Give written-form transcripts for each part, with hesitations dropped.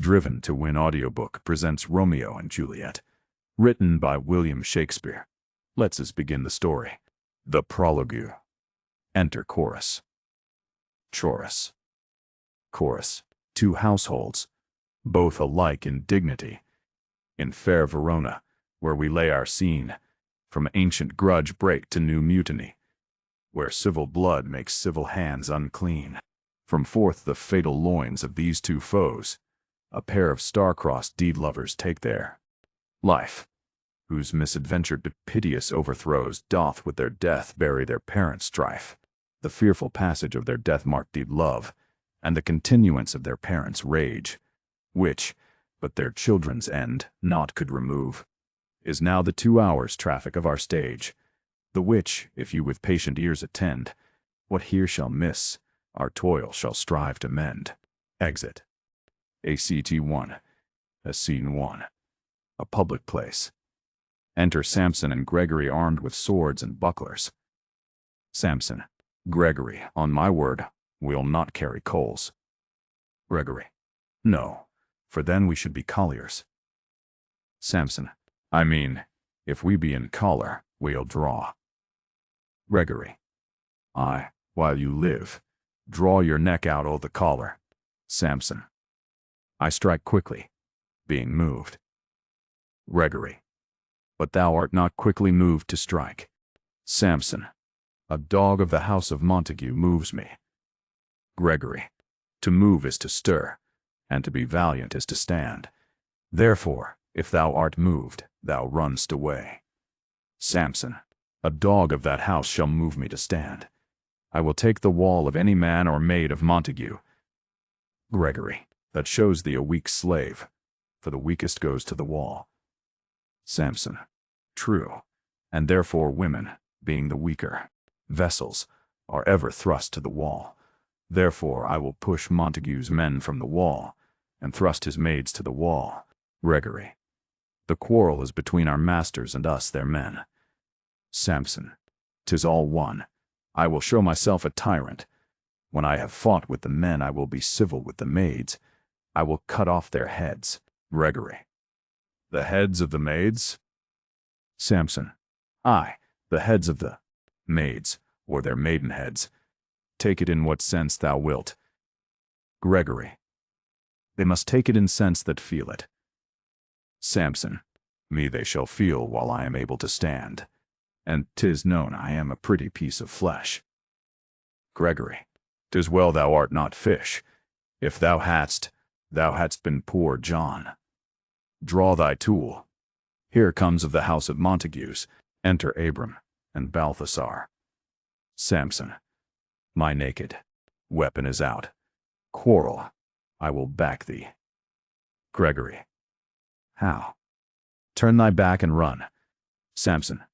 Driven to Win Audiobook presents Romeo and Juliet, written by William Shakespeare. Let's us begin the story. The Prologue. Enter chorus. Chorus. Chorus. Two households, both alike in dignity. In fair Verona, where we lay our scene, from ancient grudge break to new mutiny, where civil blood makes civil hands unclean. From forth the fatal loins of these two foes, a pair of star-crossed deed-lovers take their life, whose misadventure to piteous overthrows doth with their death bury their parents' strife, the fearful passage of their death-marked deed-love, and the continuance of their parents' rage, which, but their children's end, naught could remove, is now the 2 hours' traffic of our stage, the which, if you with patient ears attend, what here shall miss, our toil shall strive to mend. Exit. Act 1. Scene 1. A public place. Enter Samson and Gregory armed with swords and bucklers. Samson. Gregory, on my word, we'll not carry coals. Gregory. No, for then we should be colliers. Samson. I mean, if we be in collar, we'll draw. Gregory. Aye, while you live, draw your neck out o' the collar. Samson. I strike quickly, being moved. Gregory. But thou art not quickly moved to strike. Samson. A dog of the house of Montague moves me. Gregory. To move is to stir, and to be valiant is to stand. Therefore, if thou art moved, thou runn'st away. Samson. A dog of that house shall move me to stand. I will take the wall of any man or maid of Montague. Gregory. That shows thee a weak slave, for the weakest goes to the wall. Samson. True, and therefore women, being the weaker vessels, are ever thrust to the wall. Therefore I will push Montague's men from the wall, and thrust his maids to the wall. Gregory. The quarrel is between our masters and us their men. Samson. 'Tis all one. I will show myself a tyrant. When I have fought with the men, I will be civil with the maids. I will cut off their heads. Gregory. The heads of the maids? Samson. Aye, the heads of the maids, or their maidenheads. Take it in what sense thou wilt. Gregory. They must take it in sense that feel it. Samson. Me they shall feel while I am able to stand, and 'tis known I am a pretty piece of flesh. Gregory. 'Tis well thou art not fish. If thou hadst been poor John. Draw thy tool. Here comes of the house of Montagues. Enter Abram and Balthasar. Samson. My naked weapon is out. Quarrel. I will back thee. Gregory. How? Turn thy back and run. Samson.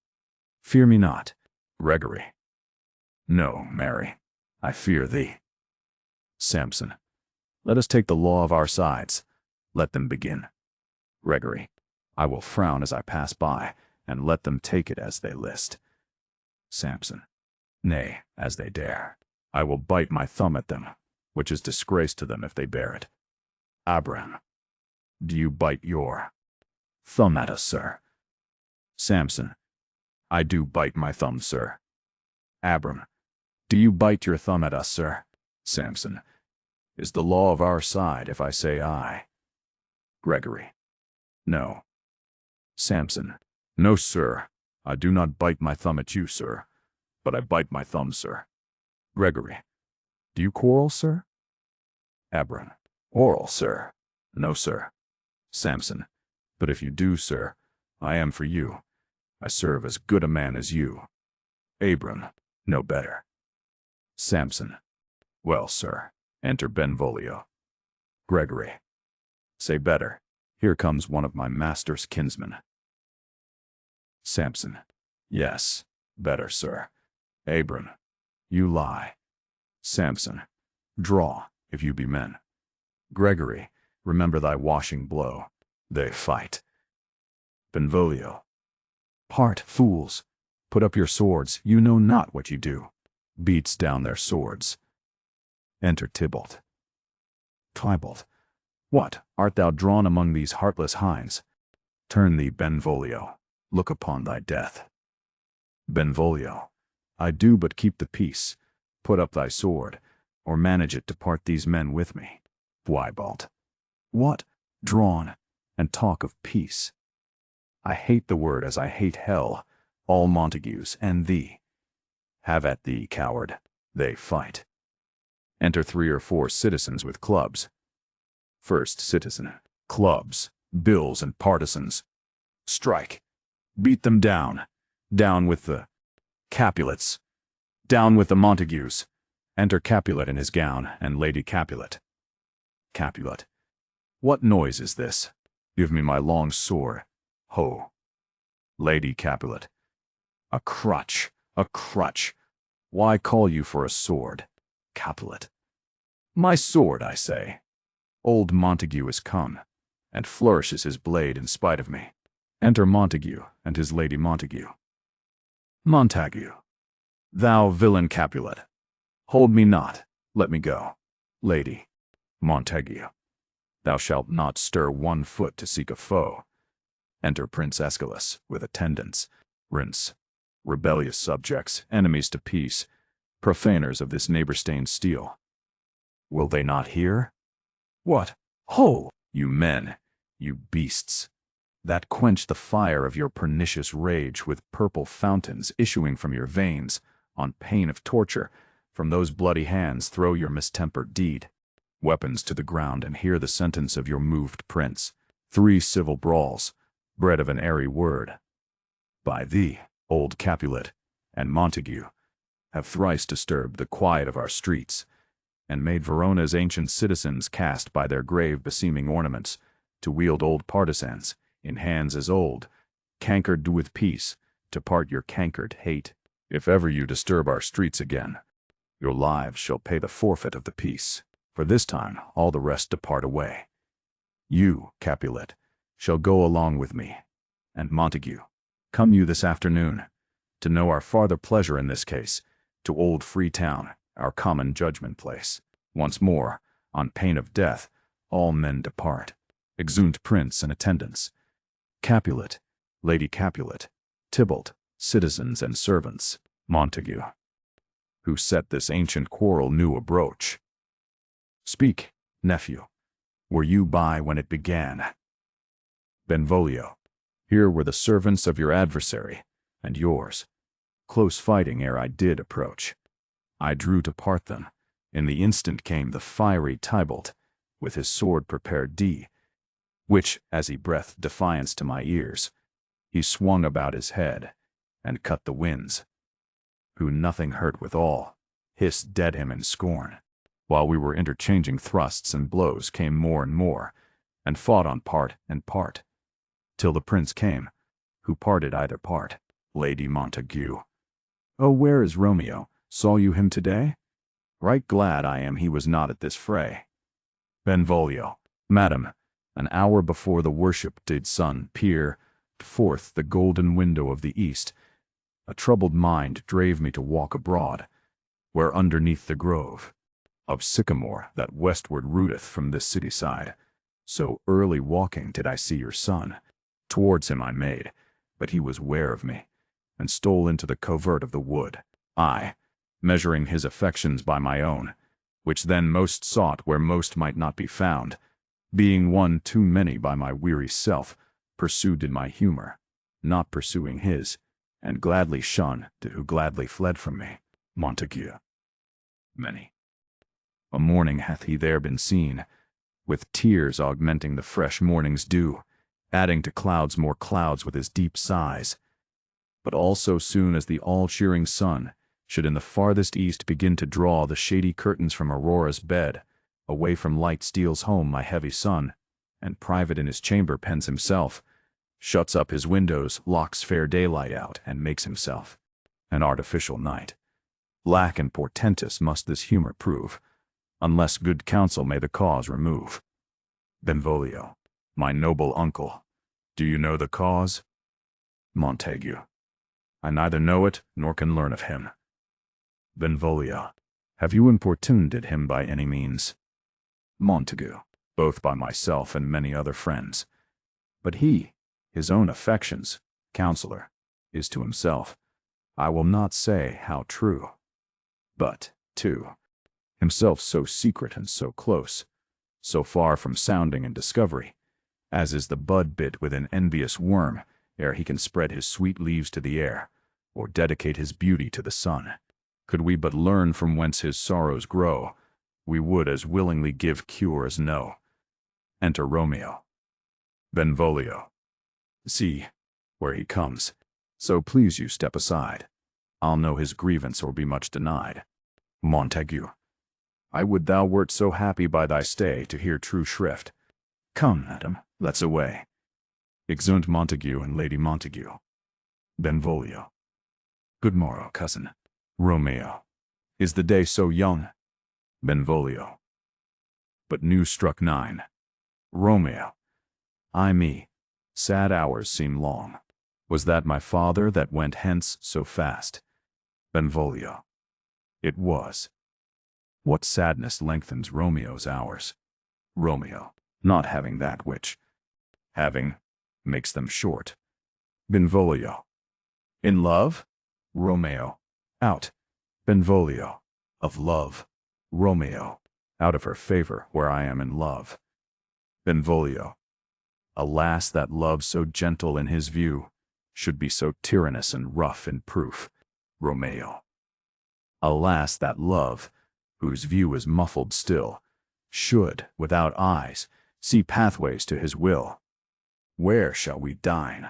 Fear me not. Gregory. No, Mary, I fear thee. Samson. Let us take the law of our sides. Let them begin. Gregory. I will frown as I pass by, and let them take it as they list. Samson. Nay, as they dare. I will bite my thumb at them, which is disgrace to them if they bear it. Abram. Do you bite your thumb at us, sir? Samson. I do bite my thumb, sir. Abram. Do you bite your thumb at us, sir? Samson. Is the law of our side if I say aye? Gregory. No. Samson. No, sir. I do not bite my thumb at you, sir, but I bite my thumb, sir. Gregory. Do you quarrel, sir? Abram. Quarrel, sir? No, sir. Samson. But if you do, sir, I am for you. I serve as good a man as you. Abram. No better. Samson. Well, sir. Enter Benvolio. Gregory. Say better. Here comes one of my master's kinsmen. Samson. Yes, better, sir. Abram. You lie. Samson. Draw, if you be men. Gregory. Remember thy washing blow. They fight. Benvolio. Part, fools. Put up your swords. You know not what you do. Beats down their swords. Enter Tybalt. Tybalt. What, art thou drawn among these heartless hinds? Turn thee, Benvolio, look upon thy death. Benvolio, I do but keep the peace. Put up thy sword, or manage it to part these men with me. Wybalt. What? Drawn, and talk of peace. I hate the word as I hate hell, all Montagues and thee. Have at thee, coward. They fight. Enter 3 or 4 citizens with clubs. First citizen. Clubs, bills, and partisans. Strike. Beat them down. Down with the Capulets. Down with the Montagues. Enter Capulet in his gown, and Lady Capulet. Capulet. What noise is this? Give me my long sword. Ho. Lady Capulet. A crutch, a crutch. Why call you for a sword? Capulet. My sword, I say. Old Montague is come, and flourishes his blade in spite of me. Enter Montague and his Lady Montague. Montague. Thou villain Capulet. Hold me not, let me go. Lady. Montague. Thou shalt not stir 1 foot to seek a foe. Enter Prince Escalus with attendants, rince, rebellious subjects, enemies to peace, profaners of this neighbor-stained steel. Will they not hear? What? Ho! You men, you beasts, that quench the fire of your pernicious rage with purple fountains issuing from your veins, on pain of torture, from those bloody hands throw your mistempered deed. Weapons to the ground, and hear the sentence of your moved prince. 3 civil brawls, bred of an airy word. By thee, old Capulet, and Montague, have thrice disturbed the quiet of our streets, and made Verona's ancient citizens cast by their grave beseeming ornaments, to wield old partisans, in hands as old, cankered with peace, to part your cankered hate. If ever you disturb our streets again, your lives shall pay the forfeit of the peace, for this time all the rest depart away. You, Capulet, shall go along with me, and Montague, come you this afternoon, to know our farther pleasure in this case, to old Freetown, our common judgment place. Once more, on pain of death, all men depart, exeunt prince and attendants, Capulet, Lady Capulet, Tybalt, citizens and servants, Montague, who set this ancient quarrel new abroach. Speak, nephew, were you by when it began? Benvolio, here were the servants of your adversary, and yours. Close fighting ere I did approach. I drew to part them. In the instant came the fiery Tybalt, with his sword prepared which, as he breathed defiance to my ears, he swung about his head, and cut the winds, who nothing hurt withal, hissed dead him in scorn. While we were interchanging thrusts and blows came more and more, and fought on part and part, till the prince came, who parted either part. Lady Montague. Oh, where is Romeo? Saw you him today? Right glad I am he was not at this fray. Benvolio. Madam, an hour before the worship-did sun peer forth the golden window of the east, a troubled mind drave me to walk abroad, where underneath the grove of sycamore that westward rooteth from this city side, so early walking did I see your son. Towards him I made, but he was ware of me, and stole into the covert of the wood, I, measuring his affections by my own, which then most sought where most might not be found, being one too many by my weary self, pursued in my humor, not pursuing his, and gladly shun to who gladly fled from me. Montague. Many a morning hath he there been seen, with tears augmenting the fresh morning's dew, adding to clouds more clouds with his deep sighs. But all so soon as the all-cheering sun should in the farthest east begin to draw the shady curtains from Aurora's bed, away from light steals home my heavy son, and private in his chamber pens himself, shuts up his windows, locks fair daylight out, and makes himself an artificial night. Black and portentous must this humor prove, unless good counsel may the cause remove. Benvolio. My noble uncle, do you know the cause? Montague. I neither know it, nor can learn of him. Benvolio. Have you importuned him by any means? Montague. both by myself and many other friends. But he, his own affections, counselor, is to himself, I will not say how true, but, to himself so secret and so close, so far from sounding and discovery, as is the bud bit with an envious worm ere he can spread his sweet leaves to the air, or dedicate his beauty to the sun. Could we but learn from whence his sorrows grow, we would as willingly give cure as know. Enter Romeo. Benvolio. See, where he comes. So please you step aside. I'll know his grievance or be much denied. Montague. I would thou wert so happy by thy stay to hear true shrift. Come, madam, let's away. Exeunt Montague and Lady Montague. Benvolio. Good morrow, cousin. Romeo. Is the day so young? Benvolio. But news struck 9. Romeo. Ay me, sad hours seem long. Was that my father that went hence so fast? Benvolio. It was. What sadness lengthens Romeo's hours? Romeo. Not having that which, having, makes them short. Benvolio. In love? Romeo. Out. Benvolio. Of love. Romeo. Out of her favor where I am in love. Benvolio. Alas, that love so gentle in his view should be so tyrannous and rough in proof. Romeo. Alas, that love, whose view is muffled still, should, without eyes, see pathways to his will. Where shall we dine?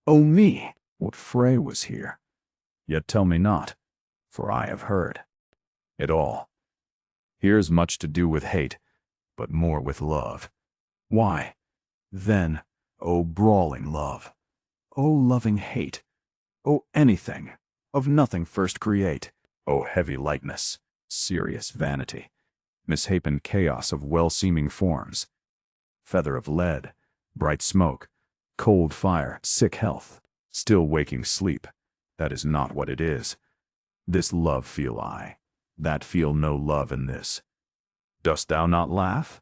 O me, what fray was here? Yet tell me not, for I have heard it all. Here's much to do with hate, but more with love. Why, then, O brawling love, O loving hate, O anything, of nothing first create, O heavy lightness, serious vanity, mishapen chaos of well-seeming forms, feather of lead, bright smoke, cold fire, sick health, still waking sleep, that is not what it is. This love feel I, that feel no love in this. Dost thou not laugh?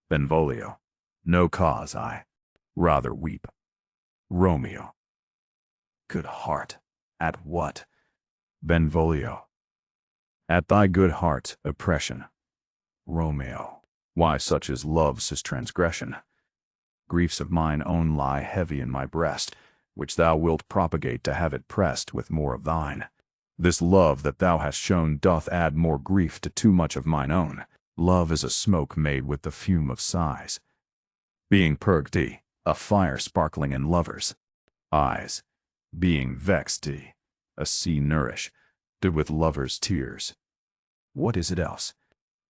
Benvolio. No cause, I rather weep. Romeo. Good heart, at what? Benvolio. At thy good heart, oppression. Romeo. Why, such is love's transgression. Griefs of mine own lie heavy in my breast, which thou wilt propagate to have it pressed with more of thine. This love that thou hast shown doth add more grief to too much of mine own. Love is a smoke made with the fume of sighs, being purged, a fire sparkling in lovers' eyes, being vexed, a sea nourish, did with lovers' tears. What is it else?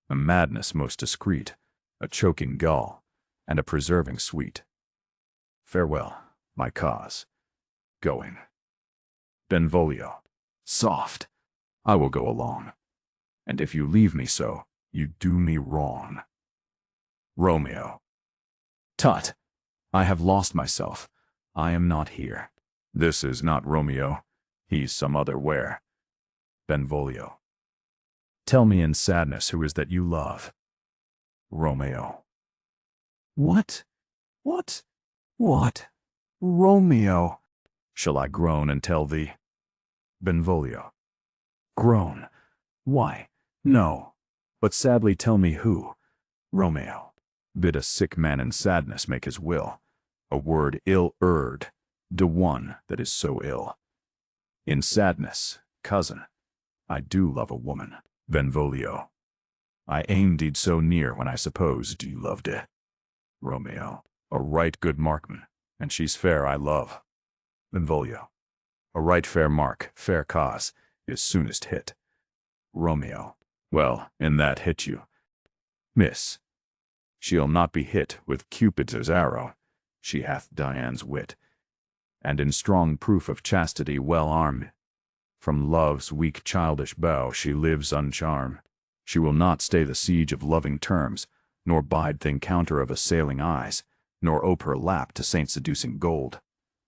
A madness most discreet, a choking gall, and a preserving sweet. Farewell, my cause. Going. Benvolio. Soft. I will go along. And if you leave me so, you do me wrong. Romeo. Tut! I have lost myself. I am not here. This is not Romeo. He's some other where. Benvolio. Tell me in sadness who is that you love. Romeo. What? What? What? Romeo. Shall I groan and tell thee? Benvolio. Groan? Why, no. But sadly tell me who. Romeo. Bid a sick man in sadness make his will. A word ill-erred, to one that is so ill. In sadness, cousin, I do love a woman. Benvolio. I aimed deed so near when I supposed you loved it. Romeo. A right good markman, and she's fair I love. Benvolio. A right fair mark, fair cause, is soonest hit. Romeo. Well, in that hit you. Miss. She'll not be hit with Cupid's arrow. She hath Dian's wit, and in strong proof of chastity well armed. From love's weak childish bow she lives uncharmed. She will not stay the siege of loving terms, nor bide th' encounter of assailing eyes, nor ope her lap to saint-seducing gold.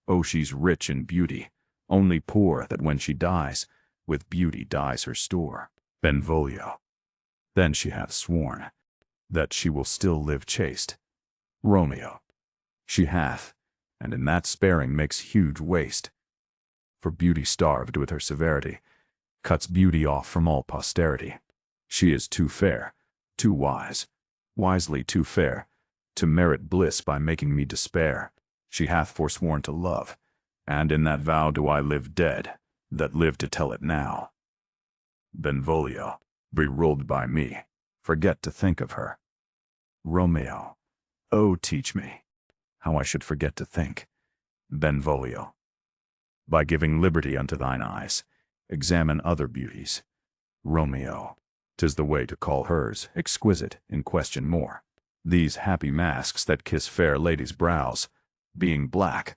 Oh, she's rich in beauty, only poor that when she dies, with beauty dies her store. Benvolio. Then she hath sworn, that she will still live chaste. Romeo. She hath, and in that sparing makes huge waste. For beauty starved with her severity, cuts beauty off from all posterity. She is too fair, too wise, wisely too fair, to merit bliss by making me despair. She hath forsworn to love, and in that vow do I live dead, that live to tell it now. Benvolio, be ruled by me, forget to think of her. Romeo, oh teach me, how I should forget to think. Benvolio, by giving liberty unto thine eyes, examine other beauties. Romeo, 'tis the way to call hers exquisite in question more. These happy masks that kiss fair ladies' brows, being black,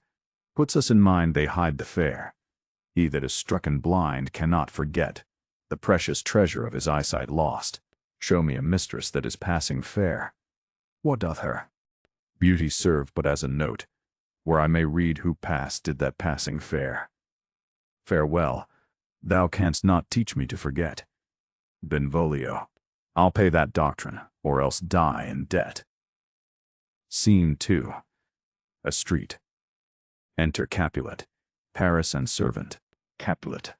puts us in mind they hide the fair. He that is strucken blind cannot forget the precious treasure of his eyesight lost. Show me a mistress that is passing fair. What doth her beauty serve but as a note, where I may read who passed did that passing fair? Farewell, thou canst not teach me to forget. Benvolio, I'll pay that doctrine, or else die in debt. Scene 2. A street. Enter Capulet, Paris and servant. Capulet.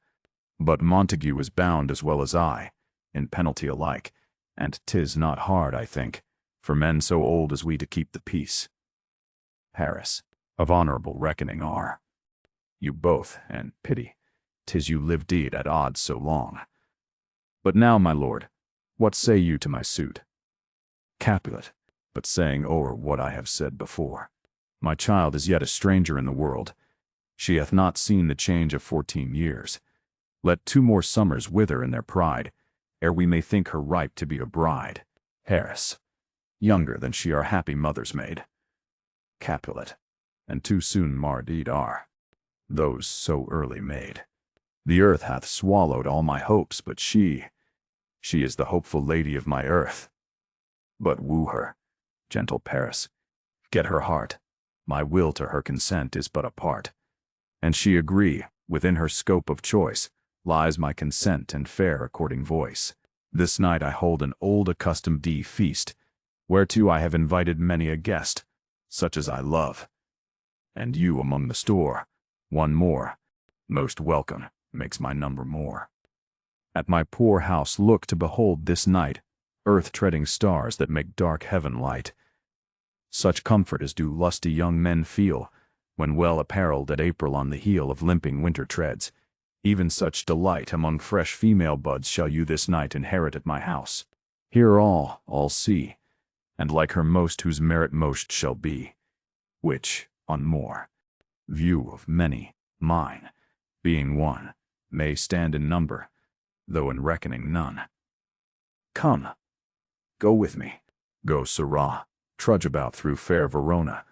But Montague is bound as well as I, in penalty alike, and 'tis not hard, I think, for men so old as we to keep the peace. Paris. Of honorable reckoning are you both, and pity 'tis you lived at odds so long. But now, my lord, what say you to my suit? Capulet. But saying o'er what I have said before, my child is yet a stranger in the world. She hath not seen the change of 14 years. Let 2 more summers wither in their pride, ere we may think her ripe to be a bride. Paris. Younger than she our happy mother's maid. Capulet. And too soon marred are those so early made. The earth hath swallowed all my hopes, but she is the hopeful lady of my earth. But woo her, gentle Paris, get her heart. My will to her consent is but a part, and she agree, within her scope of choice, lies my consent and fair according voice. This night I hold an old accustomed feast, whereto I have invited many a guest, such as I love. And you among the store, one more, most welcome, makes my number more. At my poor house look to behold this night, earth-treading stars that make dark heaven light. Such comfort as do lusty young men feel, when well apparelled at April on the heel of limping winter treads. Even such delight among fresh female buds shall you this night inherit at my house. Here all see, and like her most whose merit most shall be, which, on more view of many, mine, being one, may stand in number, though in reckoning none. Come, go with me, go, sirrah, trudge about through fair Verona,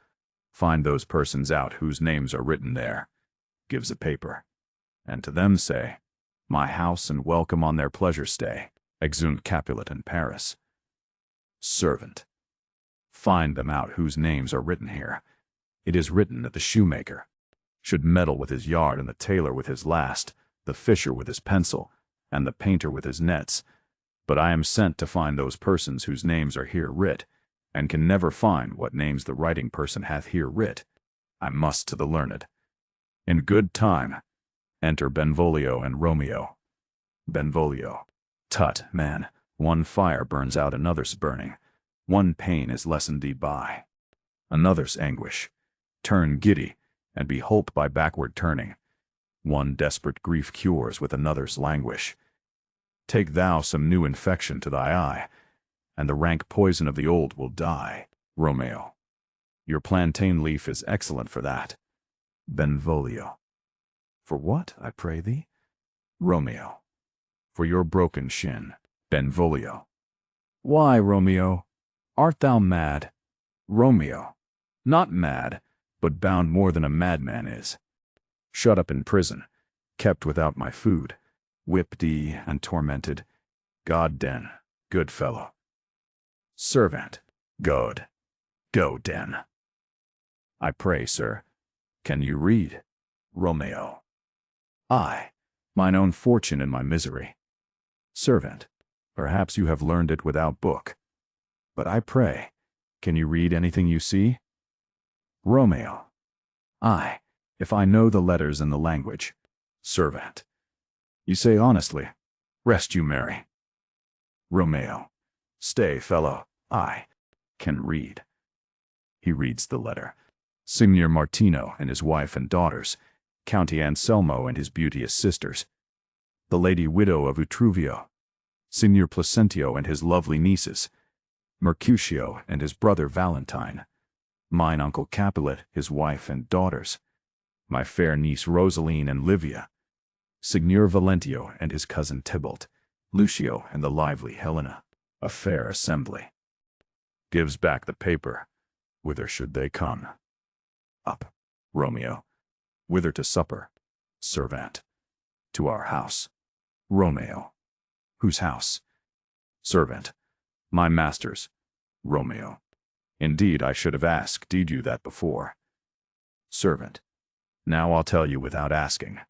find those persons out whose names are written there, gives a paper, and to them say, my house and welcome on their pleasure stay, exeunt Capulet in Paris. Servant. Find them out whose names are written here. It is written that the shoemaker should meddle with his yard, and the tailor with his last, the fisher with his pencil, and the painter with his nets. But I am sent to find those persons whose names are here writ, and can never find what names the writing person hath here writ. I must to the learned. In good time, enter Benvolio and Romeo. Benvolio. Tut, man, one fire burns out another's burning. One pain is lessened thee by another's anguish. Turn giddy, and be holp by backward turning. One desperate grief cures with another's languish. Take thou some new infection to thy eye, and the rank poison of the old will die. Romeo. Your plantain leaf is excellent for that. Benvolio. For what, I pray thee? Romeo. For your broken shin. Benvolio. Why, Romeo? Art thou mad? Romeo. Not mad, but bound more than a madman is. Shut up in prison, kept without my food, whipped and tormented. God den, good fellow. Servant. Good. Go den. I pray, sir, can you read? Romeo. I, mine own fortune and my misery. Servant. Perhaps you have learned it without book. But I pray, can you read anything you see? Romeo. I, if I know the letters and the language. Servant. You say honestly. Rest you merry. Romeo. Stay, fellow. I can read. He reads the letter. Signor Martino and his wife and daughters, County Anselmo and his beauteous sisters, the lady widow of Utruvio, Signor Placentio and his lovely nieces, Mercutio and his brother Valentine, mine uncle Capulet, his wife and daughters, my fair niece Rosaline and Livia, Signor Valentio and his cousin Tybalt, Lucio and the lively Helena, a fair assembly. Gives back the paper. Whither should they come? Up, Romeo. Whither to supper? Servant. To our house. Romeo. Whose house? Servant. My master's. Romeo. Indeed, I should have asked you that before. Servant. Now I'll tell you without asking.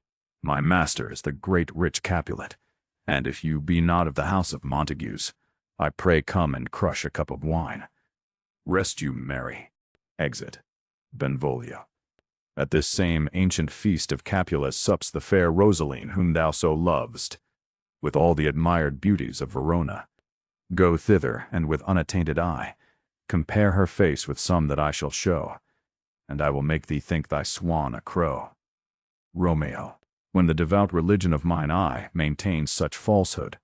My master is the great rich Capulet, and if you be not of the house of Montagues, I pray come and crush a cup of wine. Rest you merry. Exit. Benvolio. At this same ancient feast of Capulet sups the fair Rosaline whom thou so lovest, with all the admired beauties of Verona. Go thither, and with unattainted eye, compare her face with some that I shall show, and I will make thee think thy swan a crow. Romeo. When the devout religion of mine eye maintains such falsehood,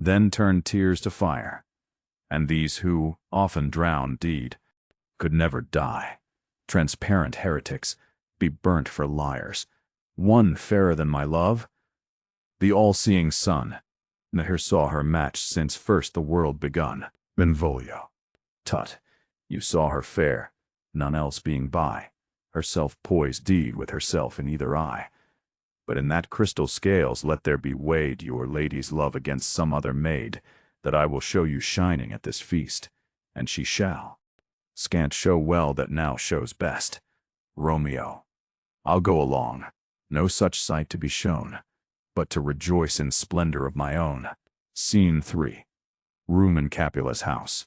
then turn tears to fire, and these who, often drown deed, could never die, transparent heretics, be burnt for liars. One fairer than my love? The all-seeing sun, ne'er saw her match since first the world begun. Benvolio. Tut, you saw her fair, none else being by, herself poised deed with herself in either eye. But in that crystal scales let there be weighed your lady's love against some other maid, that I will show you shining at this feast, and she shall. Scant show well that now shows best. Romeo. I'll go along, no such sight to be shown, but to rejoice in splendor of my own. Scene 3. Room in Capulet's house.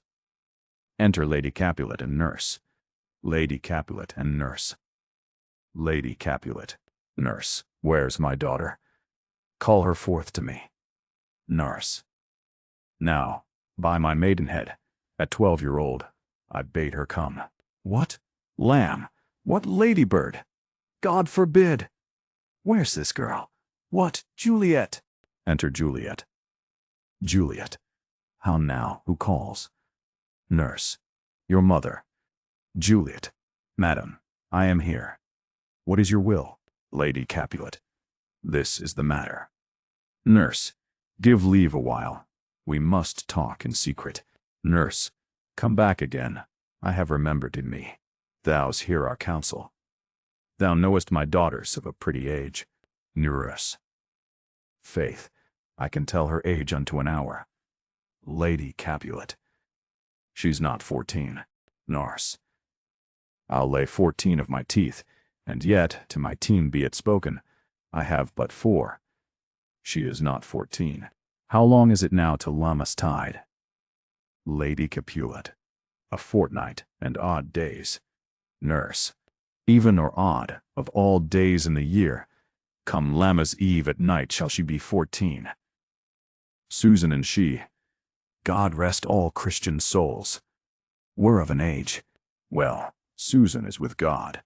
Enter Lady Capulet and nurse. Lady Capulet and nurse. Lady Capulet. Nurse. Where's my daughter? Call her forth to me. Nurse. Now, by my maidenhead, at 12-year-old, I bade her come. What? Lamb? What ladybird? God forbid! Where's this girl? What? Juliet! Enter Juliet. Juliet. How now? Who calls? Nurse. Your mother. Juliet. Madam, I am here. What is your will? Lady Capulet. This is the matter. Nurse. Give leave a while. We must talk in secret. Nurse. Come back again. I have remembered in me. Thou's hear our counsel. Thou knowest my daughters of a pretty age. Nurse. Faith, I can tell her age unto an hour. Lady Capulet. She's not 14. Nurse. I'll lay 14 of my teeth, and yet, to my teen be it spoken, I have but 4. She is not 14. How long is it now till Lammas tide? Lady Capulet. A fortnight and odd days. Nurse. Even or odd, of all days in the year, come Lammas Eve at night shall she be 14. Susan and she, God rest all Christian souls, were of an age. Well, Susan is with God.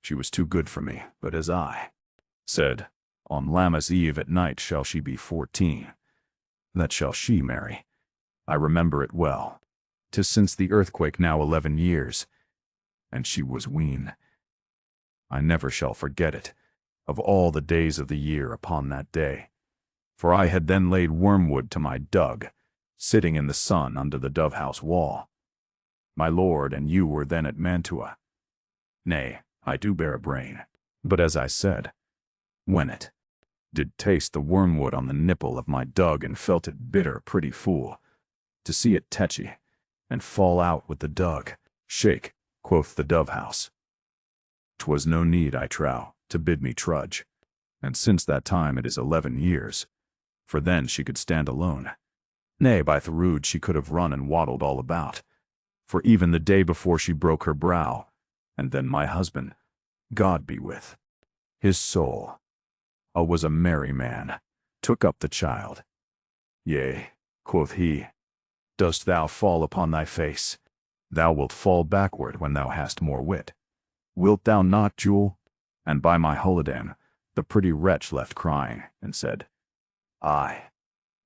She was too good for me, but as I said, on Lammas Eve at night shall she be 14. That shall she marry. I remember it well. 'Tis since the earthquake now 11 years, and she was wean. I never shall forget it, of all the days of the year upon that day. For I had then laid wormwood to my dug, sitting in the sun under the dove-house wall. My lord and you were then at Mantua. Nay, I do bear a brain, but as I said, when it did taste the wormwood on the nipple of my dug and felt it bitter, pretty fool, to see it tetchy, and fall out with the dug. Shake, quoth the dove-house. 'Twas no need, I trow, to bid me trudge, and since that time it is 11 years, for then she could stand alone. Nay, by Therud she could have run and waddled all about, for even the day before she broke her brow, and then my husband, God be with his soul, was a merry man, took up the child. Yea, quoth he, dost thou fall upon thy face? Thou wilt fall backward when thou hast more wit. Wilt thou not, Jewel? And by my holidan, the pretty wretch left crying, and said, Aye,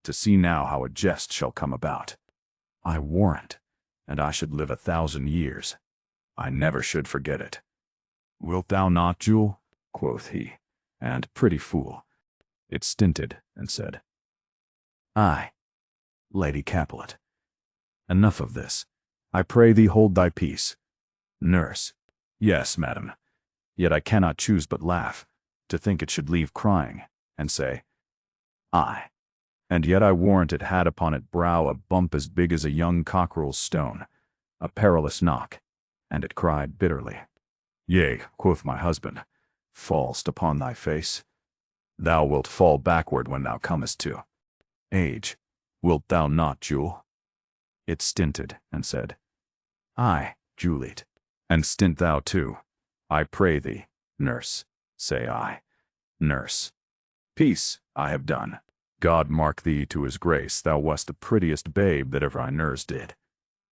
to see now how a jest shall come about. I warrant, and I should live 1,000 years. I never should forget it. Wilt thou not, Jewel? Quoth he, and, pretty fool, it stinted, and said, Aye, Lady Capulet. Enough of this. I pray thee hold thy peace. Nurse. Yes, madam. Yet I cannot choose but laugh, to think it should leave crying, and say, Aye. And yet I warrant it had upon it brow a bump as big as a young cockerel's stone, a perilous knock, and it cried bitterly. Yea, quoth my husband, fall'st upon thy face. Thou wilt fall backward when thou comest to age. Wilt thou not, Jewel? It stinted, and said, Aye, Juliet, and stint thou too. I pray thee, nurse, say I. Nurse. Peace, I have done. God mark thee to his grace, thou wast the prettiest babe that ever I nursed did.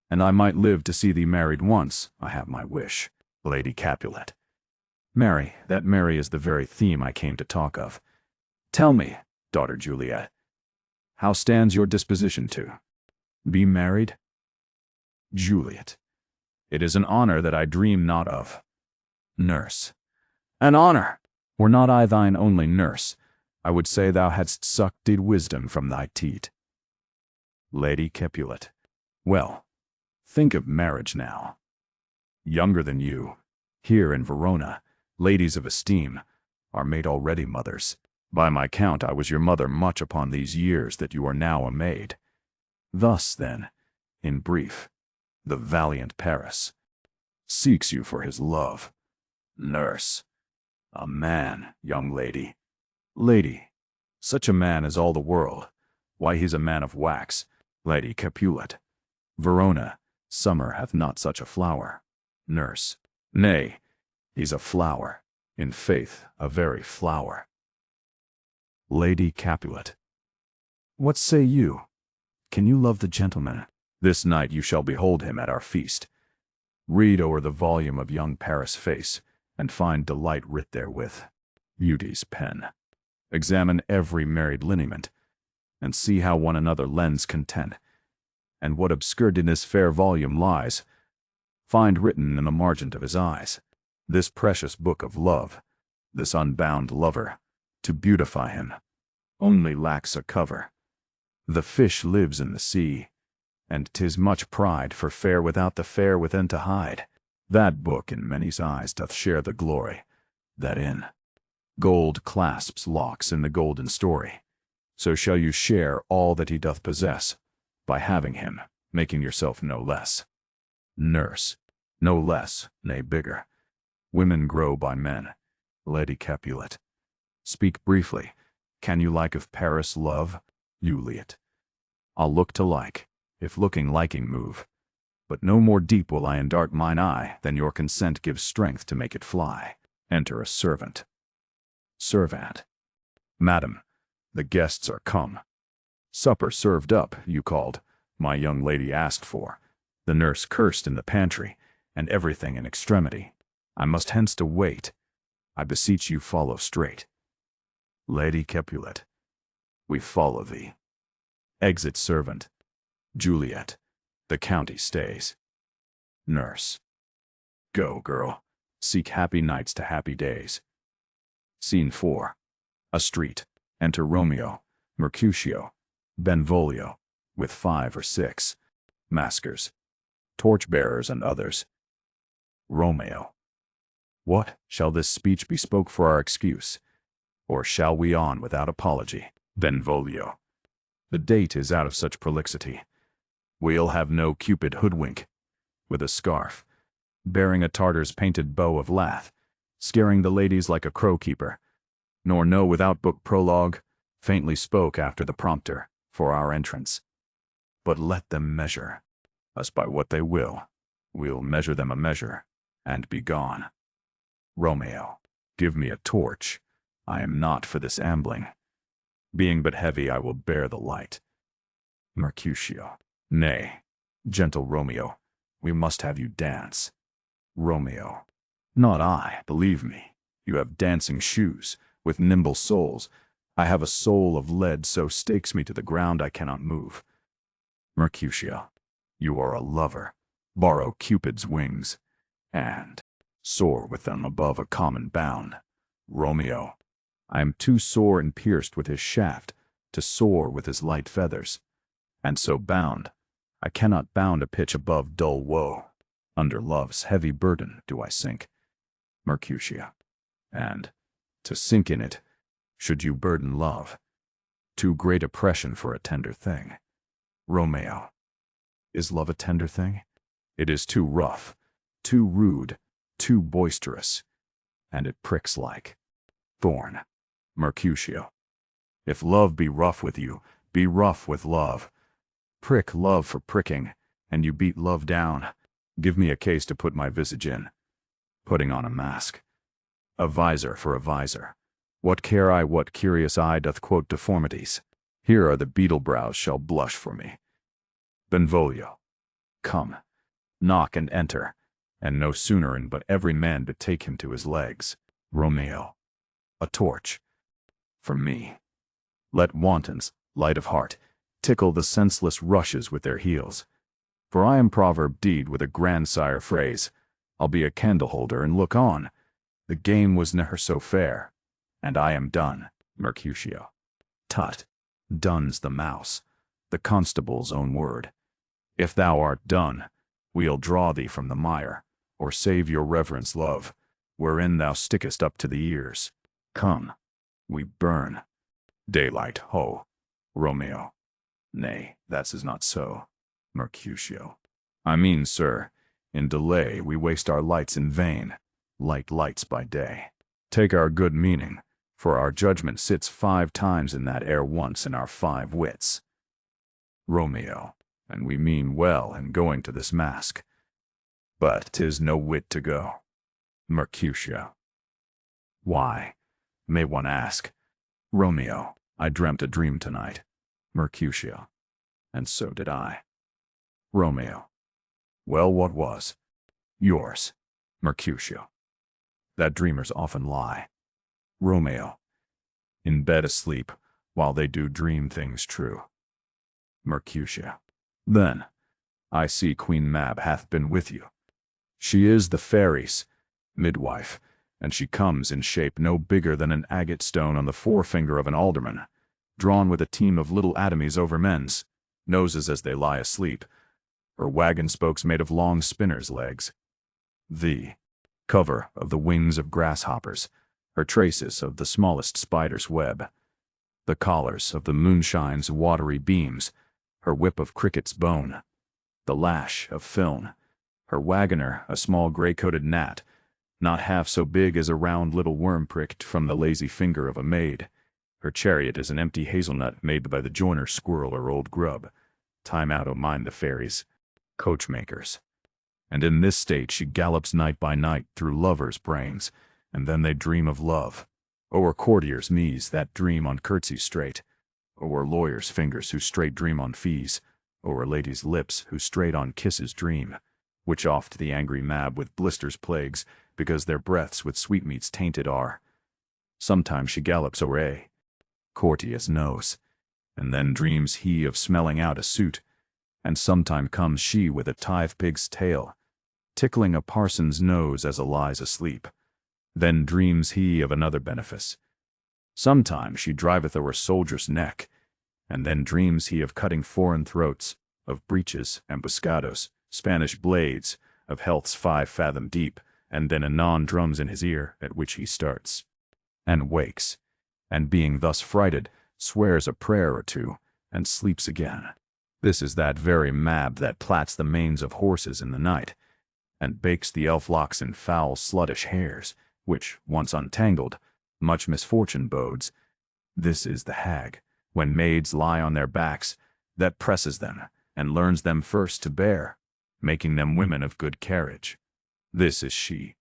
And I might live to see thee married once, I have my wish, Lady Capulet. Marry, that marry is the very theme I came to talk of. Tell me, daughter Juliet, how stands your disposition to be married? Juliet. It is an honor that I dream not of. Nurse. An honor! Were not I thine only nurse, I would say thou hadst sucked deed wisdom from thy teat. Lady Capulet. Well, think of marriage now. Younger than you, here in Verona, ladies of esteem, are made already mothers. By my count, I was your mother much upon these years that you are now a maid. Thus, then, in brief, the valiant Paris seeks you for his love. Nurse. A man, young lady. Lady. Such a man is all the world. Why, he's a man of wax. Lady Capulet. Verona, summer hath not such a flower. Nurse. Nay, he's a flower. In faith, a very flower. Lady Capulet. What say you? Can you love the gentleman? This night you shall behold him at our feast. Read o'er the volume of young Paris' face, and find delight writ therewith. Beauty's pen. Examine every married lineament, and see how one another lends content, and what obscured in this fair volume lies. Find written in the margent of his eyes, this precious book of love, this unbound lover, to beautify him, only lacks a cover. The fish lives in the sea, and 'tis much pride for fair without the fair within to hide. That book in many's eyes doth share the glory, that in gold clasps locks in the golden story. So shall you share all that he doth possess, by having him, making yourself no less. Nurse. No less, nay bigger. Women grow by men. Lady Capulet. Speak briefly. Can you like of Paris love? Juliet. I'll look to like, if looking liking move. But no more deep will I endart mine eye than your consent gives strength to make it fly. Enter a servant. Servant. Madam, the guests are come. Supper served up, you called. My young lady asked for. The nurse cursed in the pantry, and everything in extremity. I must hence to wait. I beseech you follow straight. Lady Capulet. We follow thee. Exit servant. Juliet. The county stays. Nurse. Go, girl. Seek happy nights to happy days. Scene 4. A street. Enter Romeo, Mercutio, Benvolio, with 5 or 6 maskers, torch-bearers and others. Romeo. What, shall this speech be spoke for our excuse? Or shall we on without apology? Benvolio. The date is out of such prolixity. We'll have no Cupid hoodwink, with a scarf, bearing a Tartar's painted bow of lath, scaring the ladies like a crow-keeper, nor no without book prologue, faintly spoke after the prompter, for our entrance. But let them measure us by what they will. We'll measure them a measure, and be gone. Romeo, give me a torch. I am not for this ambling. Being but heavy, I will bear the light. Mercutio, nay, gentle Romeo, we must have you dance. Romeo, not I, believe me. You have dancing shoes, with nimble soles. I have a soul of lead, so stakes me to the ground I cannot move. Mercutio, you are a lover. Borrow Cupid's wings, and soar with them above a common bound. Romeo, I am too sore and pierced with his shaft to soar with his light feathers, and so bound, I cannot bound a pitch above dull woe. Under love's heavy burden do I sink. Mercutio, and to sink in it, should you burden love, too great oppression for a tender thing. Romeo, is love a tender thing? It is too rough, too rude, too boisterous, and it pricks like thorn. Mercutio, if love be rough with you, be rough with love. Prick love for pricking, and you beat love down. Give me a case to put my visage in, putting on a mask. A visor for a visor. What care I what curious eye doth quote deformities? Here are the beetle brows shall blush for me. Benvolio, come, knock and enter, and no sooner in but every man betake him to his legs. Romeo, a torch. For me. Let wantons, light of heart, tickle the senseless rushes with their heels. For I am proverb deed with a grandsire phrase. I'll be a candle holder and look on. The game was ne'er so fair, and I am done. Mercutio, tut, done's the mouse, the constable's own word. If thou art done, we'll draw thee from the mire, or save your reverence love, wherein thou stickest up to the ears. Come, we burn. Daylight, ho, Romeo. Nay, that is not so. Mercutio, I mean, sir, in delay we waste our lights in vain. Light lights by day. Take our good meaning, for our judgment sits 5 times in that air once in our 5 wits. Romeo, and we mean well in going to this mask. But 'tis no wit to go. Mercutio, why, may one ask? Romeo, I dreamt a dream tonight. Mercutio, and so did I. Romeo, well, what was? Yours. Mercutio, that dreamers often lie. Romeo, in bed asleep, while they do dream things true. Mercutio, then, I see Queen Mab hath been with you. She is the fairies' midwife, and she comes in shape no bigger than an agate stone on the forefinger of an alderman, drawn with a team of little atomies over men's noses as they lie asleep, her wagon spokes made of long spinners' legs. The cover of the wings of grasshoppers, her traces of the smallest spider's web, the collars of the moonshine's watery beams, her whip of cricket's bone, the lash of film, her wagoner a small gray-coated gnat, not half so big as a round little worm pricked from the lazy finger of a maid. Her chariot is an empty hazelnut made by the joiner's squirrel or old grub. Time out, oh mind the fairies, coachmakers. And in this state she gallops night by night through lovers' brains, and then they dream of love. O'er courtiers' knees that dream on curtsies straight, o'er lawyers' fingers who straight dream on fees, o'er ladies' lips who straight on kisses dream, which oft the angry Mab with blisters plagues, because their breaths with sweetmeats tainted are. Sometimes she gallops o'er a courtier's nose, and then dreams he of smelling out a suit, and sometime comes she with a tithe pig's tail, tickling a parson's nose as a lies asleep. Then dreams he of another benefice. Sometime she driveth o'er a soldier's neck, and then dreams he of cutting foreign throats, of breeches, ambuscados, Spanish blades, of health's 5 fathom deep, and then anon drums in his ear, at which he starts, and wakes, and being thus frighted, swears a prayer or two, and sleeps again. This is that very Mab that plats the manes of horses in the night, and bakes the elf locks in foul sluttish hairs, which, once untangled, much misfortune bodes. This is the hag, when maids lie on their backs, that presses them, and learns them first to bear. making them women of good carriage. This is she.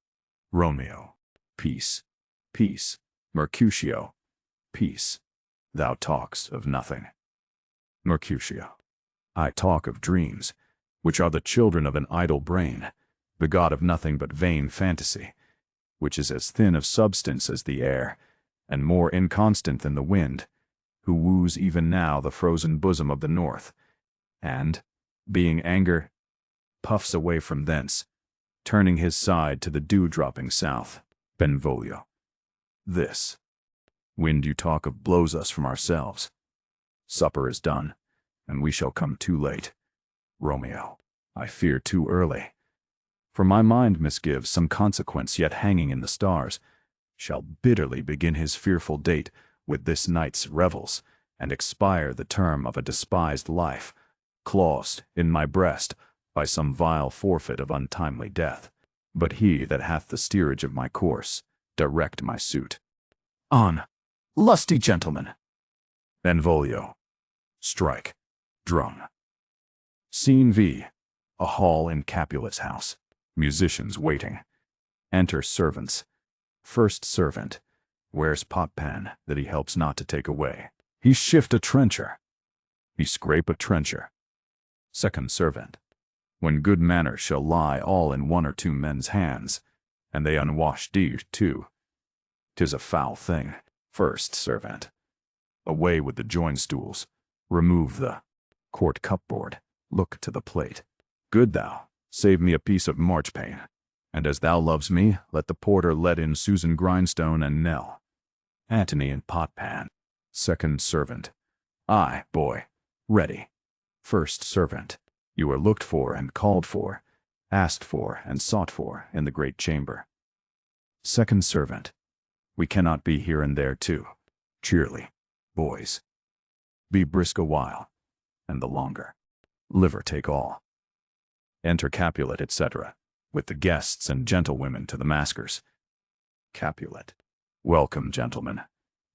Romeo. Peace. Peace. Mercutio. Peace. Thou talks of nothing. Mercutio. I talk of dreams, which are the children of an idle brain, begot of nothing but vain fantasy, which is as thin of substance as the air, and more inconstant than the wind, who woos even now the frozen bosom of the north, and, being anger, puffs away from thence, turning his side to the dew-dropping south. Benvolio. This. Wind you talk of blows us from ourselves. Supper is done, and we shall come too late. Romeo. I fear too early. For my mind misgives some consequence yet hanging in the stars, shall bitterly begin his fearful date with this night's revels, and expire the term of a despised life, claused in my breast by some vile forfeit of untimely death. But he that hath the steerage of my course, direct my suit. On, lusty gentlemen. Benvolio. Strike. Drum. Scene V. A hall in Capulet's house. Musicians waiting. Enter servants. First servant. Wears pot pan that he helps not to take away. He shift a trencher. He scrape a trencher. Second servant. When good manners shall lie all in one or two men's hands, and they unwashed deed too, 'tis a foul thing. First servant. Away with the join stools. Remove the court cupboard. Look to the plate. Good thou, save me a piece of marchpane. And as thou loves me, let the porter let in Susan Grindstone and Nell. Antony and Potpan. Second servant. Aye, boy. Ready. First servant. You are looked for and called for, asked for and sought for in the great chamber. Second servant. We cannot be here and there too. Cheerly, boys. Be brisk a while, and the longer. Liver take all. Enter Capulet, etc., with the guests and gentlewomen to the maskers. Capulet. Welcome, gentlemen.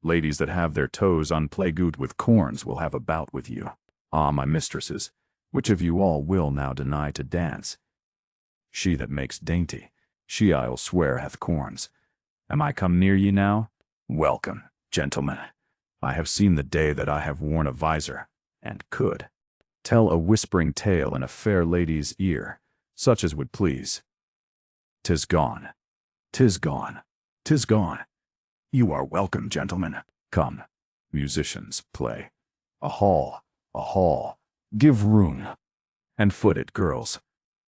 Ladies that have their toes unplagued with corns will have a bout with you. Ah, my mistresses, which of you all will now deny to dance? She that makes dainty, she I'll swear hath corns. Am I come near ye now? Welcome, gentlemen. I have seen the day that I have worn a visor, and could tell a whispering tale in a fair lady's ear, such as would please. 'Tis gone. 'Tis gone. 'Tis gone. You are welcome, gentlemen. Come, musicians, play. A hall, a hall. Give room. And foot it, girls.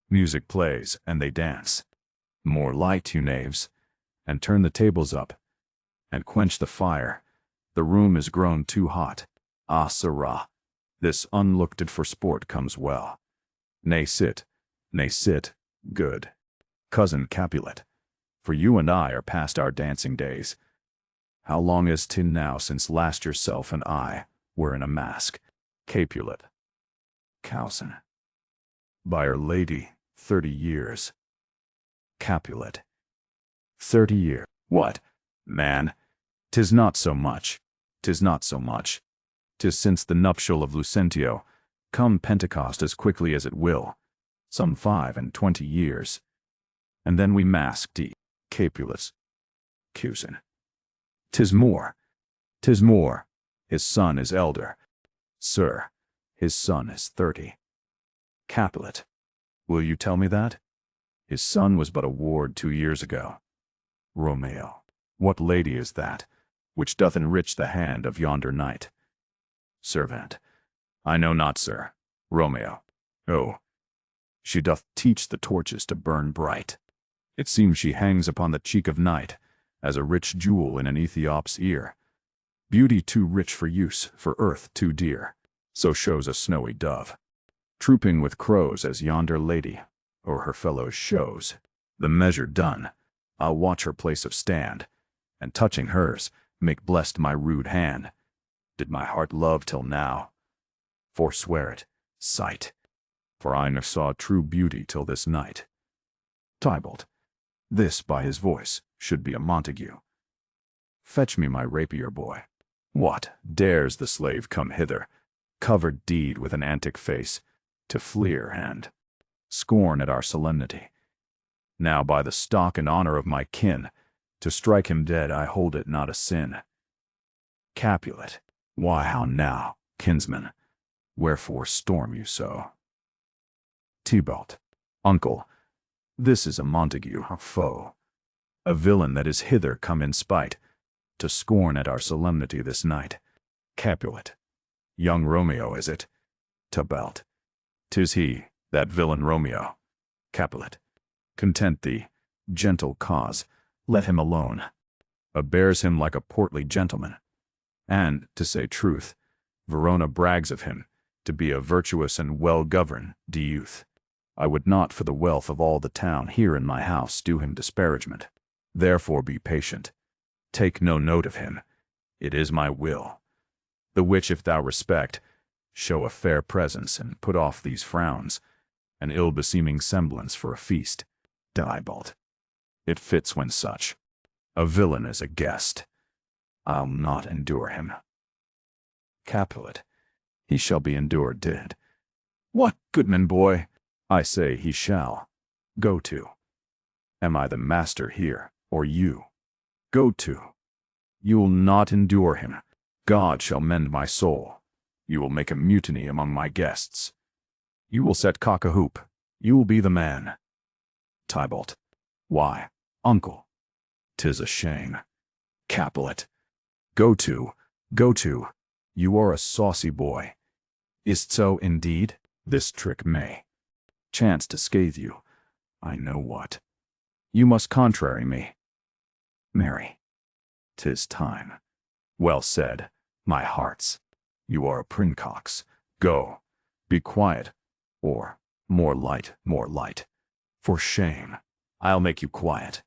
Music plays, and they dance. More light, you knaves, and turn the tables up, and quench the fire. The room is grown too hot. Ah, sirrah, this unlooked for sport comes well. Nay, sit. Nay, sit. Good. Cousin Capulet, for you and I are past our dancing days. How long is 'tis now since last yourself and I were in a mask? Capulet. Cousin. By Our Lady, 30 years. Capulet. 30 years. What, man? 'Tis not so much. 'Tis not so much. 'Tis since the nuptial of Lucentio, come Pentecost as quickly as it will, some 25 years. And then we masked Capulet. Cousin. 'Tis more. 'Tis more. His son is elder. Sir, his son is 30. Capulet. Will you tell me that? His son was but a ward 2 years ago. Romeo. What lady is that, which doth enrich the hand of yonder knight? Servant. I know not, sir. Romeo. Oh. She doth teach the torches to burn bright. It seems she hangs upon the cheek of night, as a rich jewel in an Ethiop's ear. Beauty too rich for use, for earth too dear. So shows a snowy dove, trooping with crows as yonder lady, or her fellows shows. The measure done, I'll watch her place of stand, and touching hers, make blessed my rude hand. Did my heart love till now? Forswear it, sight, for I never saw true beauty till this night. Tybalt. This, by his voice, should be a Montague. Fetch me my rapier, boy. What, dares the slave come hither, covered deed with an antic face, to fleer and scorn at our solemnity. Now by the stock and honor of my kin, to strike him dead I hold it not a sin. Capulet. Why, how now, kinsman? Wherefore storm you so? Tybalt. Uncle, this is a Montague, a foe, a villain that is hither come in spite, to scorn at our solemnity this night. Capulet. Young Romeo, is it? Tybalt. 'Tis he, that villain Romeo. Capulet. Content thee, gentle cause, let him alone. Bears him like a portly gentleman. And, to say truth, Verona brags of him to be a virtuous and well-governed youth. I would not for the wealth of all the town here in my house do him disparagement. Therefore be patient. Take no note of him. It is my will. The which if thou respect, show a fair presence and put off these frowns, an ill-beseeming semblance for a feast. Tybalt. It fits when such a villain is a guest. I'll not endure him. Capulet. He shall be endured, did. What, goodman boy? I say he shall. Go to. Am I the master here, or you? Go to. You'll not endure him. God shall mend my soul. You will make a mutiny among my guests. You will set cock-a-hoop. You will be the man. Tybalt. Why, uncle, 'tis a shame. Capulet. Go to. Go to. You are a saucy boy. Is't so indeed? This trick may chance to scathe you. I know what. You must contrary me. Marry. 'Tis time. Well said, my hearts. You are a princox. Go. Be quiet. Or, more light, more light. For shame. I'll make you quiet.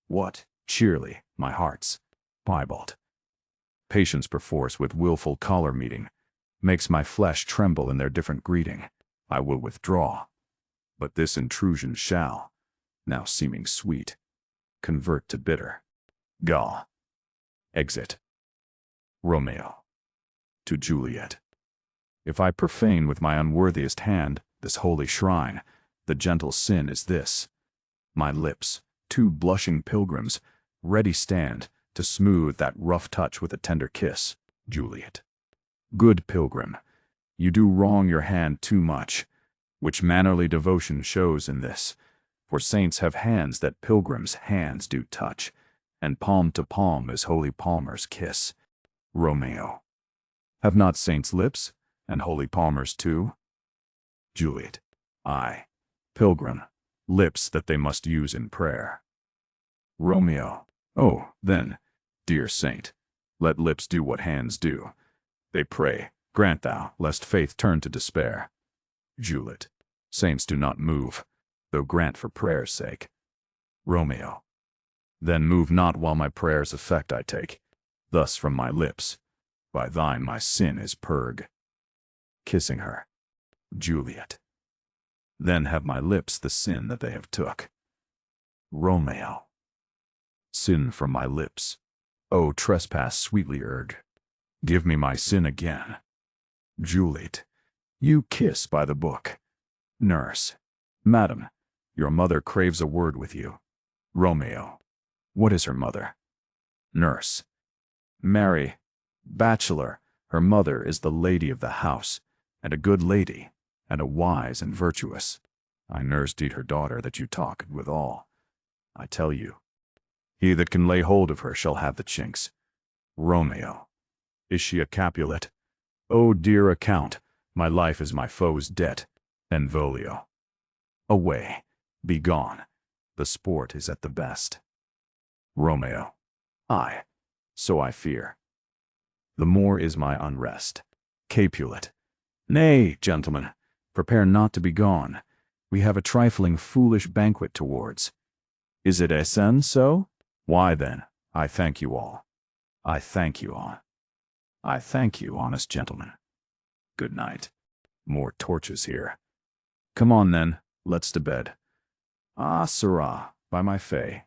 What? Cheerly, my hearts. Tybalt. Patience perforce with wilful choler meeting makes my flesh tremble in their different greeting. I will withdraw. But this intrusion shall, now seeming sweet, convert to bitter. Gall. Exit. Romeo. To Juliet. If I profane with my unworthiest hand this holy shrine, the gentle sin is this. My lips, two blushing pilgrims, ready stand to smooth that rough touch with a tender kiss. Juliet. Good pilgrim, you do wrong your hand too much, which mannerly devotion shows in this. For saints have hands that pilgrims' hands do touch, and palm to palm is holy palmers kiss. Romeo. Have not saints lips, and holy palmers too? Juliet. Aye, pilgrim, lips that they must use in prayer. Romeo. Oh, then, dear saint, let lips do what hands do. They pray, grant thou, lest faith turn to despair. Juliet. Saints do not move, though grant for prayer's sake. Romeo. Then move not while my prayer's effect I take. Thus from my lips, by thine my sin is purg. Kissing her. Juliet. Then have my lips the sin that they have took. Romeo. Sin from my lips. O trespass sweetly erg. Give me my sin again. Juliet. You kiss by the book. Nurse. Madam, your mother craves a word with you. Romeo. What is her mother? Nurse. Mary, bachelor, her mother is the lady of the house, and a good lady, and a wise and virtuous. I nursed her daughter that you talked withal. I tell you, he that can lay hold of her shall have the chinks. Romeo. Is she a Capulet? O dear account, my life is my foe's debt. Benvolio. Away, be gone, the sport is at the best. Romeo. Aye, so I fear. The more is my unrest. Capulet. Nay, gentlemen, prepare not to be gone. We have a trifling foolish banquet towards. Is it Essen so? Why then, I thank you all. I thank you all. I thank you, honest gentlemen. Good night. More torches here. Come on then, let's to bed. Ah, sirrah, by my fay,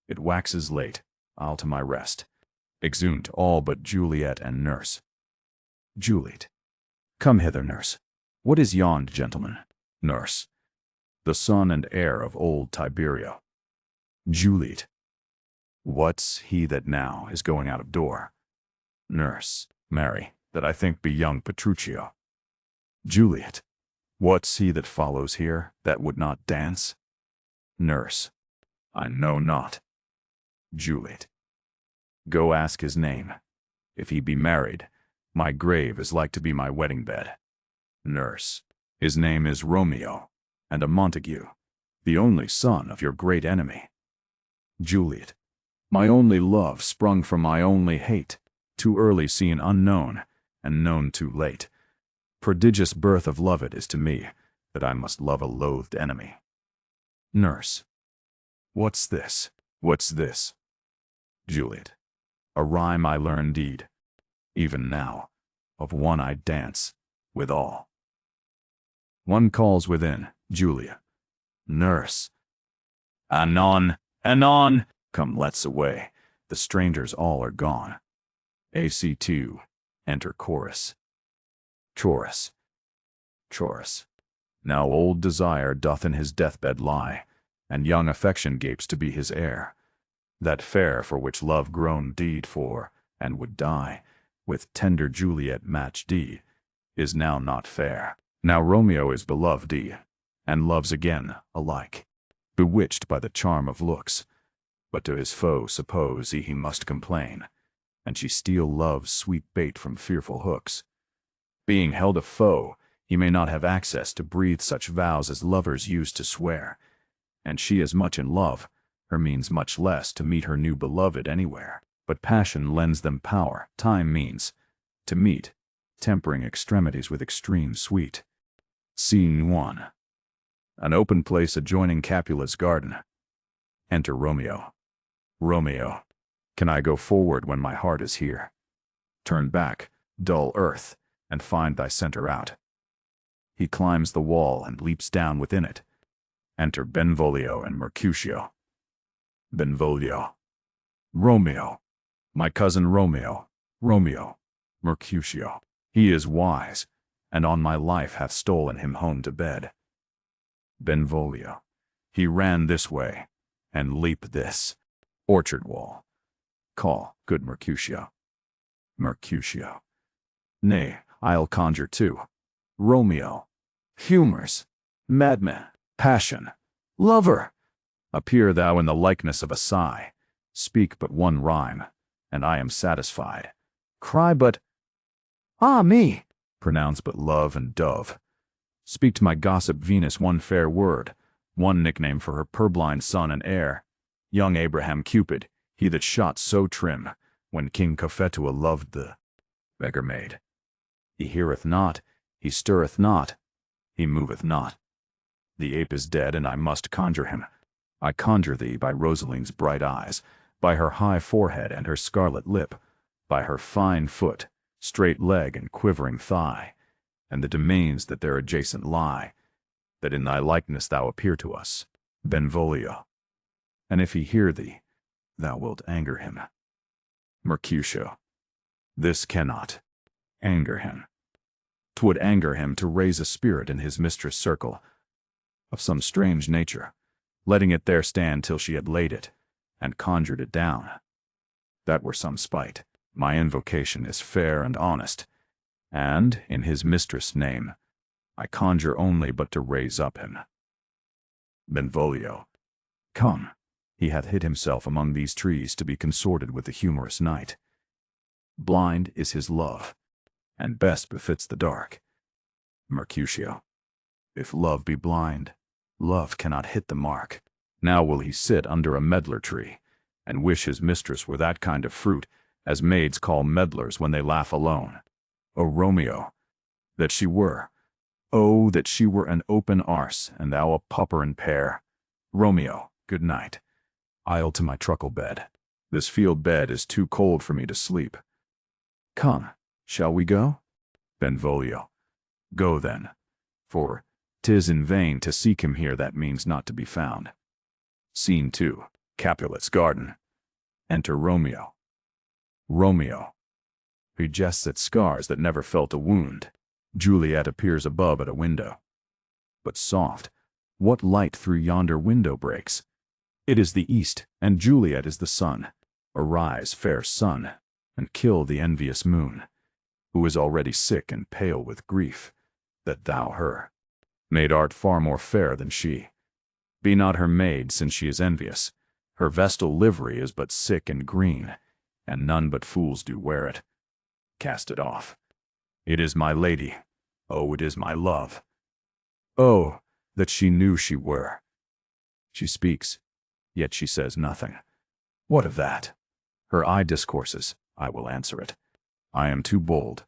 it waxes late, I'll to my rest. Exeunt all but Juliet and nurse. Juliet. Come hither, nurse. What is yond, gentleman? Nurse. the son and heir of old Tiberio. Juliet. What's he that now is going out of door? Nurse. Mary, that I think be young Petruchio. Juliet. What's he that follows here, that would not dance? Nurse. I know not. Juliet. Go ask his name. If he be married, my grave is like to be my wedding bed. Nurse. His name is Romeo, and a Montague, the only son of your great enemy. Juliet. My only love sprung from my only hate, too early seen unknown, and known too late. Prodigious birth of love it is to me, that I must love a loathed enemy. Nurse. What's this? What's this? Juliet. A rhyme I learn indeed, even now, of one I dance withal. One calls within, Julia. Nurse. Anon, anon. Come, let's away. The strangers all are gone. AC2. Enter chorus. Chorus. Chorus. Now old desire doth in his deathbed lie, and young affection gapes to be his heir. That fair for which love groaned deed for, and would die, with tender Juliet matched is now not fair. Now Romeo is beloved and loves again alike, bewitched by the charm of looks. But to his foe suppose he must complain, and she steal love's sweet bait from fearful hooks. Being held a foe, he may not have access to breathe such vows as lovers use to swear, and she is much in love, her means much less to meet her new beloved anywhere. But passion lends them power, time means, to meet, tempering extremities with extreme sweet. Scene 1. An open place adjoining Capula's garden. Enter Romeo. Romeo. Can I go forward when my heart is here? Turn back, dull earth, and find thy center out. He climbs the wall and leaps down within it. Enter Benvolio and Mercutio. Benvolio. Romeo. My cousin Romeo. Romeo. Mercutio. He is wise, and on my life hath stolen him home to bed. Benvolio. He ran this way, and leaped this. Orchard wall. Call, good Mercutio. Mercutio. Nay, I'll conjure too. Romeo. Humors. Madman. Passion. Lover. Appear thou in the likeness of a sigh. Speak but one rhyme, and I am satisfied. Cry but, ah me! Pronounce but love and dove. Speak to my gossip Venus one fair word, one nickname for her purblind son and heir, young Abraham Cupid, he that shot so trim, when King Cophetua loved the beggar maid. He heareth not, he stirreth not, he moveth not. The ape is dead, and I must conjure him. I conjure thee by Rosaline's bright eyes, by her high forehead and her scarlet lip, by her fine foot, straight leg and quivering thigh, and the domains that there adjacent lie, that in thy likeness thou appear to us, Benvolio. And if he hear thee, thou wilt anger him. Mercutio. This cannot anger him. 'Twould anger him to raise a spirit in his mistress' circle, of some strange nature, letting it there stand till she had laid it, and conjured it down. That were some spite. My invocation is fair and honest, and, in his mistress' name, I conjure only but to raise up him. Benvolio. Come, he hath hid himself among these trees to be consorted with the humorous night. Blind is his love, and best befits the dark. Mercutio. If love be blind, love cannot hit the mark. Now will he sit under a medlar tree, and wish his mistress were that kind of fruit as maids call medlars when they laugh alone. O Romeo, that she were! Oh, that she were an open arse, and thou a pupper and pear! Romeo, good night. I'll to my truckle bed. This field bed is too cold for me to sleep. Come, shall we go? Benvolio. Go then, for 'tis in vain to seek him here that means not to be found. Scene 2. Capula's garden. Enter Romeo. Romeo. He jests at scars that never felt a wound. Juliet appears above at a window. But soft, What light through yonder window breaks? It is the east, and Juliet is the sun. Arise, fair sun, and kill the envious moon, who is already sick and pale with grief, that thou her made art far more fair than she. Be not her maid, since she is envious. Her vestal livery is but sick and green, and none but fools do wear it. Cast it off. It is my lady. Oh, it is my love. Oh, that she knew she were. She speaks, yet she says nothing. What of that? Her eye discourses, I will answer it. I am too bold.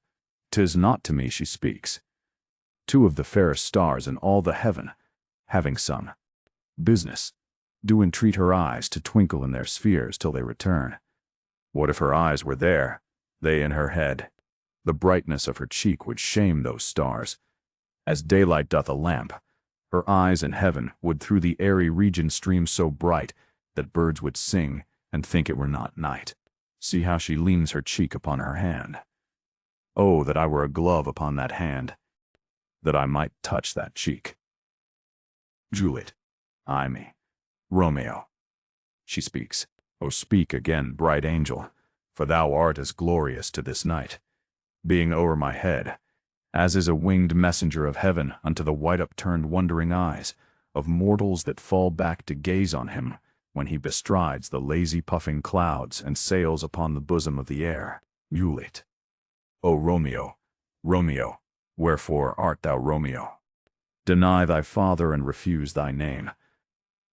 'Tis not to me she speaks. Two of the fairest stars in all the heaven, having some business, do entreat her eyes to twinkle in their spheres till they return. What if her eyes were there, they in her head? The brightness of her cheek would shame those stars. As daylight doth a lamp, her eyes in heaven would through the airy region stream so bright that birds would sing and think it were not night. See how she leans her cheek upon her hand. Oh, that I were a glove upon that hand, that I might touch that cheek. Juliet, I me, Romeo. She speaks. Oh, speak again, bright angel, for thou art as glorious to this night, being o'er my head, as is a winged messenger of heaven unto the white upturned wondering eyes of mortals that fall back to gaze on him when he bestrides the lazy puffing clouds and sails upon the bosom of the air. Juliet. O Romeo, Romeo, wherefore art thou Romeo? Deny thy father and refuse thy name,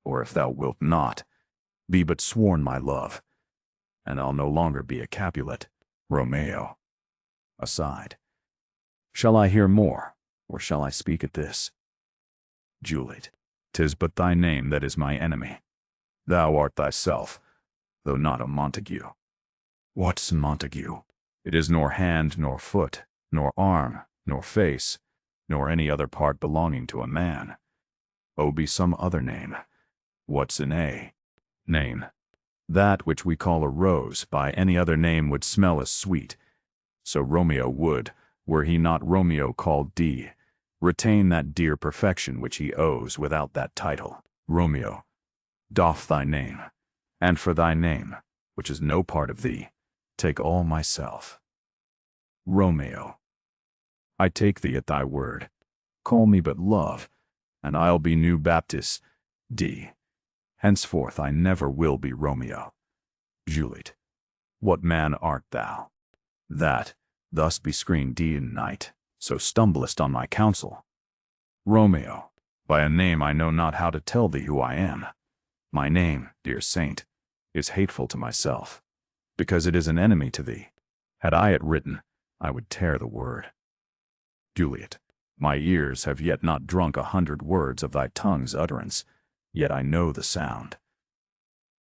or if thou wilt not, be but sworn my love, and I'll no longer be a Capulet. Romeo. Aside. Shall I hear more, or shall I speak at this? Juliet. 'Tis but thy name that is my enemy. Thou art thyself, though not a Montague. What's Montague? It is nor hand, nor foot, nor arm, nor face, nor any other part belonging to a man. O, be some other name. What's an A? Name. That which we call a rose by any other name would smell as sweet. So Romeo would, were he not Romeo called D, retain that dear perfection which he owes without that title. Romeo, doff thy name, and for thy name, which is no part of thee, take all myself. Romeo. I take thee at thy word. Call me but love, and I'll be new Baptist D. Henceforth I never will be Romeo. Juliet. What man art thou, that thus bescreen day and night, so stumblest on my counsel? Romeo. By a name I know not how to tell thee who I am. My name, dear saint, is hateful to myself, because it is an enemy to thee. Had I it written, I would tear the word. Juliet. My ears have yet not drunk 100 words of thy tongue's utterance, yet I know the sound.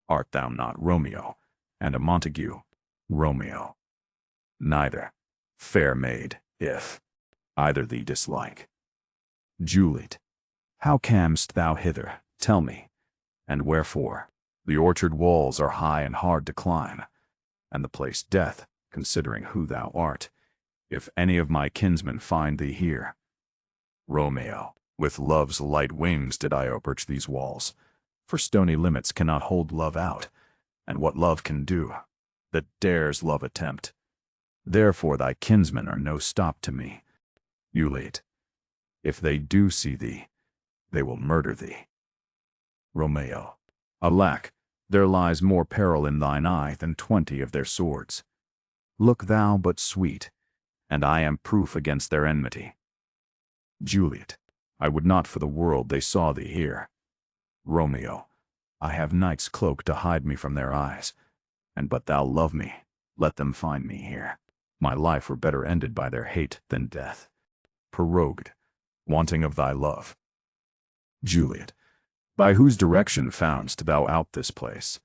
Art thou not Romeo, and a Montague? Romeo. Neither. Fair maid, if either thee dislike. Juliet. How camest thou hither? Tell me, and wherefore? The orchard walls are high and hard to climb, and the place death, considering who thou art, if any of my kinsmen find thee here. Romeo. With love's light wings did I approach these walls, for stony limits cannot hold love out, and what love can do, that dares love attempt. Therefore thy kinsmen are no stop to me. Juliet. If they do see thee, they will murder thee. Romeo. Alack, there lies more peril in thine eye than 20 of their swords. Look thou but sweet, and I am proof against their enmity. Juliet. I would not for the world they saw thee here. Romeo. I have night's cloak to hide me from their eyes, and but thou love me, let them find me here. My life were better ended by their hate than death. Prorogued, wanting of thy love. Juliet. By whose direction foundst thou out this place?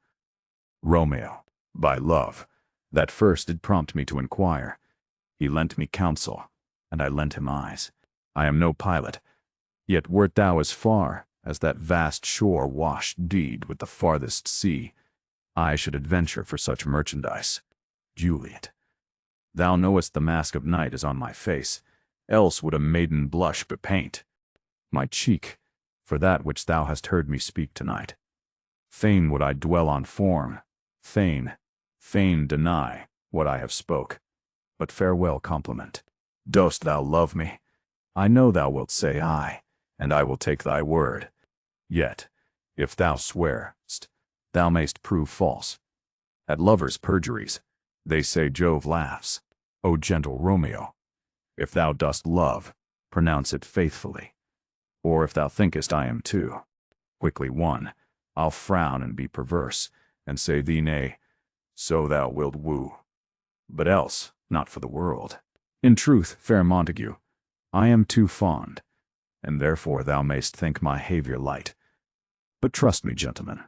Romeo. By love, that first did prompt me to inquire. He lent me counsel, and I lent him eyes. I am no pilot, yet wert thou as far as that vast shore washed deed with the farthest sea, I should adventure for such merchandise. Juliet. Thou knowest the mask of night is on my face, else would a maiden blush bepaint my cheek, for that which thou hast heard me speak tonight. Fain would I dwell on form, fain deny what I have spoke. But farewell compliment. Dost thou love me? I know thou wilt say aye, and I will take thy word. Yet, if thou swearest, thou mayst prove false. At lovers' perjuries, they say Jove laughs. O gentle Romeo, if thou dost love, pronounce it faithfully. Or if thou thinkest I am too quickly won, I'll frown and be perverse, and say thee nay, so thou wilt woo. But else, not for the world. In truth, fair Montague, I am too fond, and therefore thou mayst think my behaviour light. But trust me, gentlemen,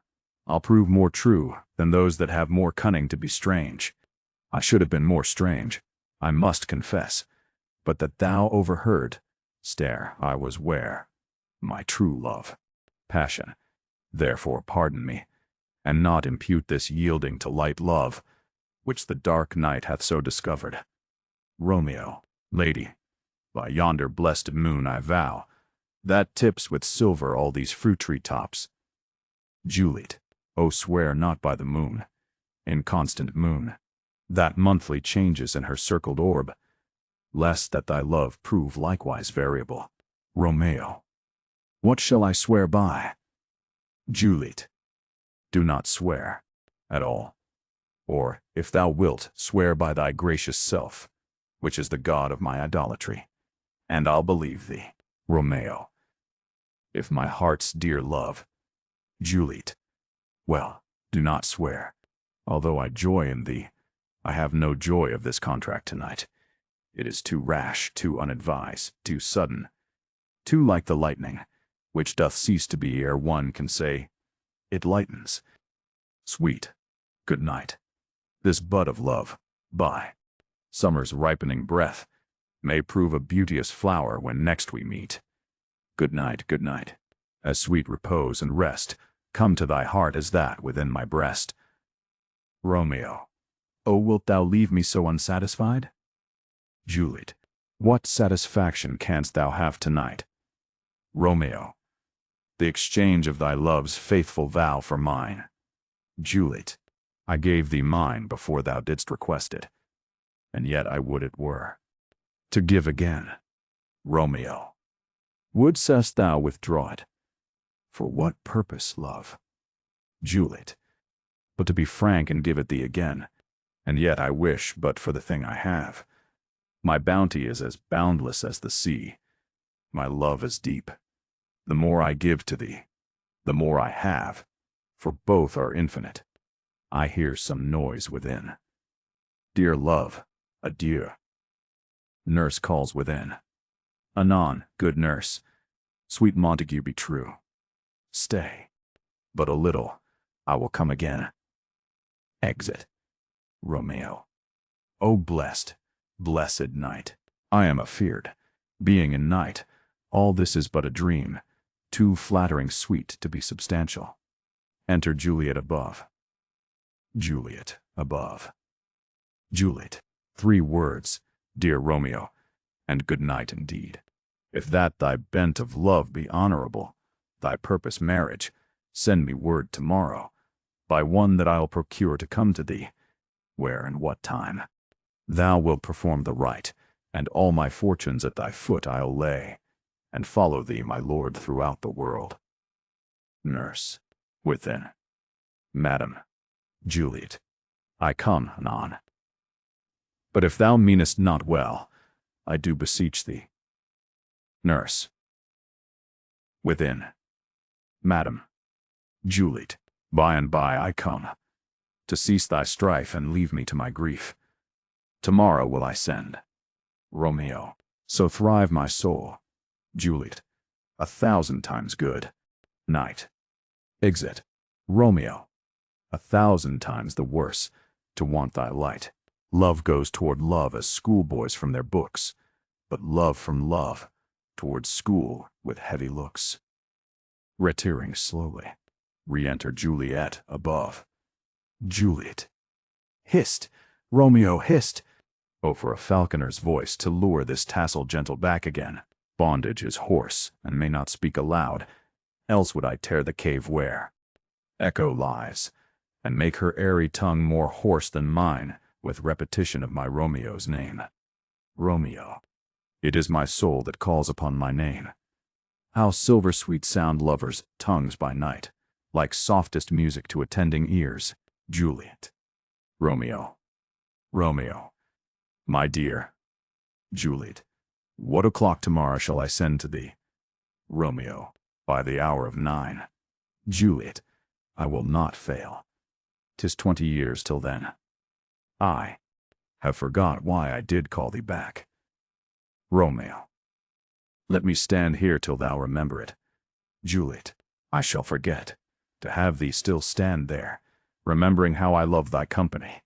I'll prove more true than those that have more cunning to be strange. I should have been more strange, I must confess, but that thou overheard, stare I was ware, my true love, passion. Therefore pardon me, and not impute this yielding to light love, which the dark night hath so discovered. Romeo, lady, by yonder blessed moon I vow, that tips with silver all these fruit tree tops. Juliet, O swear not by the moon, inconstant moon, that monthly changes in her circled orb, lest that thy love prove likewise variable. Romeo, what shall I swear by? Juliet, do not swear at all. Or, if thou wilt, swear by thy gracious self, which is the god of my idolatry, and I'll believe thee. Romeo, if my heart's dear love. Juliet, well, do not swear. Although I joy in thee, I have no joy of this contract tonight. It is too rash, too unadvised, too sudden, too like the lightning, which doth cease to be ere one can say, it lightens. Sweet, good night. This bud of love, by summer's ripening breath, may prove a beauteous flower when next we meet. Good night, as sweet repose and rest come to thy heart as that within my breast. Romeo, O wilt thou leave me so unsatisfied? Juliet, what satisfaction canst thou have tonight? Romeo, the exchange of thy love's faithful vow for mine. Juliet, I gave thee mine before thou didst request it, and yet I would it were to give again. Romeo, wouldst thou withdraw it? For what purpose, love? Juliet, but to be frank and give it thee again, and yet I wish but for the thing I have. My bounty is as boundless as the sea, my love as deep. The more I give to thee, the more I have, for both are infinite. I hear some noise within. Dear love, adieu. Nurse calls within. Anon, good nurse, sweet Montague be true. Stay, but a little, I will come again. Exit. Romeo, O blessed, blessed night, I am afeard, being in night, all this is but a dream, too flattering sweet to be substantial. Enter Juliet above. Juliet above. Juliet, 3 words, dear Romeo, and good night indeed. If that thy bent of love be honorable, thy purpose marriage, send me word tomorrow, by one that I'll procure to come to thee, where and what time. Thou wilt perform the right, and all my fortunes at thy foot I'll lay, and follow thee, my lord, throughout the world. Nurse, within. Madam, Juliet, I come anon. But if thou meanest not well, I do beseech thee. Nurse, within. Madam, Juliet, by and by I come, to cease thy strife and leave me to my grief. Tomorrow will I send. Romeo, so thrive my soul. Juliet, 1,000 times good. Night. Exit. Romeo, 1,000 times the worse, to want thy light. Love goes toward love as schoolboys from their books, but love from love towards school with heavy looks. Retiring slowly, re-enter Juliet above. Juliet, hist, Romeo, hist. Oh, for a falconer's voice to lure this tassel gentle back again. Bondage is hoarse and may not speak aloud, else would I tear the cave where echo lies, and make her airy tongue more hoarse than mine with repetition of my Romeo's name. Romeo, it is my soul that calls upon my name. How silver-sweet sound lovers' tongues by night, like softest music to attending ears. Juliet. Romeo. Romeo. My dear. Juliet. What o'clock tomorrow shall I send to thee? Romeo. By the hour of 9. Juliet. I will not fail. 'Tis 20 years till then. I have forgot why I did call thee back. Romeo. Let me stand here till thou remember it. Juliet. I shall forget, to have thee still stand there, remembering how I love thy company.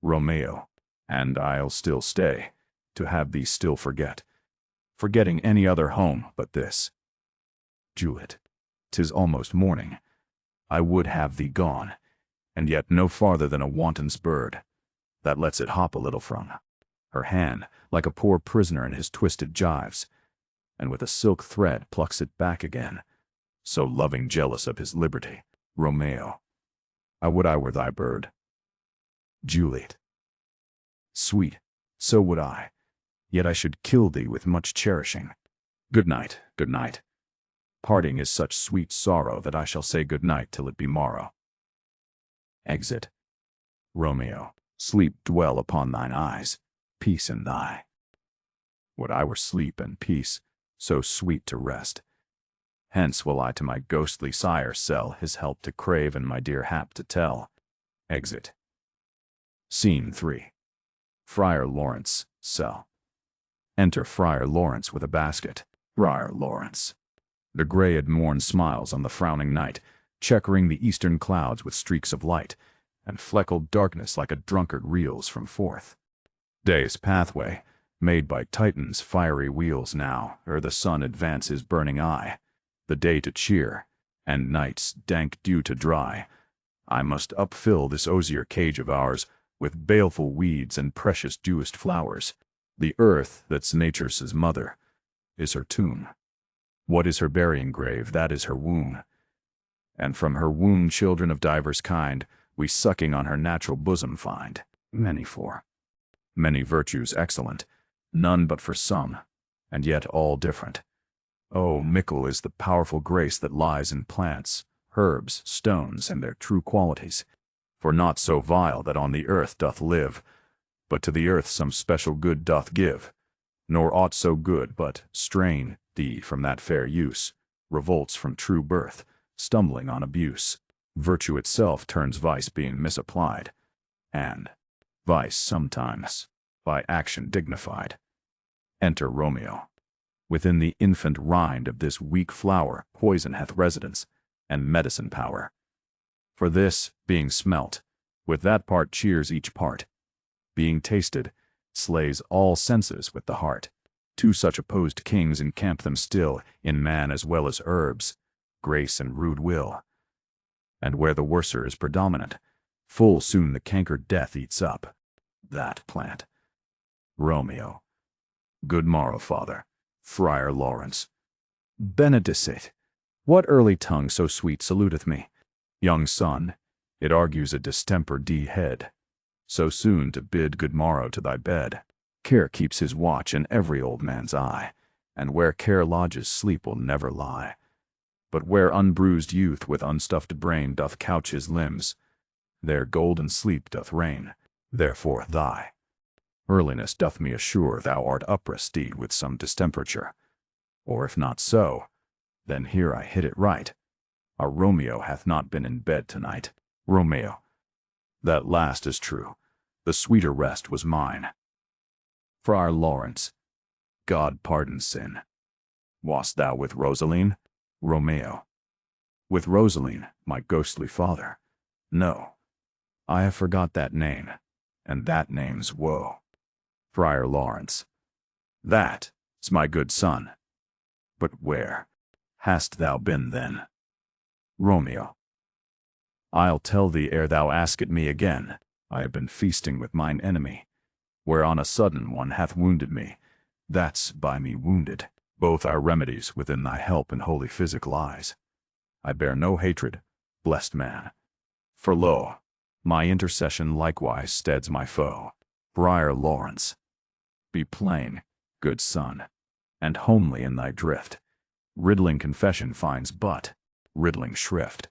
Romeo. And I'll still stay, to have thee still forget, forgetting any other home but this. Juliet. 'Tis almost morning. I would have thee gone, and yet no farther than a wanton's bird, that lets it hop a little from her hand, like a poor prisoner in his twisted gyves, and with a silk thread plucks it back again, so loving jealous of his liberty. Romeo. I would I were thy bird. Juliet. Sweet, so would I, yet I should kill thee with much cherishing. Good night, good night. Parting is such sweet sorrow that I shall say good night till it be morrow. Exit. Romeo. Sleep dwell upon thine eyes, peace in thy. Would I were sleep and peace, so sweet to rest. Hence will I to my ghostly sire sell his help to crave and my dear hap to tell. Exit. Scene 3. Friar Lawrence, cell. Enter Friar Lawrence with a basket. Friar Lawrence. The grayed morn smiles on the frowning night, checkering the eastern clouds with streaks of light, and fleckled darkness like a drunkard reels from forth. Day's pathway, made by Titan's fiery wheels now, ere the sun advance his burning eye, the day to cheer, and night's dank dew to dry, I must upfill this osier cage of ours with baleful weeds and precious dewest flowers. The earth that's nature's mother is her tomb. What is her burying grave? That is her womb. And from her womb children of divers kind we sucking on her natural bosom find. Many virtues excellent, none but for some, and yet all different. Oh, mickle is the powerful grace that lies in plants, herbs, stones, and their true qualities. For naught so vile that on the earth doth live, but to the earth some special good doth give, nor aught so good but, strain thee from that fair use, revolts from true birth, stumbling on abuse. Virtue itself turns vice being misapplied, and vice sometimes by action dignified. Enter Romeo. Within the infant rind of this weak flower poison hath residence, and medicine power. For this, being smelt, with that part cheers each part. Being tasted, slays all senses with the heart. Two such opposed kings encamp them still, in man as well as herbs, grace and rude will. And where the worser is predominant, full soon the cankered death eats up that plant. Romeo. Good morrow, father. Friar Lawrence. Benedicite. What early tongue so sweet saluteth me? Young son, it argues a distempered head, so soon to bid good morrow to thy bed. Care keeps his watch in every old man's eye, and where care lodges sleep will never lie. But where unbruised youth with unstuffed brain doth couch his limbs, there golden sleep doth reign. Therefore thy earliness doth me assure thou art uprest with some distemperature. Or if not so, then here I hit it right. Our Romeo hath not been in bed tonight. Romeo. That last is true. The sweeter rest was mine. Friar Lawrence. God pardon sin. Wast thou with Rosaline? Romeo. With Rosaline, my ghostly father? No. I have forgot that name, and that name's woe. Friar Lawrence. That's my good son. But where hast thou been then? Romeo. I'll tell thee ere thou ask it me again. I have been feasting with mine enemy, where on a sudden one hath wounded me. That's by me wounded. Both our remedies within thy help and holy physic lies. I bear no hatred, blessed man. For lo, my intercession likewise steads my foe. Friar Lawrence, be plain, good son, and homely in thy drift. Riddling confession finds but riddling shrift.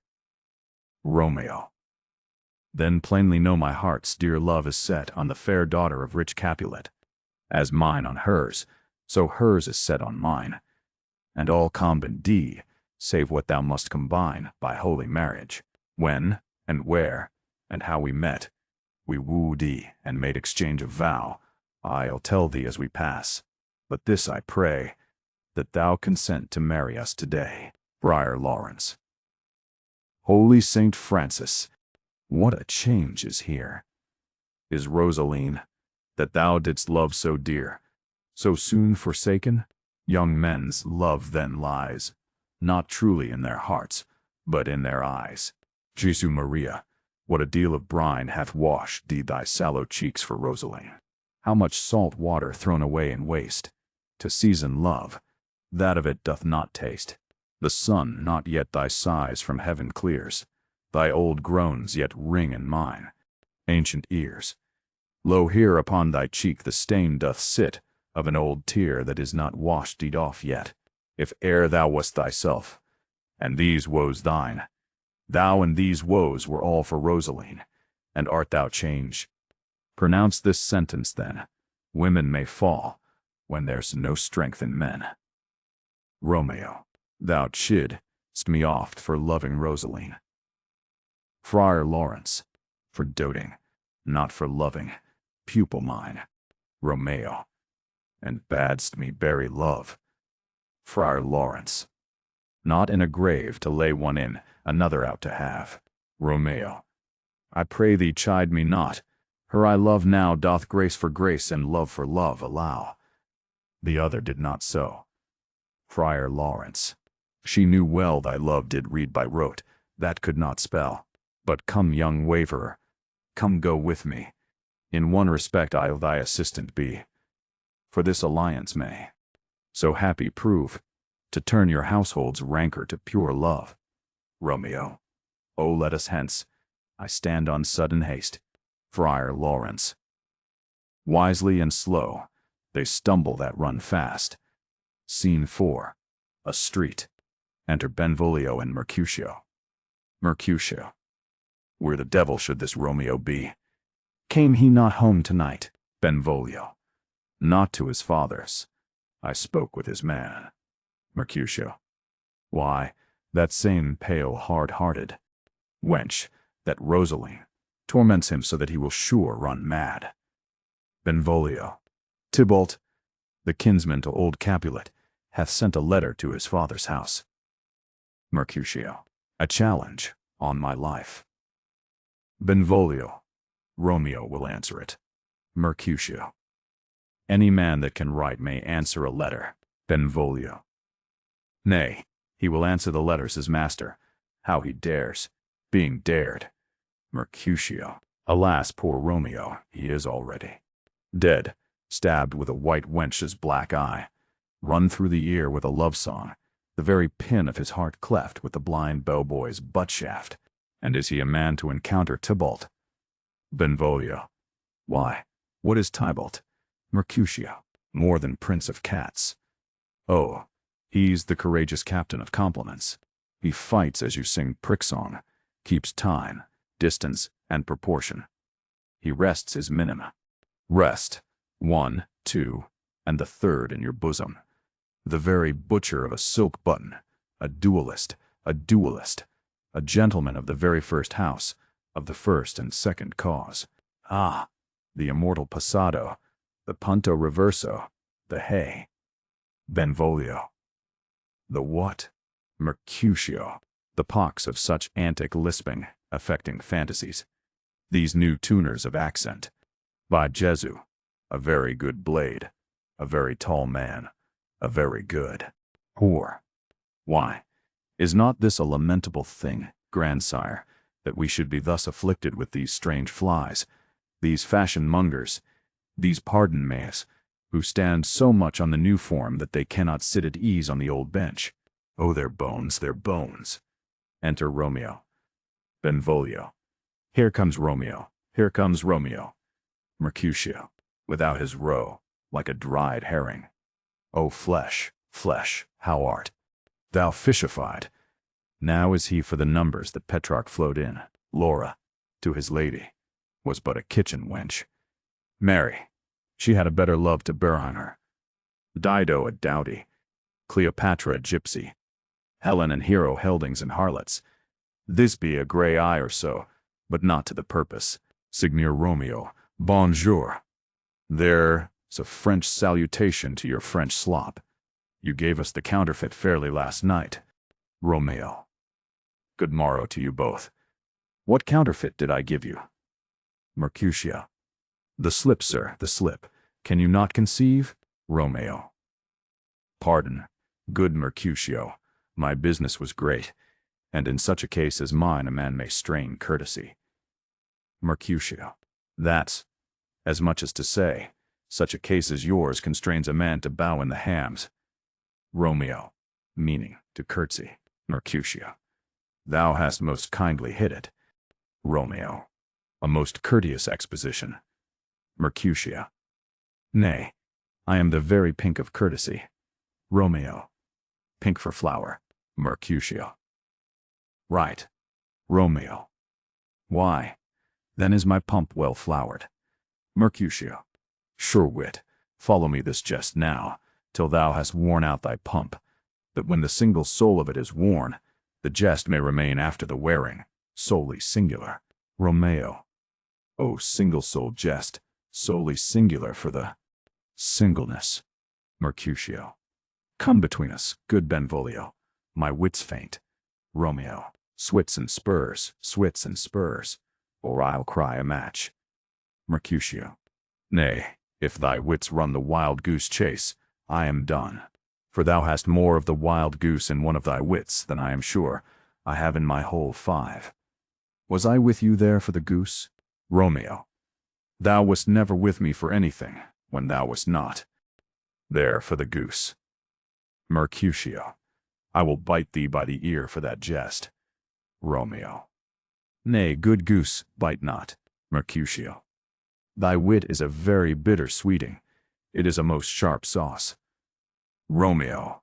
Romeo. Then plainly know my heart's dear love is set on the fair daughter of rich Capulet. As mine on hers, so hers is set on mine. And all combin thee, save what thou must combine by holy marriage. When, and where, and how we met, we wooed thee and made exchange of vow, I'll tell thee as we pass. But this I pray, that thou consent to marry us today. Friar Lawrence. Holy Saint Francis, what a change is here! Is Rosaline, that thou didst love so dear, so soon forsaken? Young men's love then lies, not truly in their hearts, but in their eyes. Jesu Maria, what a deal of brine hath washed thee thy sallow cheeks for Rosaline! How much salt water thrown away in waste, to season love, that of it doth not taste. The sun not yet thy sighs from heaven clears, thy old groans yet ring in mine ancient ears. Lo, here upon thy cheek the stain doth sit of an old tear that is not washed deed off yet. If e'er thou wast thyself, and these woes thine, thou and these woes were all for Rosaline, and art thou changed? Pronounce this sentence then, women may fall, when there's no strength in men. Romeo, thou chidst me oft for loving Rosaline. Friar Lawrence, for doting, not for loving, pupil mine, Romeo, and badst me bury love. Friar Lawrence, not in a grave to lay one in, another out to have. Romeo, I pray thee chide me not, her I love now doth grace for grace and love for love allow. The other did not so. Friar Lawrence, she knew well thy love did read by rote, that could not spell. But come, young waverer, come go with me. In one respect I'll thy assistant be. For this alliance may so happy prove, to turn your household's rancor to pure love. Romeo, oh let us hence, I stand on sudden haste. Friar Lawrence. Wisely and slow, they stumble that run fast. Scene 4. A street. Enter Benvolio and Mercutio. Mercutio. Where the devil should this Romeo be? Came he not home tonight? Benvolio. Not to his father's. I spoke with his man. Mercutio. Why, that same pale hard-hearted wench, that Rosaline, torments him so that he will sure run mad. Benvolio. Tybalt, the kinsman to old Capulet, hath sent a letter to his father's house. Mercutio. A challenge, on my life. Benvolio. Romeo will answer it. Mercutio. Any man that can write may answer a letter. Benvolio. Nay, he will answer the letters his master. How he dares, being dared. Mercutio. Alas, poor Romeo, he is already dead, stabbed with a white wench's black eye, run through the ear with a love song, the very pin of his heart cleft with the blind bellboy's butt shaft. And is he a man to encounter Tybalt? Benvolio. Why, what is Tybalt? Mercutio. More than prince of cats. Oh, he's the courageous captain of compliments. He fights as you sing prick song, keeps time, distance, and proportion. He rests his minima. Rest, 1, 2, and the third in your bosom. The very butcher of a silk button, a duellist, a gentleman of the very first house, of the first and second cause. Ah, the immortal passado, the punto reverso, the hay. Benvolio. The what? Mercutio. The pox of such antic lisping, affecting fantasies. These new tuners of accent. By Jesu, a very good blade, a very tall man, a very good whore. Why, is not this a lamentable thing, grandsire, that we should be thus afflicted with these strange flies, these fashion-mongers, these pardon-mayes, who stand so much on the new form that they cannot sit at ease on the old bench? Oh, their bones, their bones! Enter Romeo. Benvolio. Here comes Romeo. Here comes Romeo. Mercutio, without his roe, like a dried herring. O flesh, flesh, how art thou fishified? Now is he for the numbers that Petrarch flowed in. Laura, to his lady, was but a kitchen wench. Mary, she had a better love to bear on her. Dido a dowdy, Cleopatra a gypsy, Helen and Hero heldings and harlots. This be a grey eye or so, but not to the purpose. Signor Romeo, bonjour. There's a French salutation to your French slop. You gave us the counterfeit fairly last night. Romeo. Good morrow to you both. What counterfeit did I give you? Mercutio. The slip, sir, the slip. Can you not conceive? Romeo. Pardon, good Mercutio. My business was great, and in such a case as mine a man may strain courtesy. Mercutio. That's as much as to say, such a case as yours constrains a man to bow in the hams. Romeo. Meaning, to curtsy. Mercutio. Thou hast most kindly hit it. Romeo. A most courteous exposition. Mercutio. Nay, I am the very pink of courtesy. Romeo. Pink for flower. Mercutio. Right. Romeo. Why, then is my pump well flowered. Mercutio. Sure wit, follow me this jest now, till thou hast worn out thy pump, that when the single soul of it is worn, the jest may remain after the wearing, solely singular. Romeo. O single-souled jest, solely singular for the singleness. Mercutio. Come between us, good Benvolio. My wits faint. Romeo. Swits and spurs, or I'll cry a match. Mercutio. Nay, if thy wits run the wild goose chase, I am done. For thou hast more of the wild goose in one of thy wits than I am sure I have in my whole 5. Was I with you there for the goose? Romeo. Thou wast never with me for anything, when thou wast not there for the goose. Mercutio. I will bite thee by the ear for that jest. Romeo. Nay, good goose, bite not. Mercutio. Thy wit is a very bitter sweeting. It is a most sharp sauce. Romeo.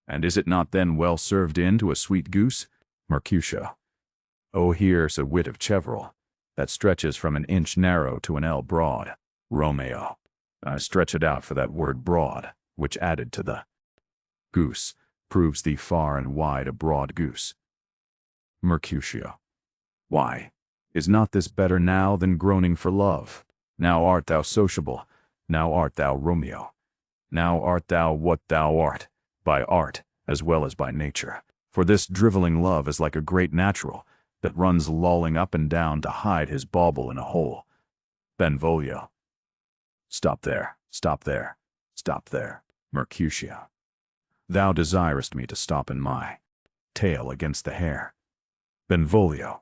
And is it not then well served in to a sweet goose? Mercutio. Oh, here's a wit of Cheverel, that stretches from an inch narrow to an ell broad. Romeo. I stretch it out for that word broad, which added to the goose, proves thee far and wide a broad goose. Mercutio. Why, is not this better now than groaning for love? Now art thou sociable, now art thou Romeo. Now art thou what thou art, by art as well as by nature. For this drivelling love is like a great natural, that runs lolling up and down to hide his bauble in a hole. Benvolio. Stop there, stop there, stop there. Mercutio. Thou desirest me to stop in my tail against the hair. Benvolio.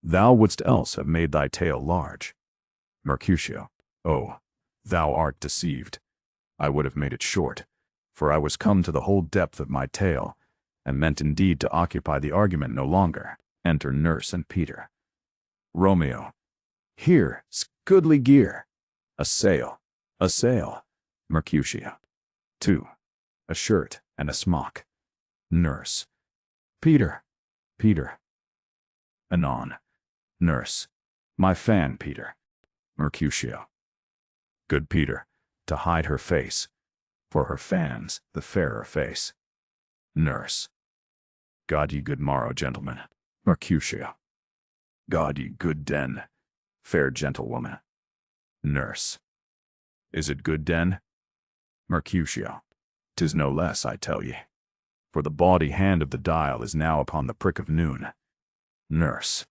Thou wouldst else have made thy tail large. Mercutio. Oh, thou art deceived. I would have made it short, for I was come to the whole depth of my tail, and meant indeed to occupy the argument no longer. Enter nurse and Peter. Romeo. Here's goodly gear. A sail, a sail. Mercutio. 2. A shirt and a smock. Nurse. Peter, Peter. Anon. Nurse. My fan, Peter. Mercutio. Good Peter, to hide her face, for her fan's the fairer face. Nurse. God ye good morrow, gentlemen. Mercutio. God ye good den, fair gentlewoman. Nurse. Is it good den? Mercutio. 'Tis no less, I tell ye, for the bawdy hand of the dial is now upon the prick of noon. Nurse.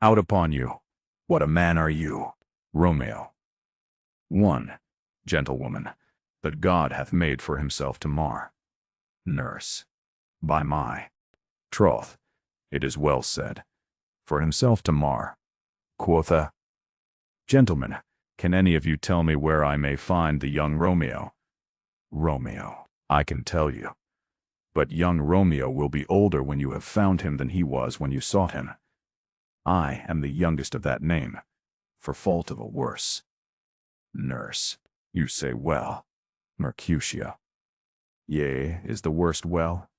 Out upon you. What a man are you? Romeo. 1. Gentlewoman, that God hath made for himself to mar. Nurse. By my troth, it is well said, for himself to mar. Quotha. Gentlemen, can any of you tell me where I may find the young Romeo? Romeo. I can tell you, But young Romeo will be older when you have found him than he was when you sought him. I am the youngest of that name, for fault of a worse. Nurse. You say well. Mercutio. Yea, is the worst well?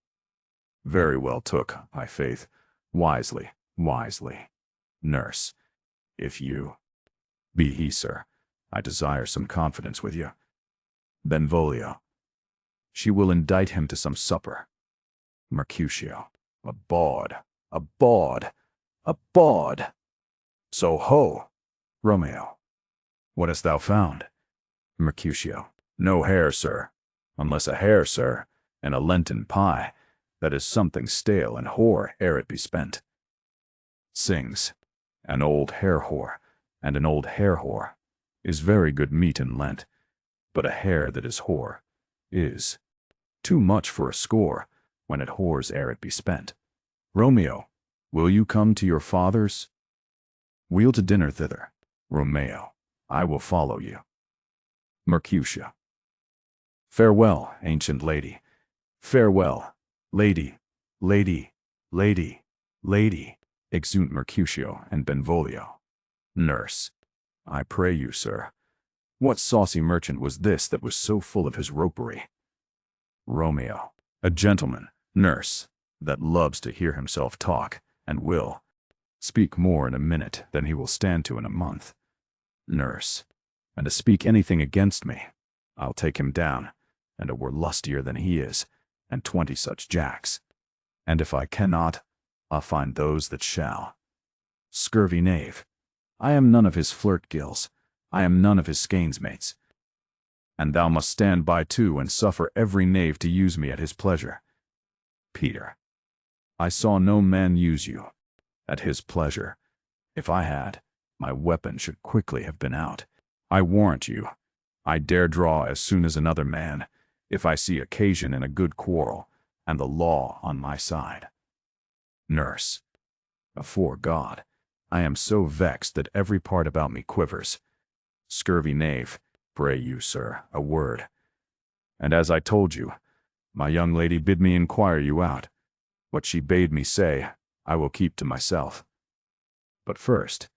Very well took, I faith. Wisely, wisely. Nurse. If you be he, sir, I desire some confidence with you. Benvolio. She will indict him to some supper. Mercutio. A bawd, a bawd, a bawd. So ho, Romeo. What hast thou found? Mercutio. No hare, sir. Unless a hare, sir, and a Lenten pie, that is something stale and hoar ere it be spent. Sings. An old hare whore, and an old hare whore, is very good meat in Lent, but a hare that is whore is too much for a score when it whores ere it be spent. Romeo, will you come to your father's? We'll to dinner thither. Romeo, I will follow you. Mercutio. Farewell, ancient lady. Farewell, lady, lady, lady, lady. Exeunt Mercutio and Benvolio. Nurse. I pray you, sir, what saucy merchant was this that was so full of his ropery? Romeo. A gentleman, nurse, that loves to hear himself talk, and will speak more in a minute than he will stand to in a month. Nurse. And to speak anything against me, I'll take him down, and it were lustier than he is, and 20 such jacks. And if I cannot, I'll find those that shall. Scurvy knave. I am none of his flirt gills, I am none of his skeins mates. And thou must stand by too and suffer every knave to use me at his pleasure. Peter. I saw no man use you at his pleasure. If I had, my weapon should quickly have been out. I warrant you, I dare draw as soon as another man, if I see occasion in a good quarrel, and the law on my side. Nurse. Afore God, I am so vexed that every part about me quivers. Scurvy knave, pray you, sir, a word. And as I told you, my young lady bid me inquire you out. What she bade me say, I will keep to myself. But first,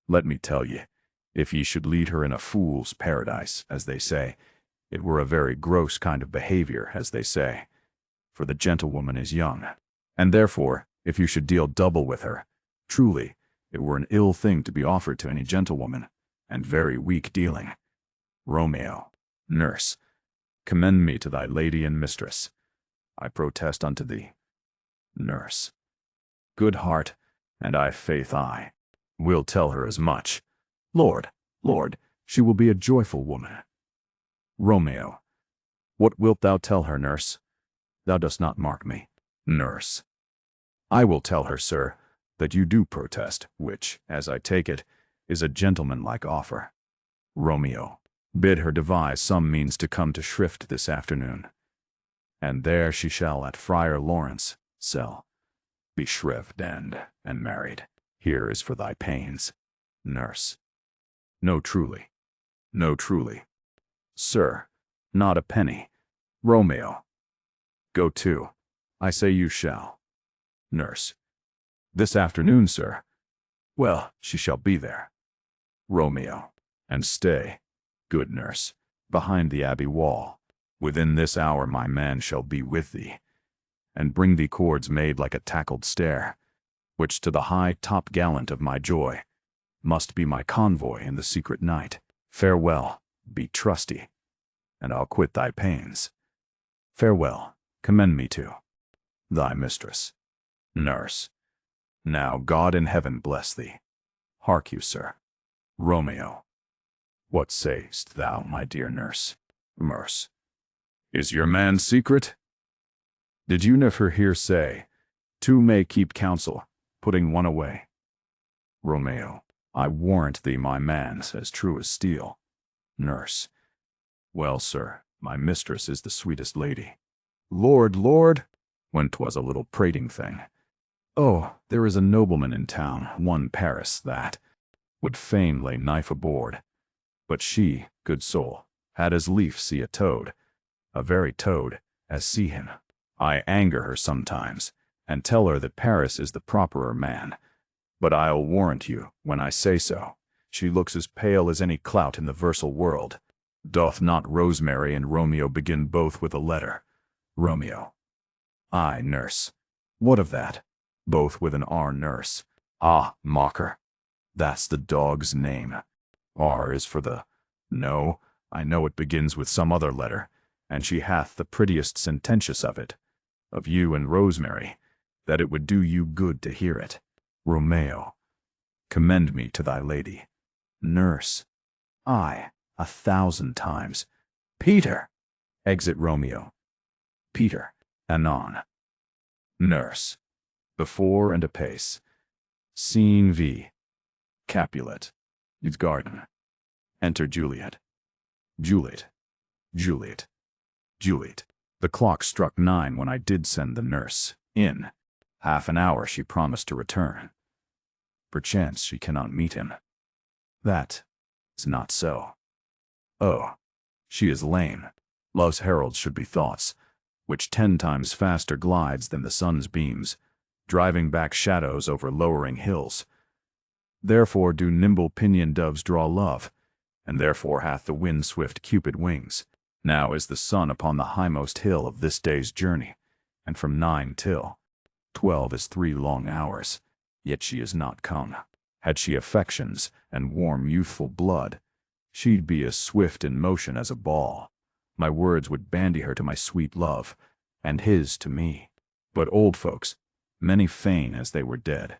let me tell ye, if ye should lead her in a fool's paradise, as they say, it were a very gross kind of behavior, as they say. For the gentlewoman is young, and therefore, if you should deal double with her, truly, it were an ill thing to be offered to any gentlewoman, and very weak dealing. Romeo. Nurse. Commend me to thy lady and mistress. I protest unto thee. Nurse. Good heart, and I faith I will tell her as much. Lord, Lord, she will be a joyful woman. Romeo. What wilt thou tell her, nurse? Thou dost not mark me. Nurse. I will tell her, sir, that you do protest, which, as I take it, is a gentlemanlike offer. Romeo. Bid her devise some means to come to Shrift this afternoon, and there she shall at Friar Lawrence cell be shrived and married. Here is for thy pains. Nurse. No truly. No truly. Sir, not a penny. Romeo. Go to. I say you shall. Nurse. This afternoon, sir. Well, she shall be there. Romeo. And stay, good nurse, behind the abbey wall. Within this hour my man shall be with thee, and bring thee cords made like a tackled stair, which to the high top-gallant of my joy must be my convoy in the secret night. Farewell, be trusty, and I'll quit thy pains. Farewell, commend me to thy mistress. Nurse. Now God in heaven bless thee. Hark you, sir. Romeo. What say'st thou, my dear nurse? Nurse. Is your man secret? Did you never hear say, two may keep counsel, putting one away? Romeo. I warrant thee my man's as true as steel. Nurse. Well, sir, my mistress is the sweetest lady. Lord, Lord, when 'twas a little prating thing. Oh, there is a nobleman in town, one Paris, that would fain lay knife aboard. But she, good soul, had as lief see a toad, a very toad, as see him. I anger her sometimes, and tell her that Paris is the properer man. But I'll warrant you, when I say so, she looks as pale as any clout in the versal world. Doth not Rosemary and Romeo begin both with a letter? Romeo. Ay, nurse. What of that? Both with an R, nurse. Ah, mocker. That's the dog's name. R is for the... No, I know it begins with some other letter, and she hath the prettiest sententious of it, of you and Rosemary, that it would do you good to hear it. Romeo. Commend me to thy lady. Nurse. Ay, 1,000 times. Peter. Exit Romeo. Peter. Anon. Nurse. Before and apace. Scene V. Capulet. Youth garden. Enter Juliet. Juliet. Juliet. Juliet. The clock struck 9 when I did send the nurse. In half an hour she promised to return. Perchance she cannot meet him. That is not so. Oh, she is lame. Love's herald should be thoughts, which 10 times faster glides than the sun's beams, driving back shadows over lowering hills. Therefore do nimble pinion doves draw love, and therefore hath the wind swift Cupid wings. Now is the sun upon the highmost hill of this day's journey, and from 9 till 12 is 3 long hours, yet she is not come. Had she affections and warm youthful blood, she'd be as swift in motion as a ball. My words would bandy her to my sweet love, and his to me. But old folks, many feign as they were dead,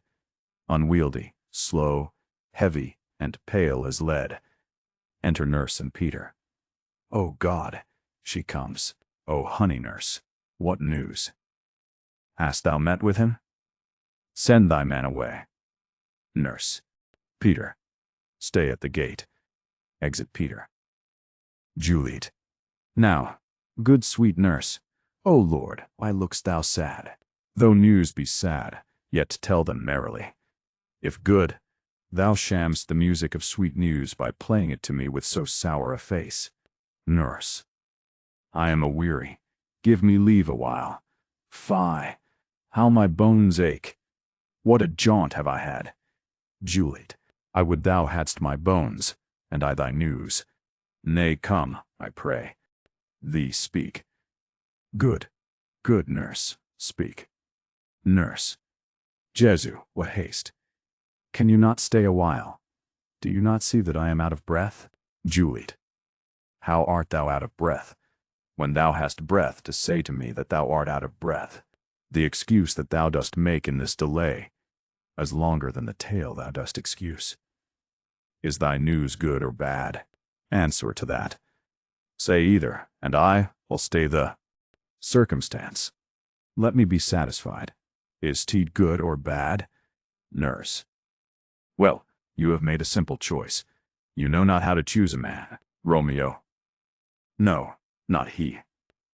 unwieldy, slow, heavy, and pale as lead. Enter nurse and Peter. O God, she comes. O honey nurse, what news? Hast thou met with him? Send thy man away. Nurse. Peter. Stay at the gate. Exit Peter. Juliet. Now, good sweet nurse, O Lord, why look'st thou sad? Though news be sad, yet tell them merrily. If good, thou sham'st the music of sweet news by playing it to me with so sour a face. Nurse. I am a-weary. Give me leave a while. Fie, how my bones ache. What a jaunt have I had. Juliet. I would thou hadst my bones, and I thy news. Nay, come, I pray. Thee speak. Good, good nurse, speak. Nurse. Jesu, what haste. Can you not stay a while? Do you not see that I am out of breath? Juliet. How art thou out of breath, when thou hast breath to say to me that thou art out of breath? The excuse that thou dost make in this delay is longer than the tale thou dost excuse. Is thy news good or bad? Answer to that. Say either, and I will stay the circumstance. Let me be satisfied. Is 't good or bad? Nurse. Well, you have made a simple choice. You know not how to choose a man. Romeo. No, not he,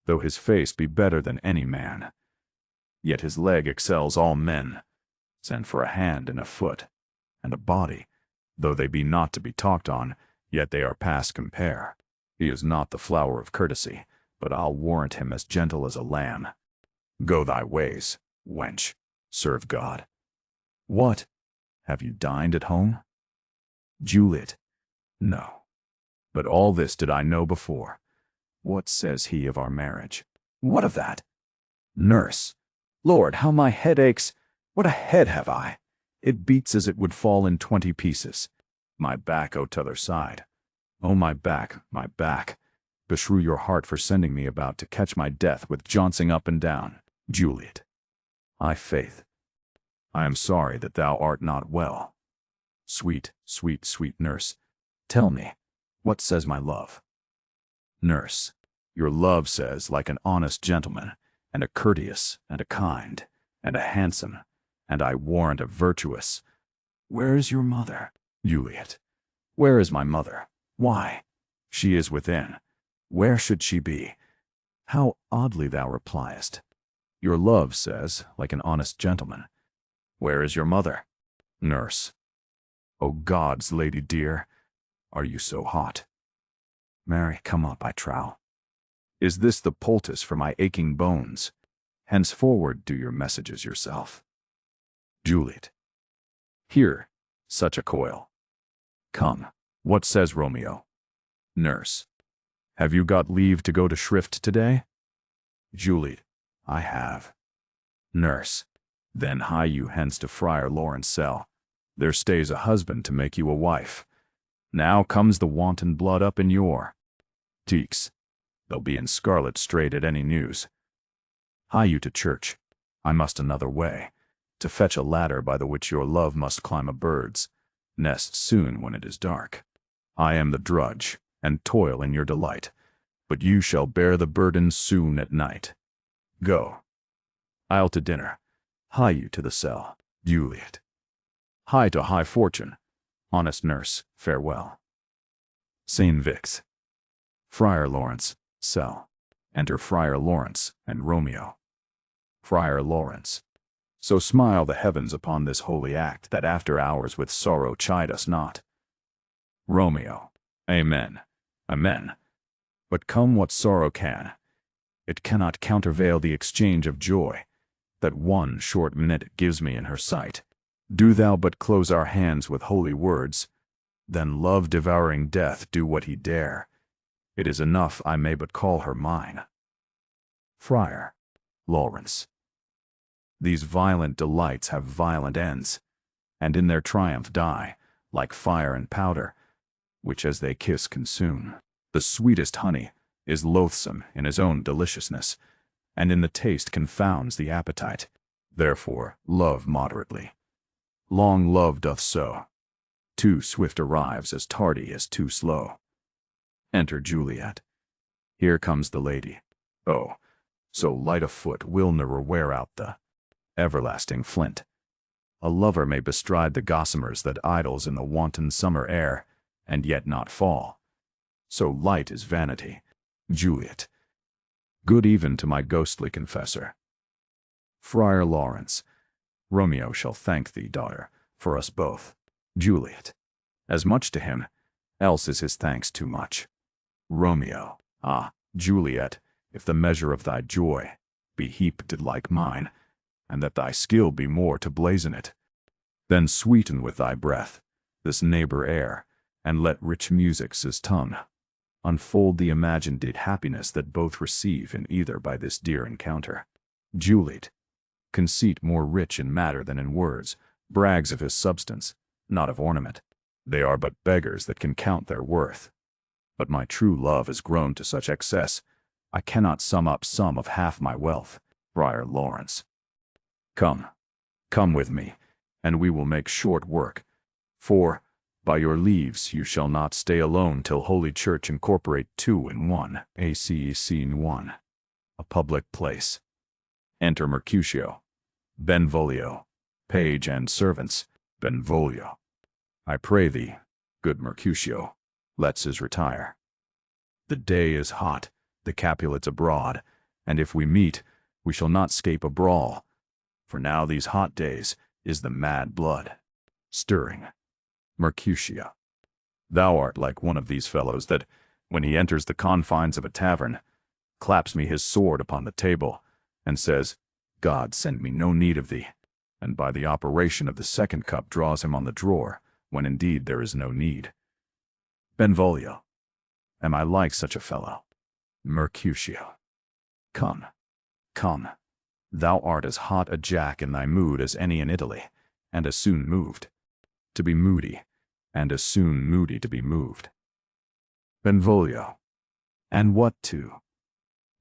though his face be better than any man. Yet his leg excels all men. Send for a hand and a foot, and a body, though they be not to be talked on, yet they are past compare. He is not the flower of courtesy, but I'll warrant him as gentle as a lamb. Go thy ways, wench. Serve God. What? Have you dined at home? Juliet. No. But all this did I know before. What says he of our marriage? What of that? Nurse. Lord, how my head aches. What a head have I! It beats as it would fall in 20 pieces. My back, o' t'other side. O my back, my back. Beshrew your heart for sending me about to catch my death with jouncing up and down. Juliet. I faith. I am sorry that thou art not well. Sweet, sweet, sweet nurse, tell me, what says my love? Nurse. Your love says, like an honest gentleman, and a courteous, and a kind, and a handsome, and I warrant a virtuous. Where is your mother? Juliet. Where is my mother? Why? She is within. Where should she be? How oddly thou repliest. Your love says, like an honest gentleman. Where is your mother? Nurse. O God's lady dear, are you so hot? Mary, come up, I trow. Is this the poultice for my aching bones? Henceforward do your messages yourself. Juliet. Here, such a coil. Come, what says Romeo? Nurse. Have you got leave to go to shrift today? Juliet. I have. Nurse. Then hie you hence to Friar Lawrence' cell. There stays a husband to make you a wife. Now comes the wanton blood up in your cheeks. They'll be in scarlet straight at any news. Hie you to church. I must another way, to fetch a ladder by the which your love must climb a bird's nest soon when it is dark. I am the drudge, and toil in your delight, but you shall bear the burden soon at night. Go. I'll to dinner. Hie you to the cell, Juliet. Hie to high fortune. Honest nurse, farewell. St. Vix. Friar Lawrence, cell. Enter Friar Lawrence and Romeo. Friar Lawrence. So smile the heavens upon this holy act, that after hours with sorrow chide us not. Romeo. Amen. Amen. But come what sorrow can, it cannot countervail the exchange of joy that one short minute gives me in her sight. Do thou but close our hands with holy words, then love devouring death do what he dare. It is enough I may but call her mine. Friar Lawrence. These violent delights have violent ends, and in their triumph die, like fire and powder, which as they kiss consume. The sweetest honey is loathsome in his own deliciousness, and in the taste confounds the appetite. Therefore love moderately. Long love doth so. Too swift arrives as tardy as too slow. Enter Juliet. Here comes the lady. Oh, so light of foot will never wear out the everlasting flint. A lover may bestride the gossamers that idles in the wanton summer air, and yet not fall. So light is vanity. Juliet. Good even to my ghostly confessor. Friar Lawrence. Romeo shall thank thee, daughter, for us both. Juliet. As much to him, else is his thanks too much. Romeo. Ah, Juliet, if the measure of thy joy be heaped like mine, and that thy skill be more to blazon it, then sweeten with thy breath this neighbor air, and let rich music's tongue unfold the imagined happiness that both receive in either by this dear encounter. Juliet. Conceit more rich in matter than in words, brags of his substance, not of ornament. They are but beggars that can count their worth. But my true love is grown to such excess, I cannot sum up some of half my wealth. Friar Lawrence. Come, come with me, and we will make short work. For, by your leaves, you shall not stay alone till Holy Church incorporate two in one. Scene 1. A public place. Enter Mercutio, Benvolio, page and servants. Benvolio. I pray thee, good Mercutio, let's us retire. The day is hot, the Capulets abroad, and if we meet, we shall not scape a brawl. For now these hot days is the mad blood stirring. Mercutio. Thou art like one of these fellows that, when he enters the confines of a tavern, claps me his sword upon the table, and says, God send me no need of thee, and by the operation of the second cup draws him on the drawer, when indeed there is no need. Benvolio. Am I like such a fellow? Mercutio. Come, come. Thou art as hot a jack in thy mood as any in Italy, and as soon moved to be moody, and as soon moody to be moved. Benvolio. And what two?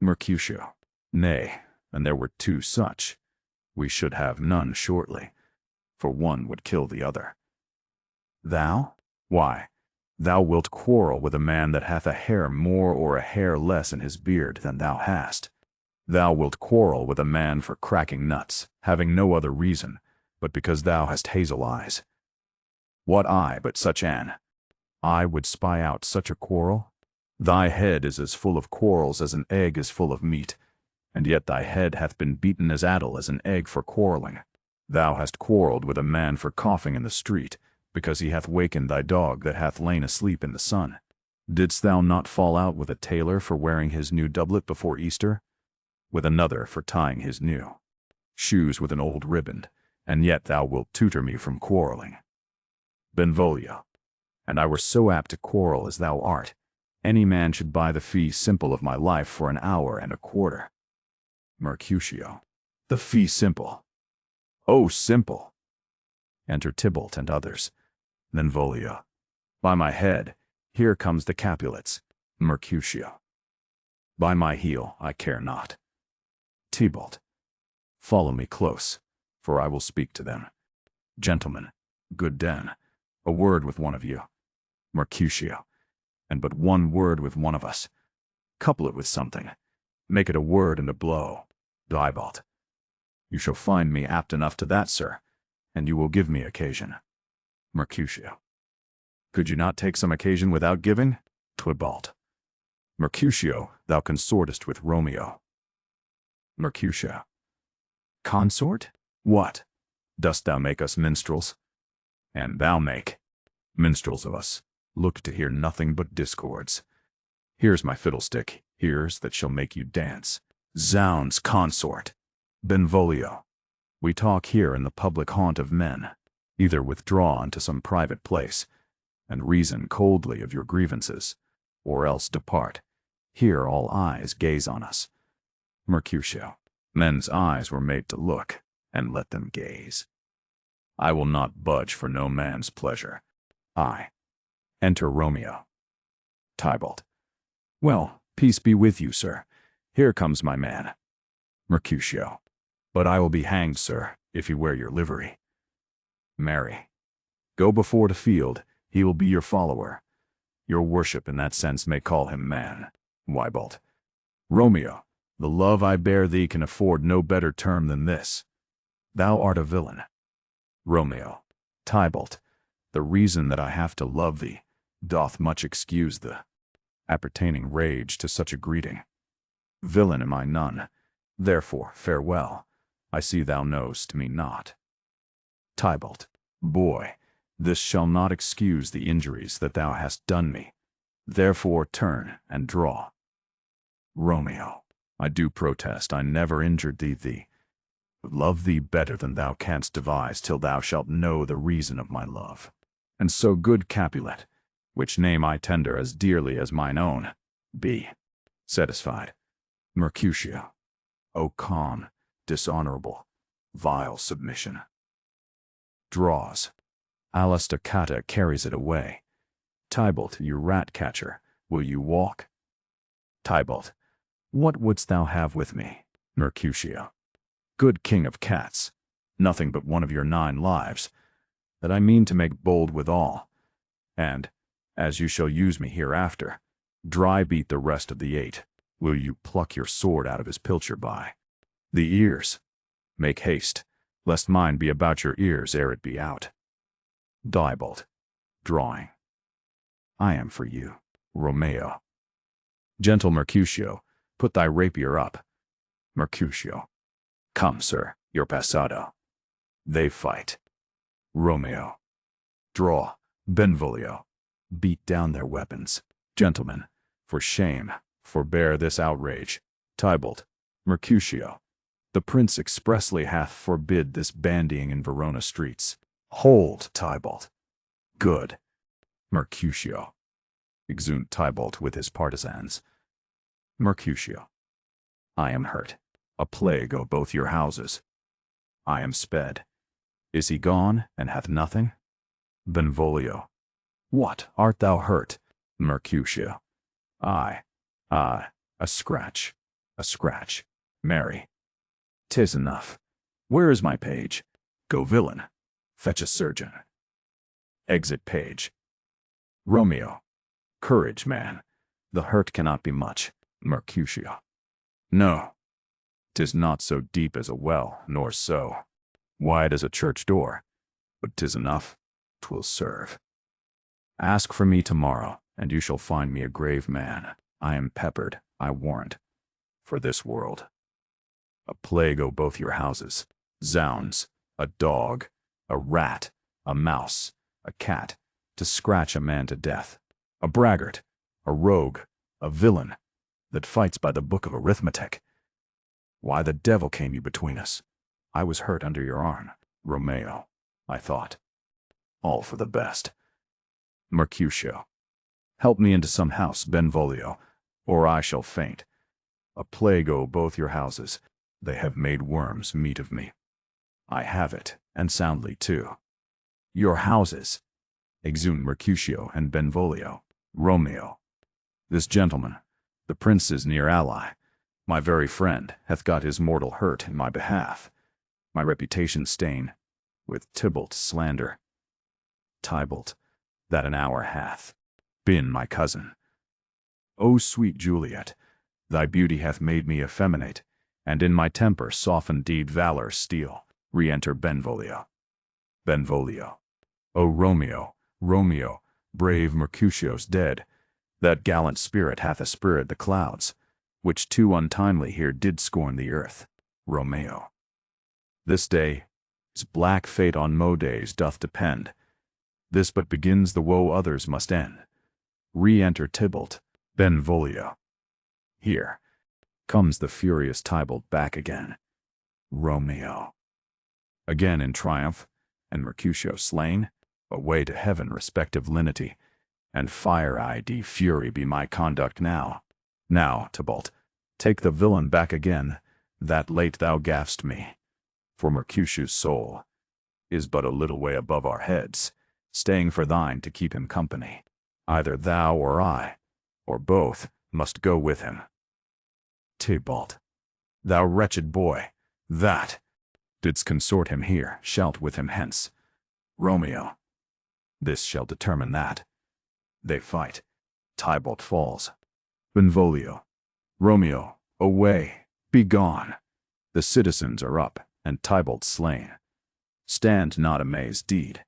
Mercutio. Nay, and there were two such. We should have none shortly, for one would kill the other. Thou? Why, thou wilt quarrel with a man that hath a hair more or a hair less in his beard than thou hast. Thou wilt quarrel with a man for cracking nuts, having no other reason, but because thou hast hazel eyes. What eye but such an? I would spy out such a quarrel? Thy head is as full of quarrels as an egg is full of meat, and yet thy head hath been beaten as addle as an egg for quarreling. Thou hast quarrelled with a man for coughing in the street, because he hath wakened thy dog that hath lain asleep in the sun. Didst thou not fall out with a tailor for wearing his new doublet before Easter? with another for tying his new shoes with an old riband, and yet thou wilt tutor me from quarreling. Benvolio, and I were so apt to quarrel as thou art, any man should buy the fee simple of my life for an hour and a quarter. Mercutio, the fee simple. Oh, simple. Enter Tybalt and others. Benvolio, by my head, here comes the Capulets. Mercutio, by my heel, I care not. Tybalt, follow me close, for I will speak to them. Gentlemen, good den, a word with one of you. Mercutio, and but one word with one of us. Couple it with something. Make it a word and a blow. Tybalt, you shall find me apt enough to that, sir, and you will give me occasion. Mercutio, could you not take some occasion without giving? Tybalt, Mercutio, thou consortest with Romeo. Mercutio, consort? What? Dost thou make us minstrels? And thou make minstrels of us. Look to hear nothing but discords. Here's my fiddlestick, here's that shall make you dance. Zounds, consort. Benvolio, we talk here in the public haunt of men. Either withdraw into some private place, and reason coldly of your grievances, or else depart. Here all eyes gaze on us. Mercutio, men's eyes were made to look, and let them gaze. I will not budge for no man's pleasure. I. Enter Romeo. Tybalt, well, peace be with you, sir. Here comes my man. Mercutio, but I will be hanged, sir, if you wear your livery. Mary, go before the field, he will be your follower. Your worship in that sense may call him man. Wybalt, Romeo, the love I bear thee can afford no better term than this. Thou art a villain. Romeo, Tybalt, the reason that I have to love thee doth much excuse the appertaining rage to such a greeting. Villain am I none, therefore farewell. I see thou know'st me not. Tybalt, boy, this shall not excuse the injuries that thou hast done me. Therefore turn and draw. Romeo, I do protest I never injured thee. Love thee better than thou canst devise till thou shalt know the reason of my love. And so good Capulet, which name I tender as dearly as mine own, be satisfied. Mercutio, O calm, dishonorable, vile submission. Draws. Alastacata carries it away. Tybalt, you rat-catcher, will you walk? Tybalt, what wouldst thou have with me? Mercutio, good king of cats, nothing but one of your 9 lives, that I mean to make bold withal, and, as you shall use me hereafter, dry beat the rest of the 8. Will you pluck your sword out of his pilcher by the ears? Make haste, lest mine be about your ears ere it be out. Tybalt, drawing. I am for you, Romeo. Gentle Mercutio, put thy rapier up. Mercutio, come, sir, your passado. They fight. Romeo, draw. Benvolio, beat down their weapons. Gentlemen, for shame, forbear this outrage. Tybalt, Mercutio, the prince expressly hath forbid this bandying in Verona streets. Hold, Tybalt. Good. Mercutio, exeunt Tybalt with his partisans. Mercutio, I am hurt. A plague o' both your houses. I am sped. Is he gone, and hath nothing? Benvolio, what, art thou hurt? Mercutio, I, a scratch, Mary. 'Tis enough. Where is my page? Go, villain, fetch a surgeon. Exit page. Romeo, courage, man, the hurt cannot be much. Mercutio, no, 'tis not so deep as a well, nor so wide as a church door, but 'tis enough, 'twill serve. Ask for me tomorrow, and you shall find me a grave man. I am peppered, I warrant, for this world. A plague o' both your houses. Zounds, a dog, a rat, a mouse, a cat, to scratch a man to death. A braggart, a rogue, a villain, that fights by the book of arithmetic. Why the devil came you between us? I was hurt under your arm, Romeo, I thought. All for the best. Mercutio. Help me into some house, Benvolio, or I shall faint. A plague o' both your houses, they have made worms meat of me. I have it, and soundly too. Your houses, exhumed Mercutio and Benvolio. Romeo. This gentleman, the prince's near ally, my very friend, hath got his mortal hurt in my behalf, my reputation stain, with Tybalt's slander. Tybalt, that an hour hath been my cousin. O sweet Juliet, thy beauty hath made me effeminate, and in my temper softened deed valor steel. Re-enter Benvolio. Benvolio. O Romeo, Romeo, brave Mercutio's dead. That gallant spirit hath aspired the clouds, which too untimely here did scorn the earth. Romeo. This day, its black fate on mo days doth depend. This but begins the woe others must end. Re-enter Tybalt. Benvolio. Here comes the furious Tybalt back again. Romeo. Again in triumph, and Mercutio slain, away to heaven respective lenity, and fire-eyed fury be my conduct now. Now, Tybalt, take the villain back again, that late thou gav'st me. For Mercutio's soul is but a little way above our heads, staying for thine to keep him company. Either thou or I, or both, must go with him. Tybalt, thou wretched boy, that didst consort him here, shalt with him hence. Romeo, this shall determine that. They fight. Tybalt falls. Benvolio. Romeo, away, be gone. The citizens are up, and Tybalt slain. Stand not amazed, deed.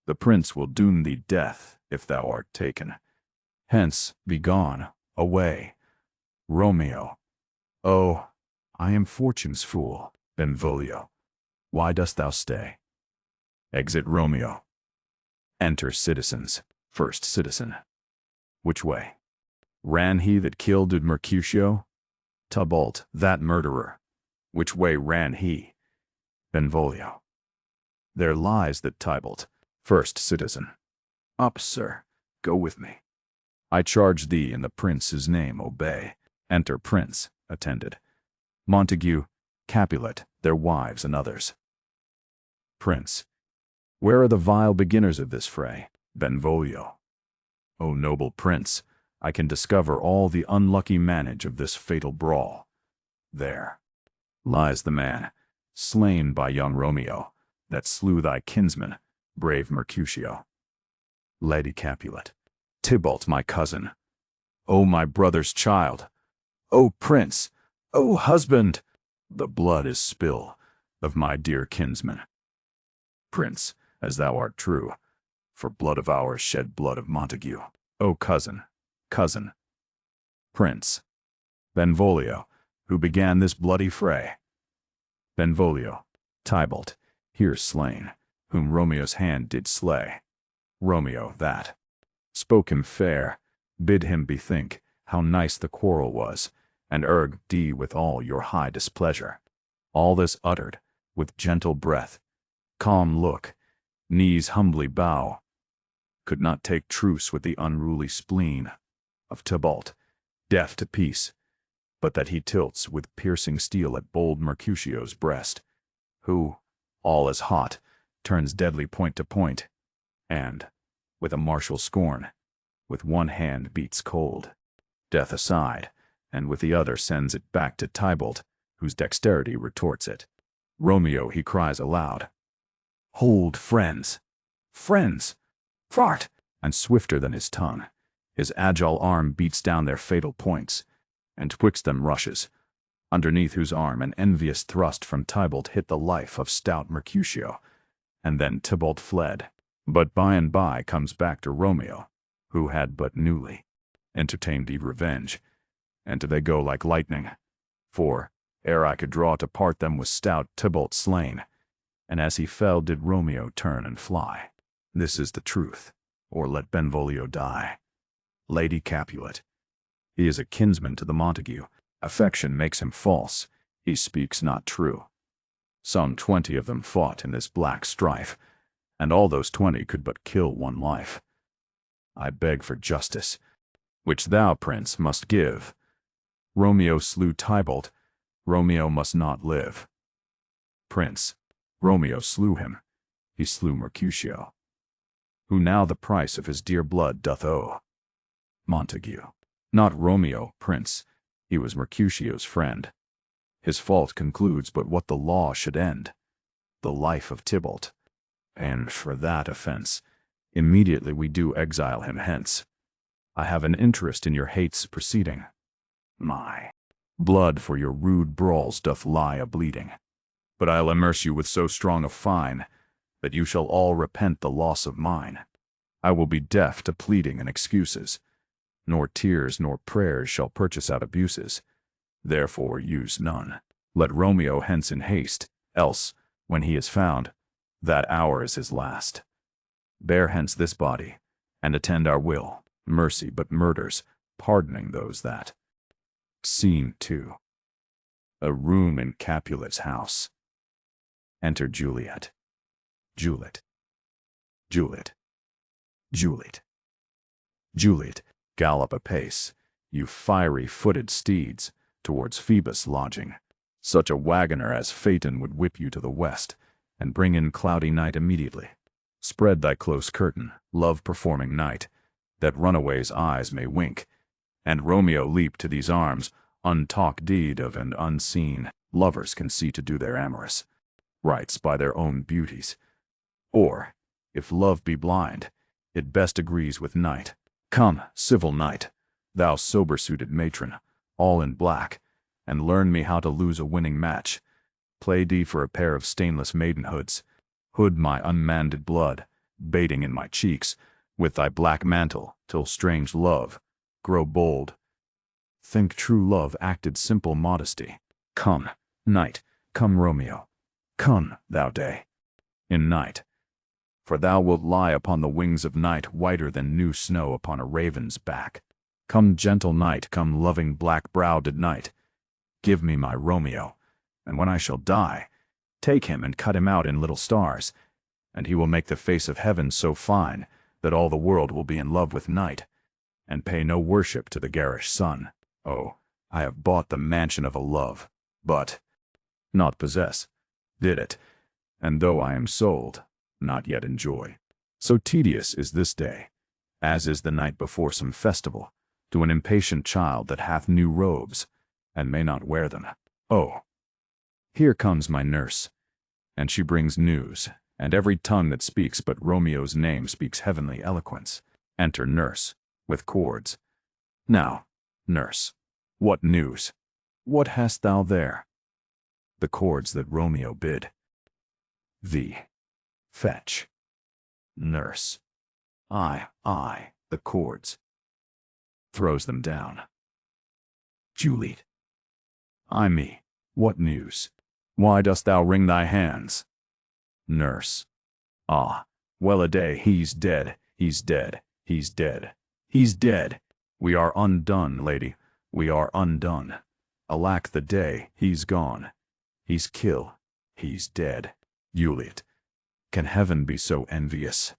The prince will doom thee death, if thou art taken. Hence, be gone, away. Romeo. Oh, I am fortune's fool. Benvolio. Why dost thou stay? Exit Romeo. Enter citizens. First citizen. Which way? Ran he that killed did Mercutio? Tybalt, that murderer. Which way ran he? Benvolio. There lies that Tybalt. First citizen. Up, sir. Go with me. I charge thee in the prince's name obey. Enter prince, attended. Montague, Capulet, their wives and others. Prince. Where are the vile beginners of this fray? Benvolio. O noble prince, I can discover all the unlucky manage of this fatal brawl. There lies the man, slain by young Romeo, that slew thy kinsman, brave Mercutio. Lady Capulet. Tybalt, my cousin. O my brother's child. O prince. O husband. The blood is spill of my dear kinsman. Prince, as thou art true, for blood of ours shed blood of Montague. O cousin, cousin. Prince. Benvolio, who began this bloody fray. Benvolio. Tybalt, here slain, whom Romeo's hand did slay. Romeo, that spoke him fair, bid him bethink how nice the quarrel was, and urged thee with all your high displeasure. All this uttered, with gentle breath, calm look, knees humbly bow, could not take truce with the unruly spleen of Tybalt, deaf to peace, but that he tilts with piercing steel at bold Mercutio's breast, who, all as hot, turns deadly point to point, and, with a martial scorn, with one hand beats cold, death aside, and with the other sends it back to Tybalt, whose dexterity retorts it. Romeo, he cries aloud, Hold, friends! Friends! Fart! And swifter than his tongue, his agile arm beats down their fatal points, and twixt them rushes, underneath whose arm an envious thrust from Tybalt hit the life of stout Mercutio, and then Tybalt fled. But by and by comes back to Romeo, who had but newly entertained the revenge, and to they go like lightning, for, ere I could draw to part them was stout Tybalt slain, and as he fell did Romeo turn and fly. This is the truth, or let Benvolio die. Lady Capulet. He is a kinsman to the Montague. Affection makes him false. he speaks not true. Some 20 of them fought in this black strife, and all those 20 could but kill one life. I beg for justice, which thou, Prince, must give. Romeo slew Tybalt, Romeo must not live. Prince, Romeo slew him, he slew Mercutio, who now the price of his dear blood doth owe. Montague, not Romeo, Prince, he was Mercutio's friend. His fault concludes but what the law should end, the life of Tybalt, and for that offense, immediately we do exile him hence. I have an interest in your hate's proceeding. My blood for your rude brawls doth lie a-bleeding, but I'll immerse you with so strong a fine, that you shall all repent the loss of mine. I will be deaf to pleading and excuses, nor tears nor prayers shall purchase out abuses. Therefore use none. Let Romeo hence in haste, else, when he is found, that hour is his last. Bear hence this body, and attend our will, mercy but murders, pardoning those that. Scene 2. A room in Capulet's house. Enter Juliet. Juliet. Juliet. Juliet. Juliet, gallop apace, you fiery-footed steeds, towards Phoebus' lodging. Such a wagoner as Phaeton would whip you to the west, and bring in cloudy night immediately. Spread thy close curtain, love-performing night, that runaways' eyes may wink, and Romeo leap to these arms, untalked deed of and unseen, lovers can see to do their amorous rights by their own beauties. Or, if love be blind, it best agrees with night. Come, civil night, thou sober-suited matron, all in black, and learn me how to lose a winning match. Play thee for a pair of stainless maidenhoods, hood my unmanded blood, bating in my cheeks, with thy black mantle, till strange love grow bold. Think true love acted simple modesty. Come, night, come Romeo, come, thou day, in night. For thou wilt lie upon the wings of night whiter than new snow upon a raven's back. Come gentle night, come loving black-browed night. Give me my Romeo, and when I shall die, take him and cut him out in little stars, and he will make the face of heaven so fine that all the world will be in love with night, and pay no worship to the garish sun. Oh, I have bought the mansion of a love, but not possess, did it, and though I am sold, not yet enjoy. So tedious is this day, as is the night before some festival, to an impatient child that hath new robes, and may not wear them. Oh, here comes my nurse, and she brings news, and every tongue that speaks but Romeo's name speaks heavenly eloquence. Enter nurse, with cords. Now, nurse, what news? What hast thou there? The cords that Romeo bid thee fetch. Nurse. I, the cords. Throws them down. Juliet. I me, what news? Why dost thou wring thy hands? Nurse. Ah, well a day, he's dead, he's dead, he's dead, he's dead. We are undone, lady, we are undone. Alack the day, he's gone. He's kill, he's dead. Juliet. Can heaven be so envious?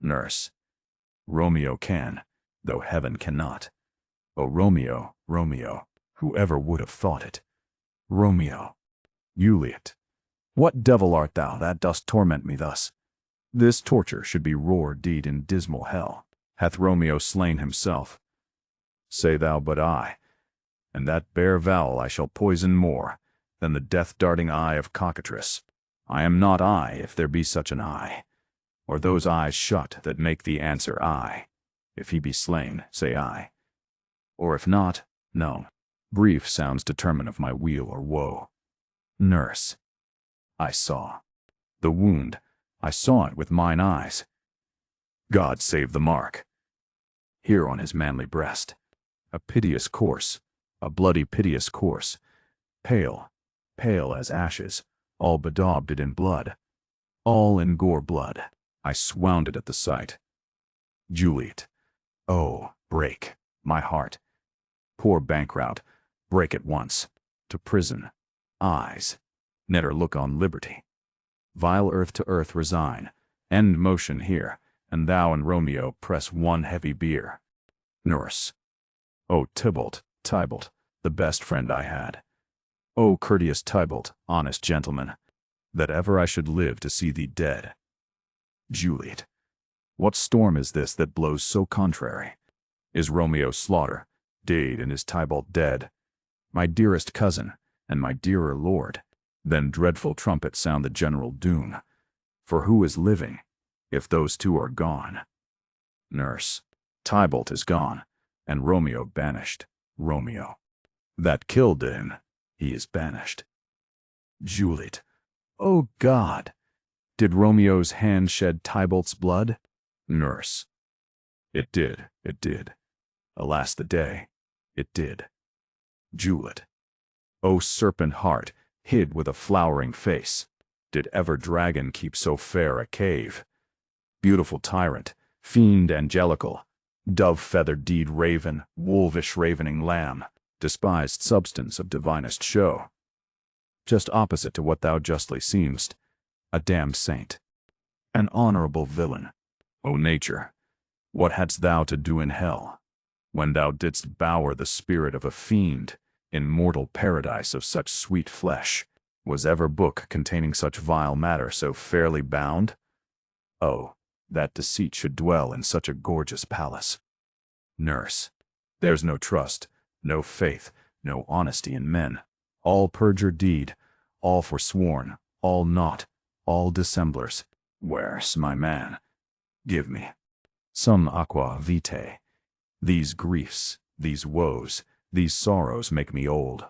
Nurse. Romeo can, though heaven cannot. O Romeo, Romeo, whoever would have thought it? Romeo. Juliet. What devil art thou that dost torment me thus? This torture should be roar-deed in dismal hell. Hath Romeo slain himself? Say thou but I, and that bare vowel I shall poison more than the death-darting eye of cockatrice. I am not I, if there be such an eye, or those eyes shut that make the answer I. If he be slain, say I. Or if not, no. Brief sounds determine of my weal or woe. Nurse. I saw the wound. I saw it with mine eyes. God save the mark. Here on his manly breast, a piteous course, a bloody piteous course, pale, pale as ashes, all bedaubed it in blood, all in gore blood. I swounded at the sight. Juliet. Oh, break, my heart. Poor bankrout, break at once. to prison, eyes, netter look on liberty. Vile earth to earth resign, end motion here, and thou and Romeo press one heavy bier. Nurse. O Tybalt, the best friend I had. O courteous Tybalt, honest gentleman, that ever I should live to see thee dead. Juliet. What storm is this that blows so contrary? Is Romeo slaughter, dead, and is Tybalt dead? My dearest cousin, and my dearer lord, then dreadful trumpet sound the general doom. For who is living, if those two are gone? Nurse. Tybalt is gone, and Romeo banished. Romeo. That killed him, he is banished. Juliet. O God! Did Romeo's hand shed Tybalt's blood? Nurse. It did. Alas the day, it did. Juliet. O serpent heart, hid with a flowering face, did ever dragon keep so fair a cave? Beautiful tyrant, fiend angelical, dove-feathered deed raven, wolvish ravening lamb, despised substance of divinest show. Just opposite to what thou justly seem'st, a damned saint, an honorable villain. O nature, what hadst thou to do in hell, when thou didst bower the spirit of a fiend in mortal paradise of such sweet flesh? Was ever book containing such vile matter so fairly bound? Oh, that deceit should dwell in such a gorgeous palace. Nurse. There's no trust, no faith, no honesty in men. All perjured deed, all forsworn, all naught, all dissemblers. Where's my man? Give me some aqua vitae. These griefs, these woes, these sorrows make me old.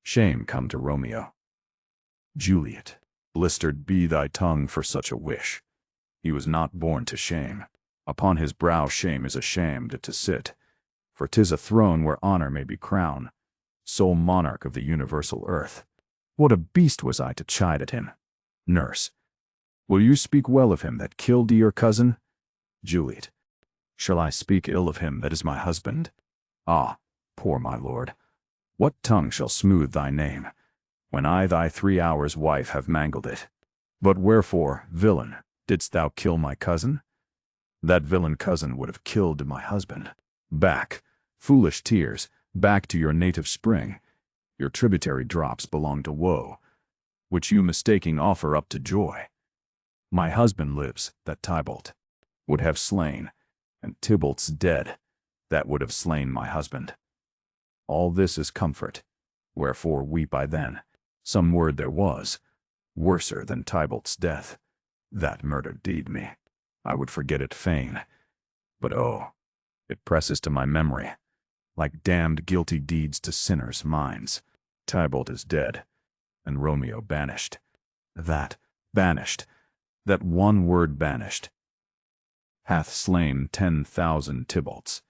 Shame come to Romeo. Juliet. Blistered be thy tongue for such a wish. He was not born to shame. Upon his brow shame is ashamed to sit, for 'tis a throne where honor may be crowned, sole monarch of the universal earth. What a beast was I to chide at him! Nurse. Will you speak well of him that killed your cousin? Juliet. Shall I speak ill of him that is my husband? Ah, poor my lord, what tongue shall smooth thy name, when I thy 3 hours wife have mangled it? But wherefore, villain, didst thou kill my cousin? That villain cousin would have killed my husband. Back, foolish tears, back to your native spring. Your tributary drops belong to woe, which you mistaking offer up to joy. My husband lives, that Tybalt would have slain, and Tybalt's dead, that would have slain my husband. All this is comfort, wherefore weep I then. Some word there was, worser than Tybalt's death. That murder deed me. I would forget it fain, but oh, it presses to my memory, like damned guilty deeds to sinners' minds. Tybalt is dead, and Romeo banished. That, banished, that one word banished, hath slain 10,000 Tybalts.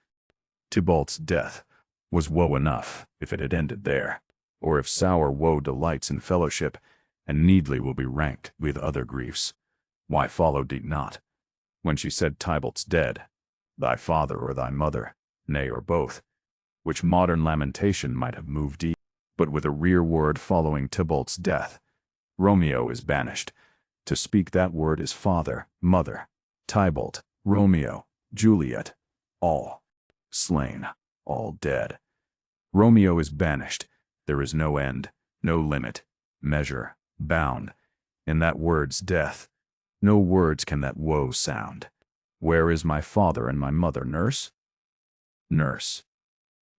Tybalt's death was woe enough if it had ended there, or if sour woe delights in fellowship, and needly will be ranked with other griefs. Why followed it not, when she said Tybalt's dead, thy father or thy mother, nay, or both, which modern lamentation might have moved thee, but with a rear word following Tybalt's death, Romeo is banished. To speak that word is father, mother, Tybalt, Romeo, Juliet, all slain, all dead. Romeo is banished. There is no end, no limit, measure, bound, in that word's death. No words can that woe sound. Where is my father and my mother, nurse? Nurse.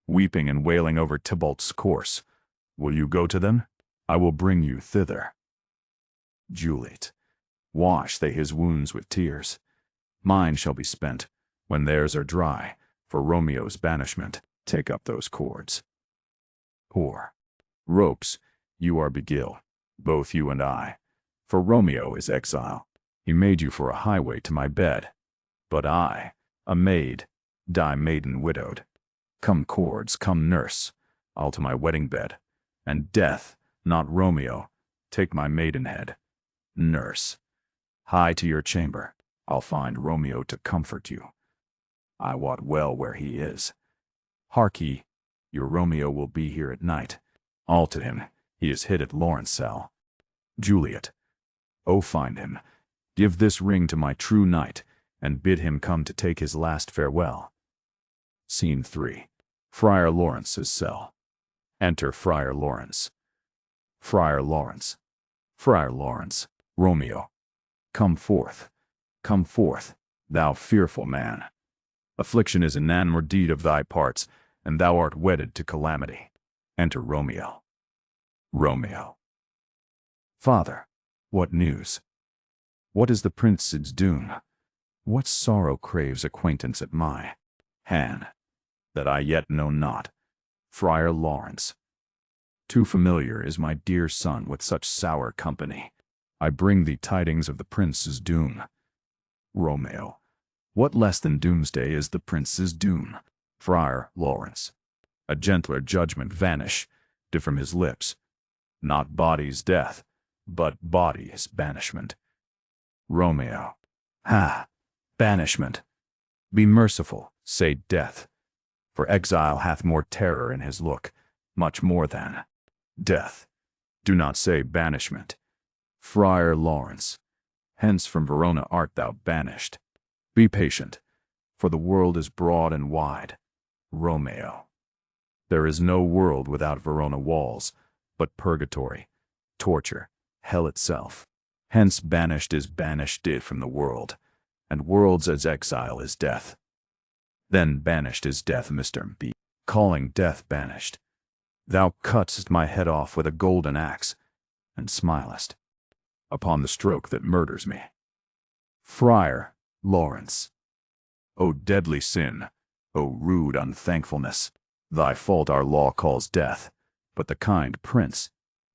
Weeping and wailing over Tybalt's corse. Will you go to them? I will bring you thither. Juliet. Wash they his wounds with tears. Mine shall be spent, when theirs are dry, for Romeo's banishment. Take up those cords. Poor. Ropes, you are beguiled, both you and I, for Romeo is exile. He made you for a highway to my bed, but I, a maid, die maiden widowed. Come cords, come nurse, I'll to my wedding bed, and death, not Romeo, take my maidenhead. Nurse, hie to your chamber, I'll find Romeo to comfort you. I wot well where he is. Hark ye, your Romeo will be here at night, All to him, he is hid at Lawrence cell. Juliet. Oh, find him. Give this ring to my true knight, and bid him come to take his last farewell. Scene 3. Friar Lawrence's cell. Enter Friar Lawrence. Friar Lawrence. Friar Lawrence. Romeo. Come forth, thou fearful man. Affliction is an inward deed of thy parts, and thou art wedded to calamity. Enter Romeo. Romeo. Father, what news? What is the prince's doom? What sorrow craves acquaintance at my hand, that I yet know not? Friar Lawrence. Too familiar is my dear son with such sour company. I bring thee tidings of the prince's doom. Romeo. What less than doomsday is the prince's doom? Friar Lawrence. A gentler judgment vanish, did from his lips. Not body's death, but body's banishment. Romeo. Ha! Banishment. Be merciful, say death. For exile hath more terror in his look, much more than death. Do not say banishment. Friar Lawrence. Hence from Verona art thou banished. Be patient, for the world is broad and wide. Romeo. There is no world without Verona walls, but purgatory, torture, hell itself. Hence banished is banished from the world, and worlds as exile is death. Then banished is death, Mr. B. Calling death banished. Thou cuttest my head off with a golden axe, and smilest upon the stroke that murders me. Friar Lawrence. O deadly sin, O rude unthankfulness, thy fault our law calls death, but the kind prince,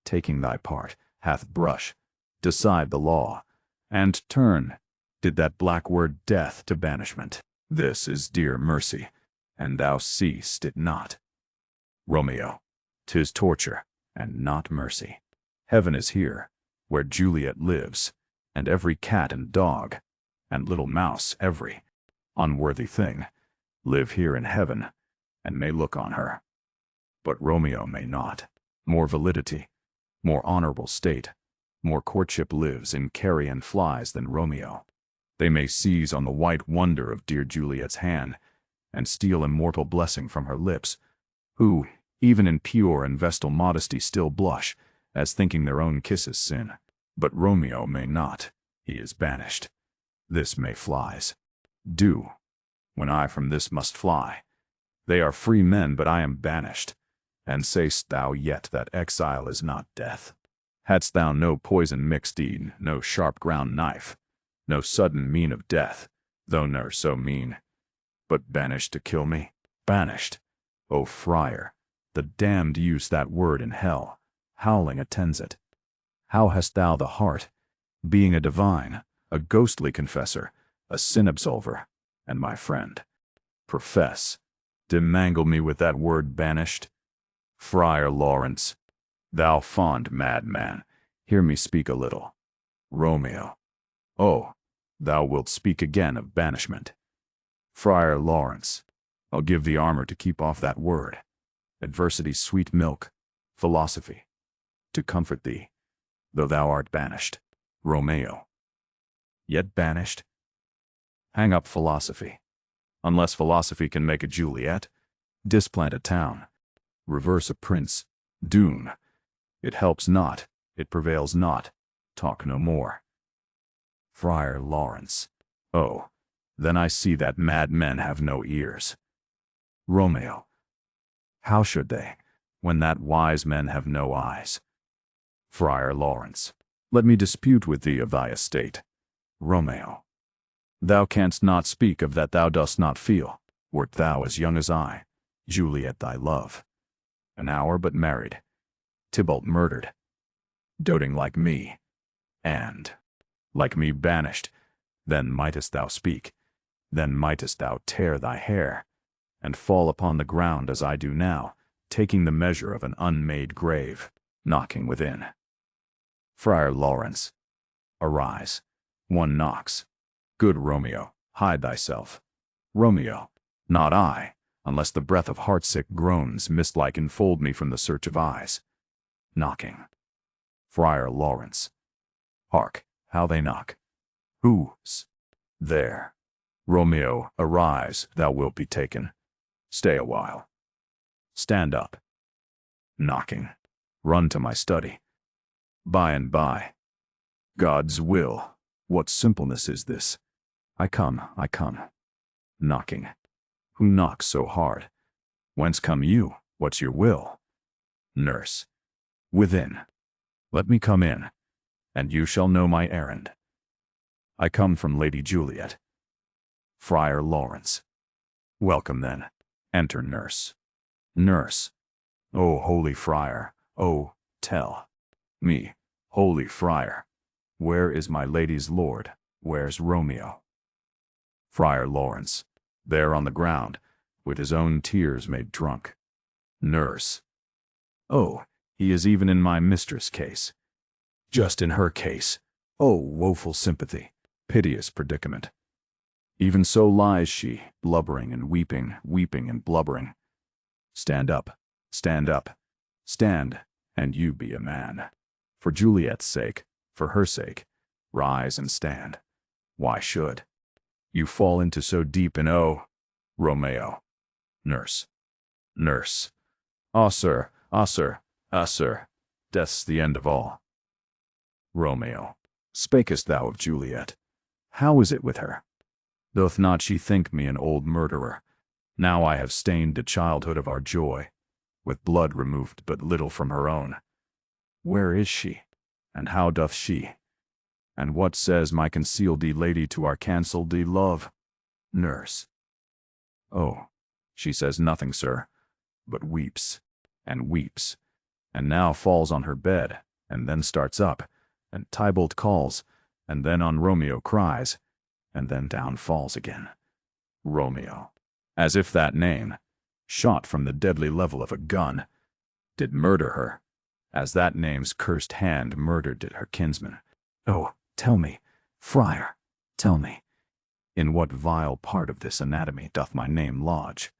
taking thy part, hath brush, decide the law, and turn, did that black word death to banishment. This is dear mercy, and thou seest it not. Romeo. 'Tis torture, and not mercy. Heaven is here, where Juliet lives, and every cat and dog, and little mouse every unworthy thing, live here in heaven, and may look on her. But Romeo may not. More validity, more honorable state, more courtship lives in carrion flies than Romeo. They may seize on the white wonder of dear Juliet's hand, and steal immortal blessing from her lips, who, even in pure and vestal modesty, still blush, as thinking their own kisses sin. But Romeo may not, he is banished. This may flies. Do, when I from this must fly. They are free men, but I am banished. And say'st thou yet that exile is not death? Hadst thou no poison mixed deed, no sharp ground knife, no sudden mean of death, though ne'er so mean, but banished to kill me? Banished, O friar, the damned use that word in hell, howling attends it. How hast thou the heart, being a divine, a ghostly confessor, a sin absolver, and my friend, profess, demangle me with that word banished? Friar Lawrence, thou fond madman, hear me speak a little. Romeo. Oh, thou wilt speak again of banishment. Friar Lawrence, I'll give thee armor to keep off that word. Adversity's sweet milk, philosophy, to comfort thee, though thou art banished. Romeo. Yet banished? Hang up philosophy. Unless philosophy can make a Juliet, displant a town, reverse a prince, doom. It helps not, it prevails not, talk no more. Friar Lawrence. Oh, then I see that mad men have no ears. Romeo. How should they, when that wise men have no eyes? Friar Lawrence. Let me dispute with thee of thy estate. Romeo. Thou canst not speak of that thou dost not feel, wert thou as young as I, Juliet thy love. An hour but married, Tybalt murdered, doting like me, and, like me banished, then mightest thou speak, then mightest thou tear thy hair, and fall upon the ground as I do now, taking the measure of an unmade grave, knocking within. Friar Lawrence. Arise. One knocks. Good Romeo, hide thyself. Romeo. Not I, unless the breath of heartsick groans mist-like enfold me from the search of eyes. Knocking. Friar Lawrence. Hark, how they knock. Who's there? Romeo, arise, thou wilt be taken. Stay a while. Stand up. Knocking. Run to my study. By and by. God's will. What simpleness is this? I come. Knocking. Who knocks so hard? Whence come you? What's your will? Nurse. Within. Let me come in, and you shall know my errand. I come from Lady Juliet. Friar Lawrence. Welcome then. Enter nurse. Nurse. O holy friar, oh, tell me, holy friar, where is my lady's lord? Where's Romeo? Friar Lawrence. There on the ground, with his own tears made drunk. Nurse. Oh, he is even in my mistress' case. Just in her case. Oh, woeful sympathy, piteous predicament. Even so lies she, blubbering and weeping, weeping and blubbering. Stand up, stand up, stand, and you be a man. For Juliet's sake, for her sake, rise and stand. Why should you fall into so deep an Romeo. Nurse. Nurse. Ah, sir, ah, sir, ah, sir, death's the end of all. Romeo. Spakest thou of Juliet? How is it with her? Doth not she think me an old murderer? Now I have stained the childhood of our joy, with blood removed but little from her own. Where is she? And how doth she? And what says my concealed lady to our cancelled love? Nurse. Oh, she says nothing, sir, but weeps, and weeps, and now falls on her bed, and then starts up, and Tybalt calls, and then on Romeo cries, and then down falls again. Romeo. As if that name, shot from the deadly level of a gun, did murder her, as that name's cursed hand murdered did her kinsman. Oh, tell me, friar, tell me, in what vile part of this anatomy doth my name lodge?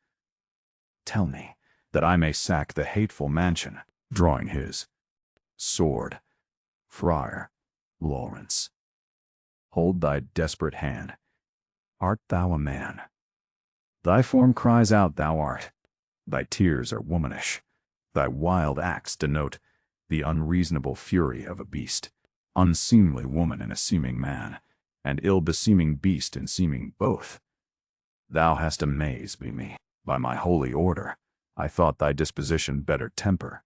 Tell me, that I may sack the hateful mansion, drawing his sword. Friar Lawrence. Hold thy desperate hand. Art thou a man? Thy form cries out thou art. Thy tears are womanish. Thy wild acts denote the unreasonable fury of a beast, unseemly woman in a seeming man, and ill-beseeming beast in seeming both. Thou hast amazed me. By my holy order, I thought thy disposition better temper.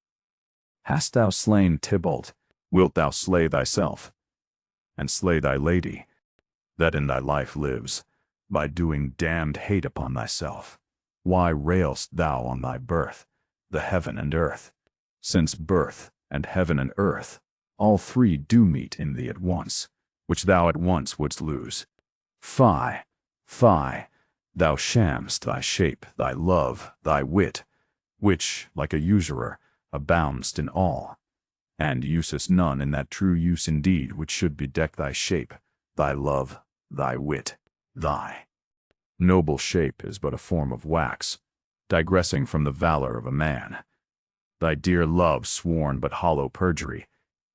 Hast thou slain Tybalt? Wilt thou slay thyself, and slay thy lady, that in thy life lives, by doing damned hate upon thyself? Why railst thou on thy birth, the heaven and earth? Since birth and heaven and earth, all three do meet in thee at once, which thou at once wouldst lose. Fie, fie, thou sham'st thy shape, thy love, thy wit, which, like a usurer, abound'st in all, and usest none in that true use indeed which should bedeck thy shape, thy love, thy wit, thy noble shape is but a form of wax, digressing from the valor of a man. Thy dear love sworn but hollow perjury,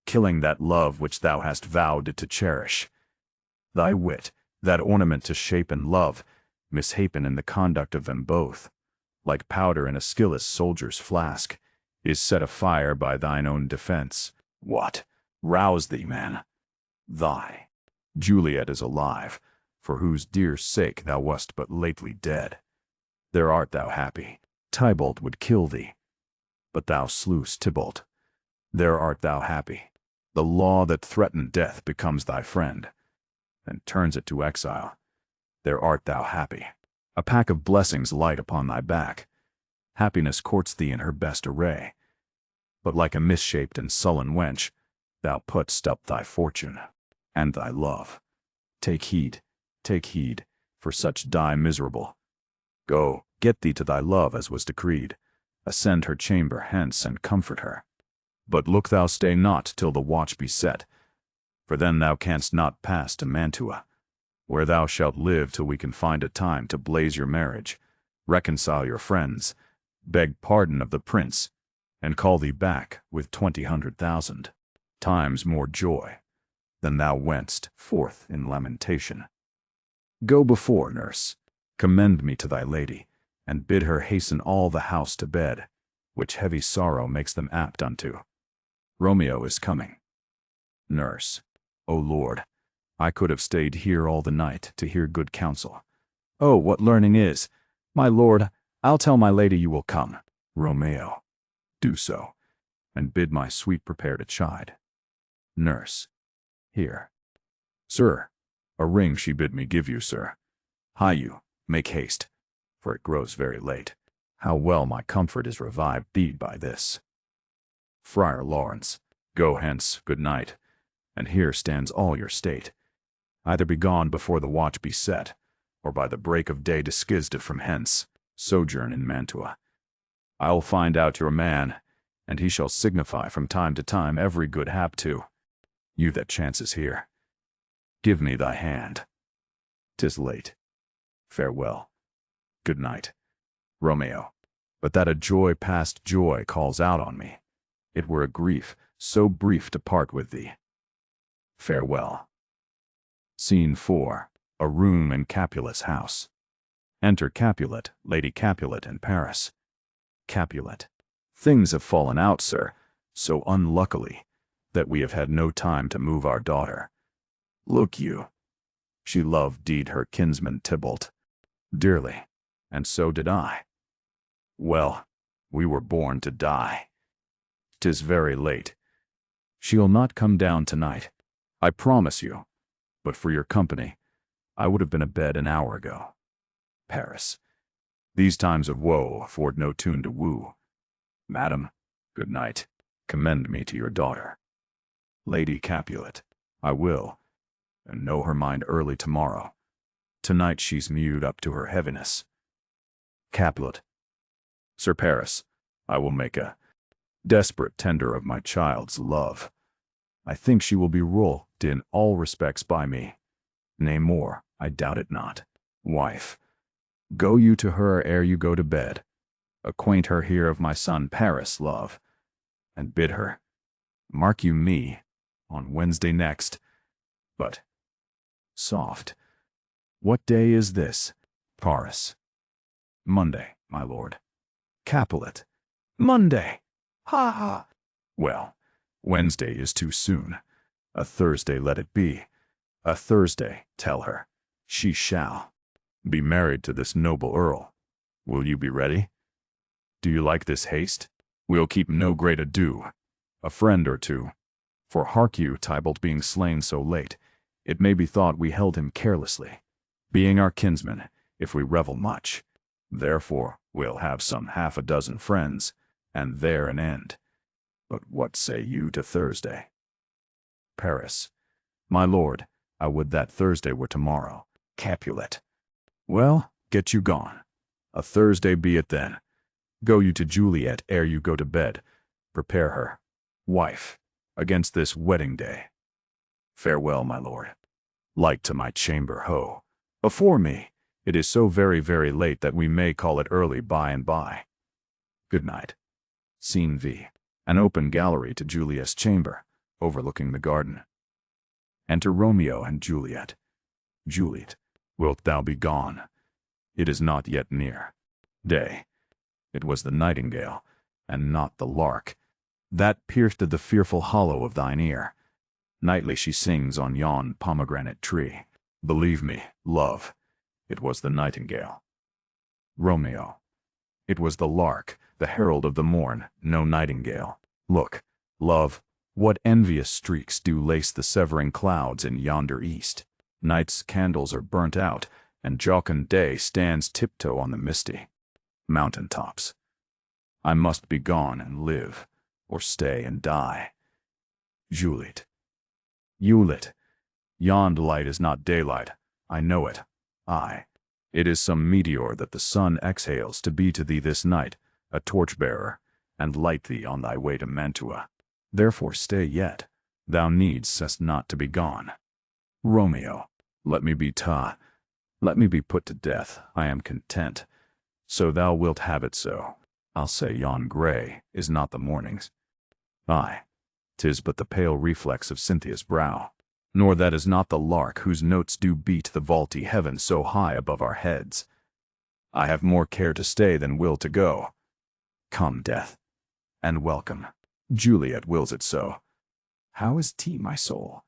killing that love which thou hast vowed to cherish. Thy wit, that ornament to shape and love, mishapen in the conduct of them both, like powder in a skilless soldier's flask, is set afire by thine own defense. What? Rouse thee, man. Thy Juliet is alive, for whose dear sake thou wast but lately dead. There art thou happy. Tybalt would kill thee, but thou slewst Tybalt. There art thou happy. The law that threatened death becomes thy friend, and turns it to exile. There art thou happy. A pack of blessings light upon thy back. Happiness courts thee in her best array. But like a misshaped and sullen wench, thou putt'st up thy fortune and thy love. Take heed, for such die miserable. Go, get thee to thy love as was decreed. Ascend her chamber hence and comfort her. But look thou stay not till the watch be set, for then thou canst not pass to Mantua, where thou shalt live till we can find a time to blaze your marriage, reconcile your friends, beg pardon of the prince, and call thee back with 20,100,000 times more joy than thou wentst forth in lamentation. Go before, nurse, commend me to thy lady, and bid her hasten all the house to bed, which heavy sorrow makes them apt unto. Romeo is coming. Nurse. O Lord, I could have stayed here all the night to hear good counsel. Oh, what learning is! My lord, I'll tell my lady you will come. Romeo. Do so, and bid my sweet prepare to chide. Nurse. Here. Sir, a ring she bid me give you, sir. Hie you, make haste, for it grows very late. How well my comfort is revived thee by this. Friar Lawrence, go hence, good night, and here stands all your state. Either be gone before the watch be set, or by the break of day disguised from hence, sojourn in Mantua. I'll find out your man, and he shall signify from time to time every good hap to you that chances here. Give me thy hand. 'Tis late. Farewell. Good night. Romeo. But that a joy past joy calls out on me. It were a grief so brief to part with thee. Farewell. Scene 4. A room in Capulet's house. Enter Capulet, Lady Capulet in Paris. Capulet. Things have fallen out, sir, so unluckily, that we have had no time to move our daughter. Look you, she loved deed her kinsman Tybalt dearly, and so did I. Well, we were born to die. 'Tis very late. She'll not come down tonight, I promise you, but for your company, I would have been abed an hour ago. Paris. These times of woe afford no tune to woo. Madam, good night. Commend me to your daughter. Lady Capulet. I will, and know her mind early tomorrow. Tonight she's mewed up to her heaviness. Capulet. Sir Paris, I will make a desperate tender of my child's love. I think she will be ruled in all respects by me. Nay more, I doubt it not. Wife, go you to her ere you go to bed. Acquaint her here of my son Paris' love, and bid her, mark you me, on Wednesday next. But, soft, what day is this? Paris. Monday, my lord. Capulet. Monday! Ha ha! Well, Wednesday is too soon. A Thursday let it be. A Thursday, tell her. She shall be married to this noble earl. Will you be ready? Do you like this haste? We'll keep no great ado. A friend or two. For hark you, Tybalt being slain so late, it may be thought we held him carelessly, being our kinsman, if we revel much. Therefore, we'll have some 6 friends, and there an end. But what say you to Thursday? Paris. My lord, I would that Thursday were tomorrow. Capulet. Well, get you gone. A Thursday be it then. Go you to Juliet ere you go to bed. Prepare her, wife, against this wedding day. Farewell, my lord. Light to my chamber, ho. Before me, it is so very, very late that we may call it early by and by. Good night. Scene V. An open gallery to Juliet's chamber, overlooking the garden. Enter Romeo and Juliet. Juliet, wilt thou be gone? It is not yet near day. It was the nightingale, and not the lark, that pierced the fearful hollow of thine ear. Nightly she sings on yon pomegranate tree. Believe me, love, it was the nightingale. Romeo. It was the lark, the herald of the morn, no nightingale. Look, love, what envious streaks do lace the severing clouds in yonder east. Night's candles are burnt out, and jocund day stands tiptoe on the misty mountain tops. I must be gone and live, or stay and die. Juliet. Juliet. Yond light is not daylight, I know it. Aye, it is some meteor that the sun exhales to be to thee this night, a torch-bearer, and light thee on thy way to Mantua. Therefore stay yet, thou needst not to be gone. Romeo. Let me be let me be put to death, I am content. So thou wilt have it so. I'll say yon grey is not the morning's. Aye, 'tis but the pale reflex of Cynthia's brow, nor that is not the lark whose notes do beat the vaulty heaven so high above our heads. I have more care to stay than will to go. Come, death, and welcome. Juliet wills it so. How is tea, my soul?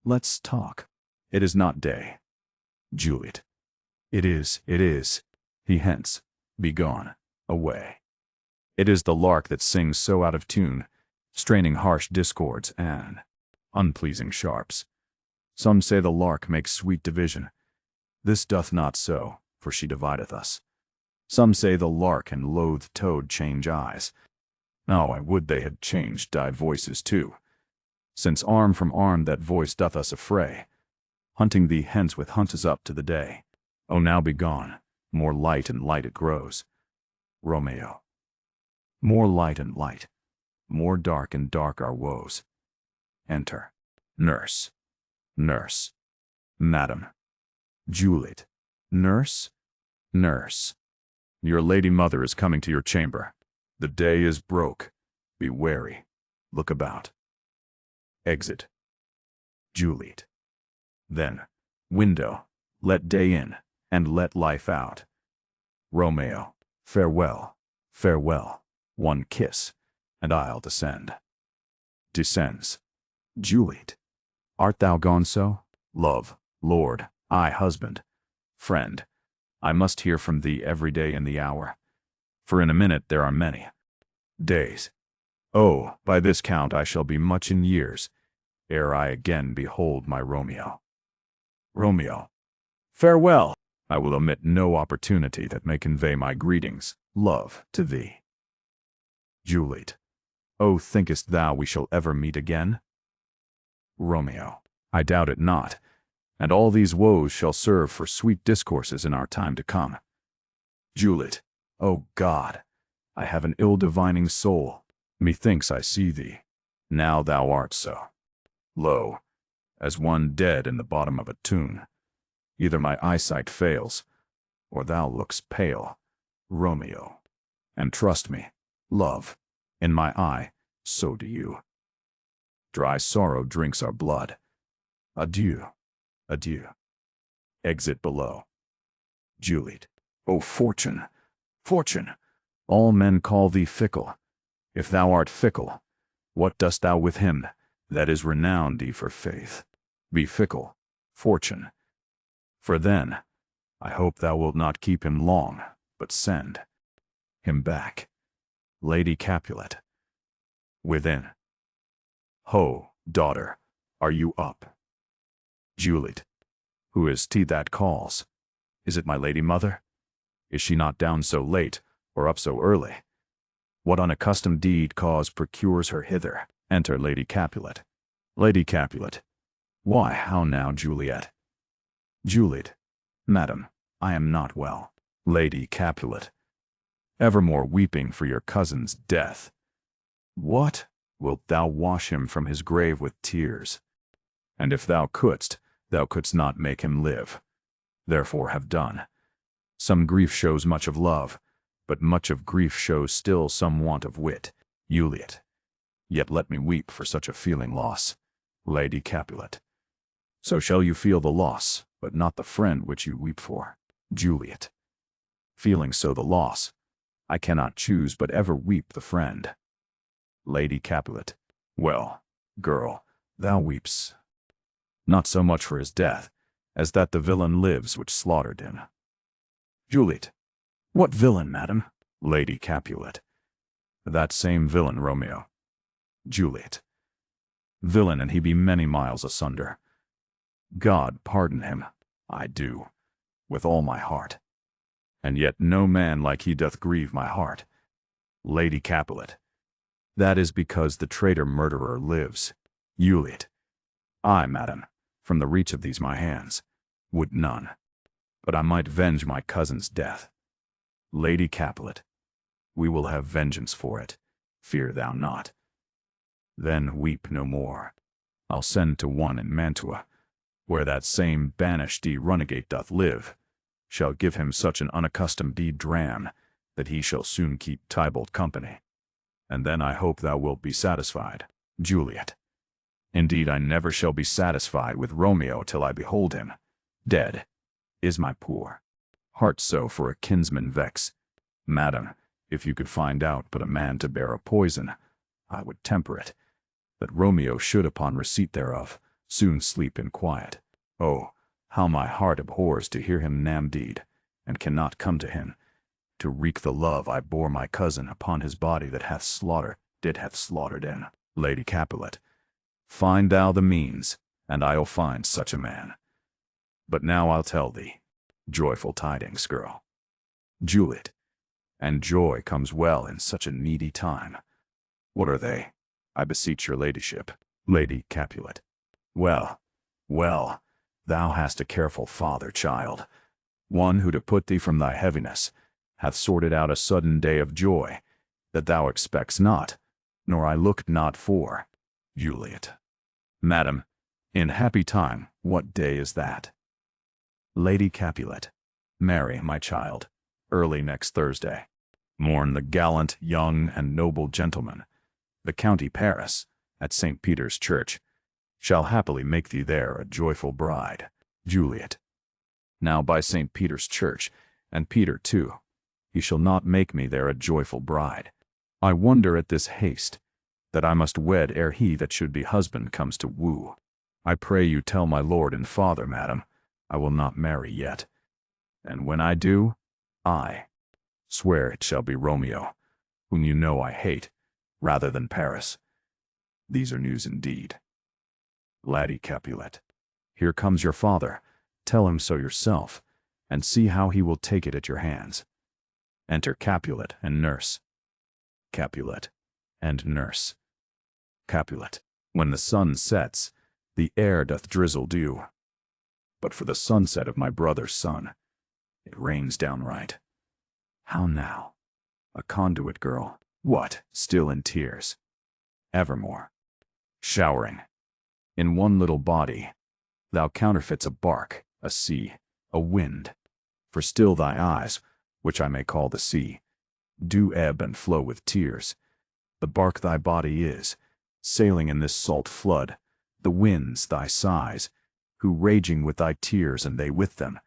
Let's talk. It is not day. Juliet. It is. He hence, be gone, away. It is the lark that sings so out of tune, straining harsh discords and unpleasing sharps. Some say the lark makes sweet division. This doth not so, for she divideth us. Some say the lark and loathed toad change eyes. Now I would they had changed thy voices too, since arm from arm that voice doth us affray, hunting thee hence with hunters up to the day. O now be gone, more light and light it grows. Romeo. More light and light, more dark and dark our woes. Enter. Nurse. Nurse. Madam. Juliet. Nurse. Nurse. Your lady mother is coming to your chamber. The day is broke. Be wary. Look about. Exit. Juliet. Then, window, let day in, and let life out. Romeo. Farewell. Farewell. One kiss, and I'll descend. Descends. Juliet. Art thou gone so? Love, lord, I husband, friend, I must hear from thee every day in the hour, for in a minute there are many days. Oh, by this count I shall be much in years, ere I again behold my Romeo. Romeo. Farewell. I will omit no opportunity that may convey my greetings, love, to thee. Juliet. Oh, thinkest thou we shall ever meet again? Romeo. I doubt it not, and all these woes shall serve for sweet discourses in our time to come. Juliet. O God, I have an ill-divining soul. Methinks I see thee. Now thou art so. Lo, as one dead in the bottom of a tomb. Either my eyesight fails, or thou lookst pale, Romeo. And trust me, love, in my eye, so do you. Dry sorrow drinks our blood. Adieu, adieu. Exit below. Juliet. O fortune, fortune, all men call thee fickle. If thou art fickle, what dost thou with him that is renowned thee for faith? Be fickle, fortune. For then, I hope thou wilt not keep him long, but send him back. Lady Capulet. Within. Ho, daughter, are you up? Juliet. Who is 't that calls? Is it my lady mother? Is she not down so late, or up so early? What unaccustomed deed cause procures her hither? Enter Lady Capulet. Lady Capulet. Why, how now, Juliet? Juliet. Madam, I am not well. Lady Capulet. Evermore weeping for your cousin's death. What? Wilt thou wash him from his grave with tears? And if thou couldst not make him live. Therefore have done. Some grief shows much of love, but much of grief shows still some want of wit. Juliet. Yet let me weep for such a feeling loss. Lady Capulet. So shall you feel the loss, but not the friend which you weep for. Juliet. Feeling so the loss, I cannot choose but ever weep the friend. Lady Capulet. Well, girl, thou weeps not so much for his death, as that the villain lives which slaughtered him. Juliet. What villain, madam? Lady Capulet. That same villain, Romeo. Juliet. Villain, and he be many miles asunder. God pardon him, I do, with all my heart. And yet no man like he doth grieve my heart. Lady Capulet. That is because the traitor murderer lives. Juliet. I, madam, from the reach of these my hands, would none. But I might venge my cousin's death. Lady Capulet. We will have vengeance for it, fear thou not. Then weep no more. I'll send to one in Mantua, where that same banished renegade doth live, shall give him such an unaccustomed dram, that he shall soon keep Tybalt company. And then I hope thou wilt be satisfied, Juliet. Indeed, I never shall be satisfied with Romeo till I behold him. Dead is my poor heart so for a kinsman vex. Madam, if you could find out but a man to bear a poison, I would temper it, that Romeo should upon receipt thereof soon sleep in quiet. Oh, how my heart abhors to hear him name-deed, and cannot come to him, to wreak the love I bore my cousin upon his body that hath slaughtered in. Lady Capulet, find thou the means, and I'll find such a man. But now I'll tell thee joyful tidings, girl. Juliet, and joy comes well in such a needy time. What are they? I beseech your ladyship. Lady Capulet. Well, well, thou hast a careful father, child, one who to put thee from thy heaviness hath sorted out a sudden day of joy that thou expects not, nor I looked not for. Juliet. Madam, in happy time, what day is that? Lady Capulet. Marry, my child, early next Thursday. Mourn the gallant, young, and noble gentleman, the County Paris, at St. Peter's Church, shall happily make thee there a joyful bride. Juliet. Now by St. Peter's Church, and Peter too, he shall not make me there a joyful bride. I wonder at this haste, that I must wed ere he that should be husband comes to woo. I pray you tell my lord and father, madam, I will not marry yet. And when I do, I swear it shall be Romeo, whom you know I hate, rather than Paris. These are news indeed. Lady Capulet. Here comes your father. Tell him so yourself, and see how he will take it at your hands. Enter Capulet and nurse. Capulet and nurse. Capulet. When the sun sets, the air doth drizzle dew. But for the sunset of my brother's son, it rains downright. How now? A conduit girl. What? Still in tears. Evermore. Showering. In one little body, thou counterfeits a bark, a sea, a wind. For still thy eyes, which I may call the sea, do ebb and flow with tears. The bark thy body is, sailing in this salt flood, the winds thy sighs, who raging with thy tears and they with them,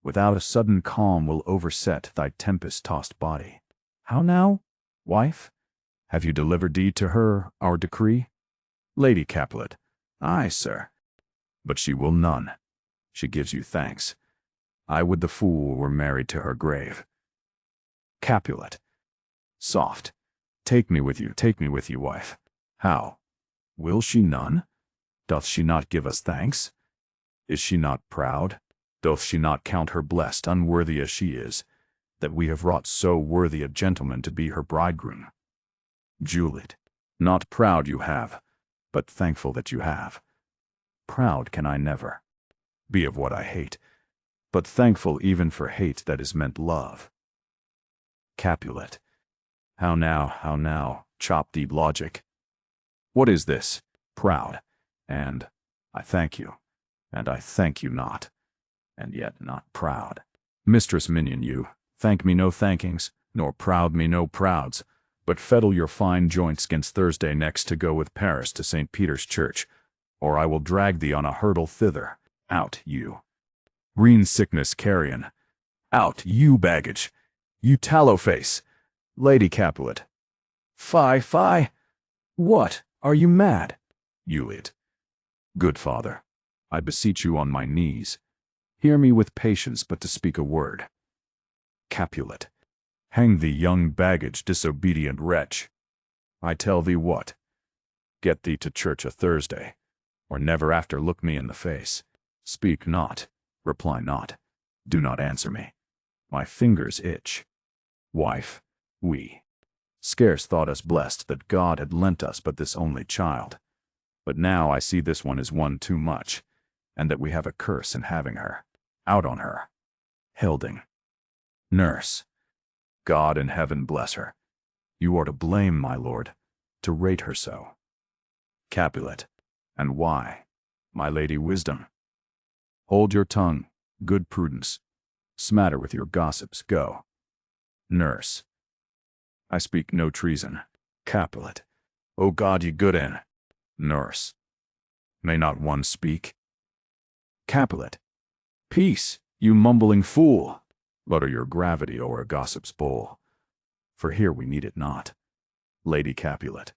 without a sudden calm will overset thy tempest-tossed body. How now, wife? Have you delivered deed to her our decree? Lady Capulet. Aye, sir. But she will none. She gives you thanks. I would the fool were married to her grave. Capulet. Soft. Take me with you, wife. How? Will she none? Doth she not give us thanks? Is she not proud? Doth she not count her blessed, unworthy as she is, that we have wrought so worthy a gentleman to be her bridegroom? Juliet. Not proud you have, but thankful that you have. Proud can I never be of what I hate, but thankful even for hate that is meant love. Capulet. How now, chop-deep logic. What is this? Proud, and I thank you, and I thank you not, and yet not proud. Mistress Minion, you thank me no thankings, nor proud me no prouds, but fettle your fine joints 'gainst Thursday next to go with Paris to St. Peter's Church, or I will drag thee on a hurdle thither. Out, you green sickness carrion. Out, you baggage. You tallow-face. Lady Capulet. Fie. What? Are you mad? Juliet. Good father, I beseech you on my knees, hear me with patience but to speak a word. Capulet. Hang thee, young baggage, disobedient wretch. I tell thee what, get thee to church a Thursday, or never after look me in the face. Speak not, reply not, do not answer me. My fingers itch. Wife, we scarce thought us blessed that God had lent us but this only child. But now I see this one is one too much, and that we have a curse in having her. Out on her. Hilding. Nurse. God in heaven bless her. You are to blame, my lord, to rate her so. Capulet. And why? My lady Wisdom. Hold your tongue, good Prudence. Smatter with your gossips, go. Nurse. I speak no treason. Capulet. O God, ye good in. Nurse. May not one speak? Capulet. Peace, you mumbling fool! Utter your gravity o'er a gossip's bowl, for here we need it not. Lady Capulet.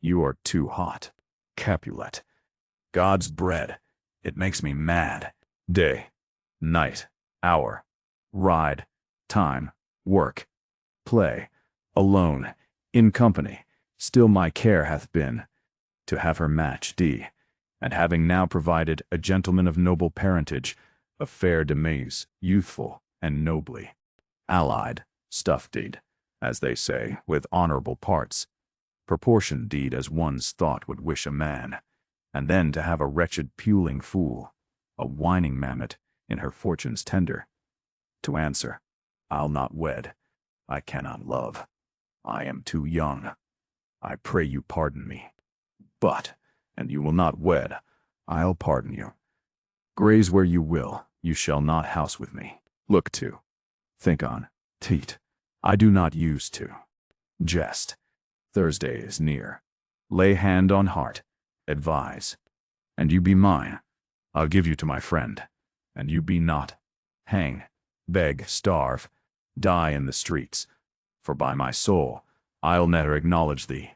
You are too hot. Capulet. God's bread, it makes me mad. Day, night, hour, ride, time, work, play, alone, in company, still my care hath been to have her match D, and having now provided a gentleman of noble parentage, of fair demise, youthful and nobly allied, stuffed deed, as they say, with honorable parts, proportioned deed as one's thought would wish a man, and then to have a wretched puling fool, a whining mammet, in her fortune's tender, to answer, I'll not wed, I cannot love, I am too young, I pray you pardon me. But, and you will not wed, I'll pardon you. Graze where you will, you shall not house with me. Look to, think on, teat, I do not use to. Jest, Thursday is near. Lay hand on heart, advise. And you be mine, I'll give you to my friend. And you be not, hang, beg, starve, die in the streets. For by my soul, I'll never acknowledge thee,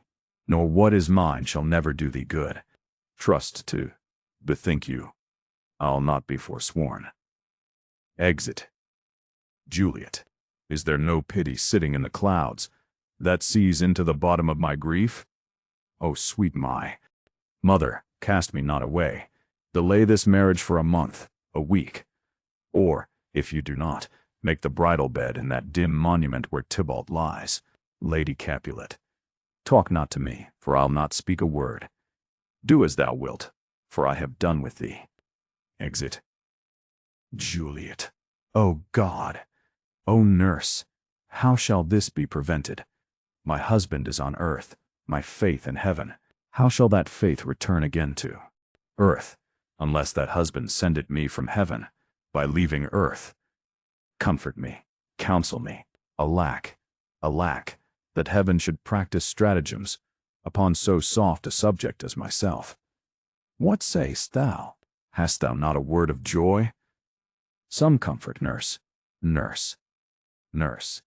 nor what is mine shall never do thee good. Trust to, bethink you, I'll not be forsworn. Exit. Juliet. Is there no pity sitting in the clouds, that sees into the bottom of my grief? O sweet my mother, cast me not away. Delay this marriage for a month, a week. Or, if you do not, make the bridal bed in that dim monument where Tybalt lies. Lady Capulet. Talk not to me, for I'll not speak a word. Do as thou wilt, for I have done with thee. Exit. Juliet. O God! O nurse! How shall this be prevented? My husband is on earth, my faith in heaven. How shall that faith return again to earth, unless that husband send it me from heaven, by leaving earth? Comfort me, counsel me. Alack, alack, that heaven should practice stratagems upon so soft a subject as myself. What say'st thou? Hast thou not a word of joy? Some comfort, nurse, nurse, nurse.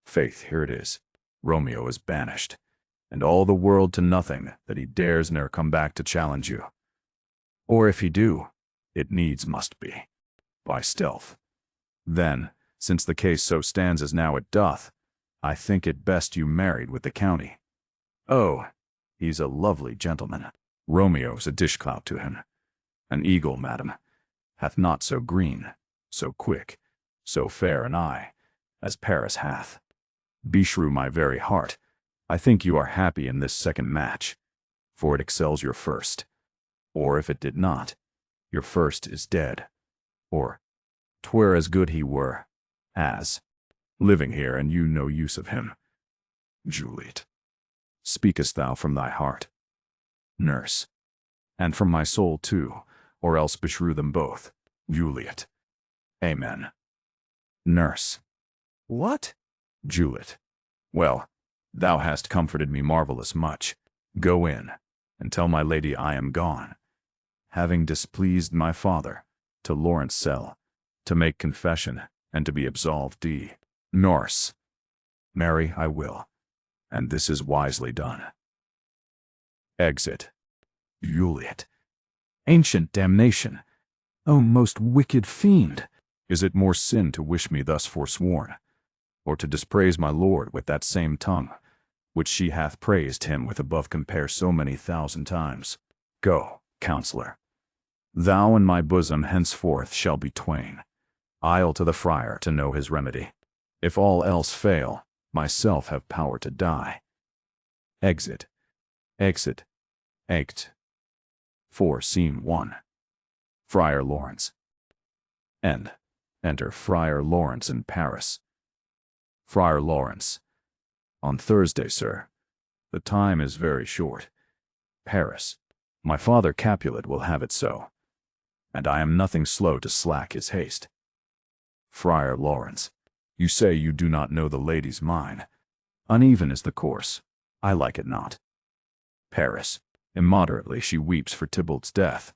Faith, here it is. Romeo is banished, and all the world to nothing, that he dares ne'er come back to challenge you. Or if he do, it needs must be by stealth. Then, since the case so stands as now it doth, I think it best you married with the county. Oh, he's a lovely gentleman. Romeo's a dishclout to him. An eagle, madam, hath not so green, so quick, so fair an eye, as Paris hath. Beshrew my very heart, I think you are happy in this second match, for it excels your first. Or if it did not, your first is dead. Or, 'twere as good he were, as, living here and you no use of him. Juliet. Speakest thou from thy heart? Nurse. And from my soul too, or else beshrew them both. Juliet. Amen. Nurse. What? Juliet. Well, thou hast comforted me marvelous much. Go in, and tell my lady I am gone, having displeased my father, to Lawrence cell, to make confession, and to be absolved D. Nurse. Marry I will, and this is wisely done. Exit. Juliet. Ancient damnation! O most wicked fiend! Is it more sin to wish me thus forsworn, or to dispraise my lord with that same tongue, which she hath praised him with above compare so many thousand times? Go, counselor. Thou and my bosom henceforth shall be twain. I'll to the friar to know his remedy. If all else fail, myself have power to die. Exit. Exit. Act. 4 Scene 1. Friar Lawrence. End. Enter Friar Lawrence in Paris. Friar Lawrence. On Thursday, sir. The time is very short. Paris. My father Capulet will have it so, and I am nothing slow to slack his haste. Friar Lawrence. You say you do not know the lady's mind. Uneven is the course. I like it not. Paris. Immoderately she weeps for Tybalt's death,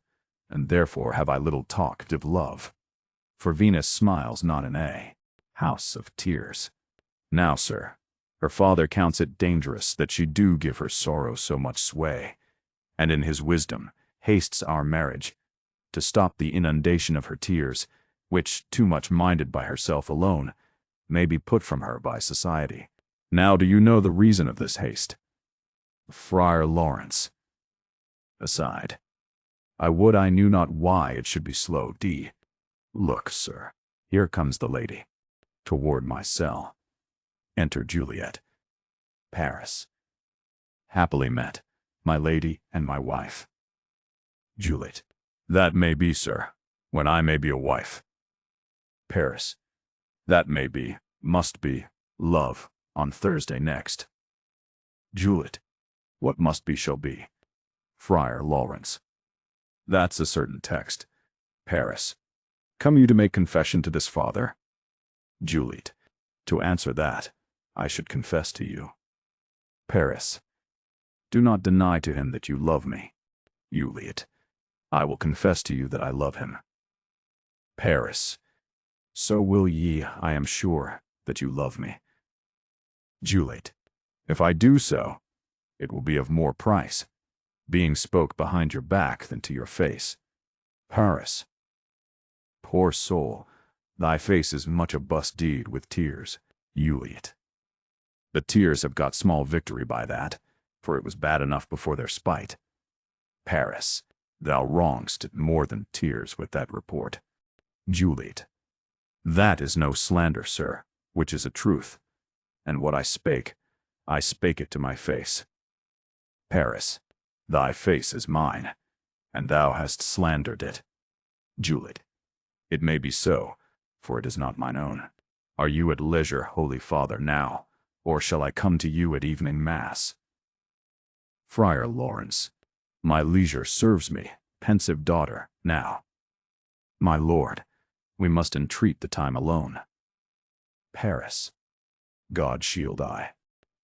and therefore have I little talked of love. For Venus smiles not in a house of tears. Now, sir, her father counts it dangerous that she do give her sorrow so much sway, and in his wisdom hastes our marriage, to stop the inundation of her tears, which, too much minded by herself alone, may be put from her by society. Now do you know the reason of this haste? Friar Lawrence. Aside. I would I knew not why it should be slow. Look, sir, here comes the lady. Toward my cell. Enter Juliet. Paris. Happily met, my lady and my wife. Juliet. That may be, sir, when I may be a wife. Paris. That may be, must be, love, on Thursday next. Juliet. What must be shall be. Friar Lawrence. That's a certain text. Paris. Come you to make confession to this father? Juliet. To answer that, I should confess to you. Paris. Do not deny to him that you love me. Juliet. I will confess to you that I love him. Paris. So will ye, I am sure, that you love me. Juliet. If I do so, it will be of more price, being spoke behind your back than to your face. Paris. Poor soul, thy face is much a bust-deed with tears. Juliet. The tears have got small victory by that, for it was bad enough before their spite. Paris. Thou wrong'st it more than tears with that report. Juliet. That is no slander, sir, which is a truth, and what I spake it to my face. Paris. Thy face is mine, and thou hast slandered it. Juliet. It may be so, for it is not mine own. Are you at leisure, Holy Father, now, or shall I come to you at evening mass? Friar Lawrence. My leisure serves me, pensive daughter, now. My lord, we must entreat the time alone. Paris. God shield I.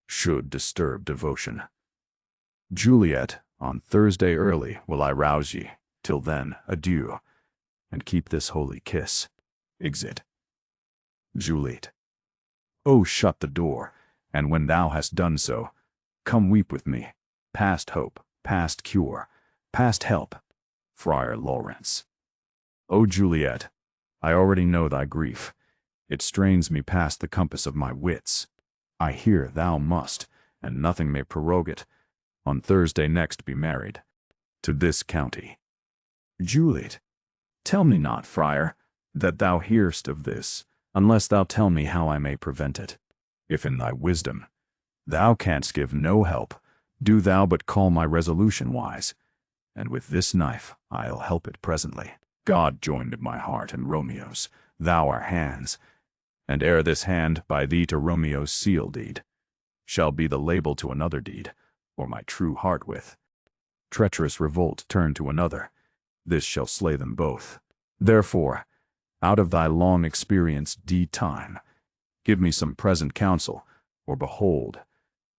Should disturb devotion. Juliet, on Thursday early will I rouse ye. Till then, adieu, and keep this holy kiss. Exit. Juliet. Oh, shut the door, and when thou hast done so, come weep with me, past hope, past cure, past help. Friar Lawrence. O Juliet, I already know thy grief. It strains me past the compass of my wits. I hear thou must, and nothing may prorogue it, on Thursday next be married, to this county. Juliet. Tell me not, friar, that thou hear'st of this, unless thou tell me how I may prevent it. If in thy wisdom thou canst give no help, do thou but call my resolution wise, and with this knife I'll help it presently. God joined my heart and Romeo's, thou our hands, and ere this hand by thee to Romeo's seal deed, shall be the label to another deed, or my true heart with treacherous revolt turn to another, this shall slay them both. Therefore, out of thy long experience time, give me some present counsel, or behold,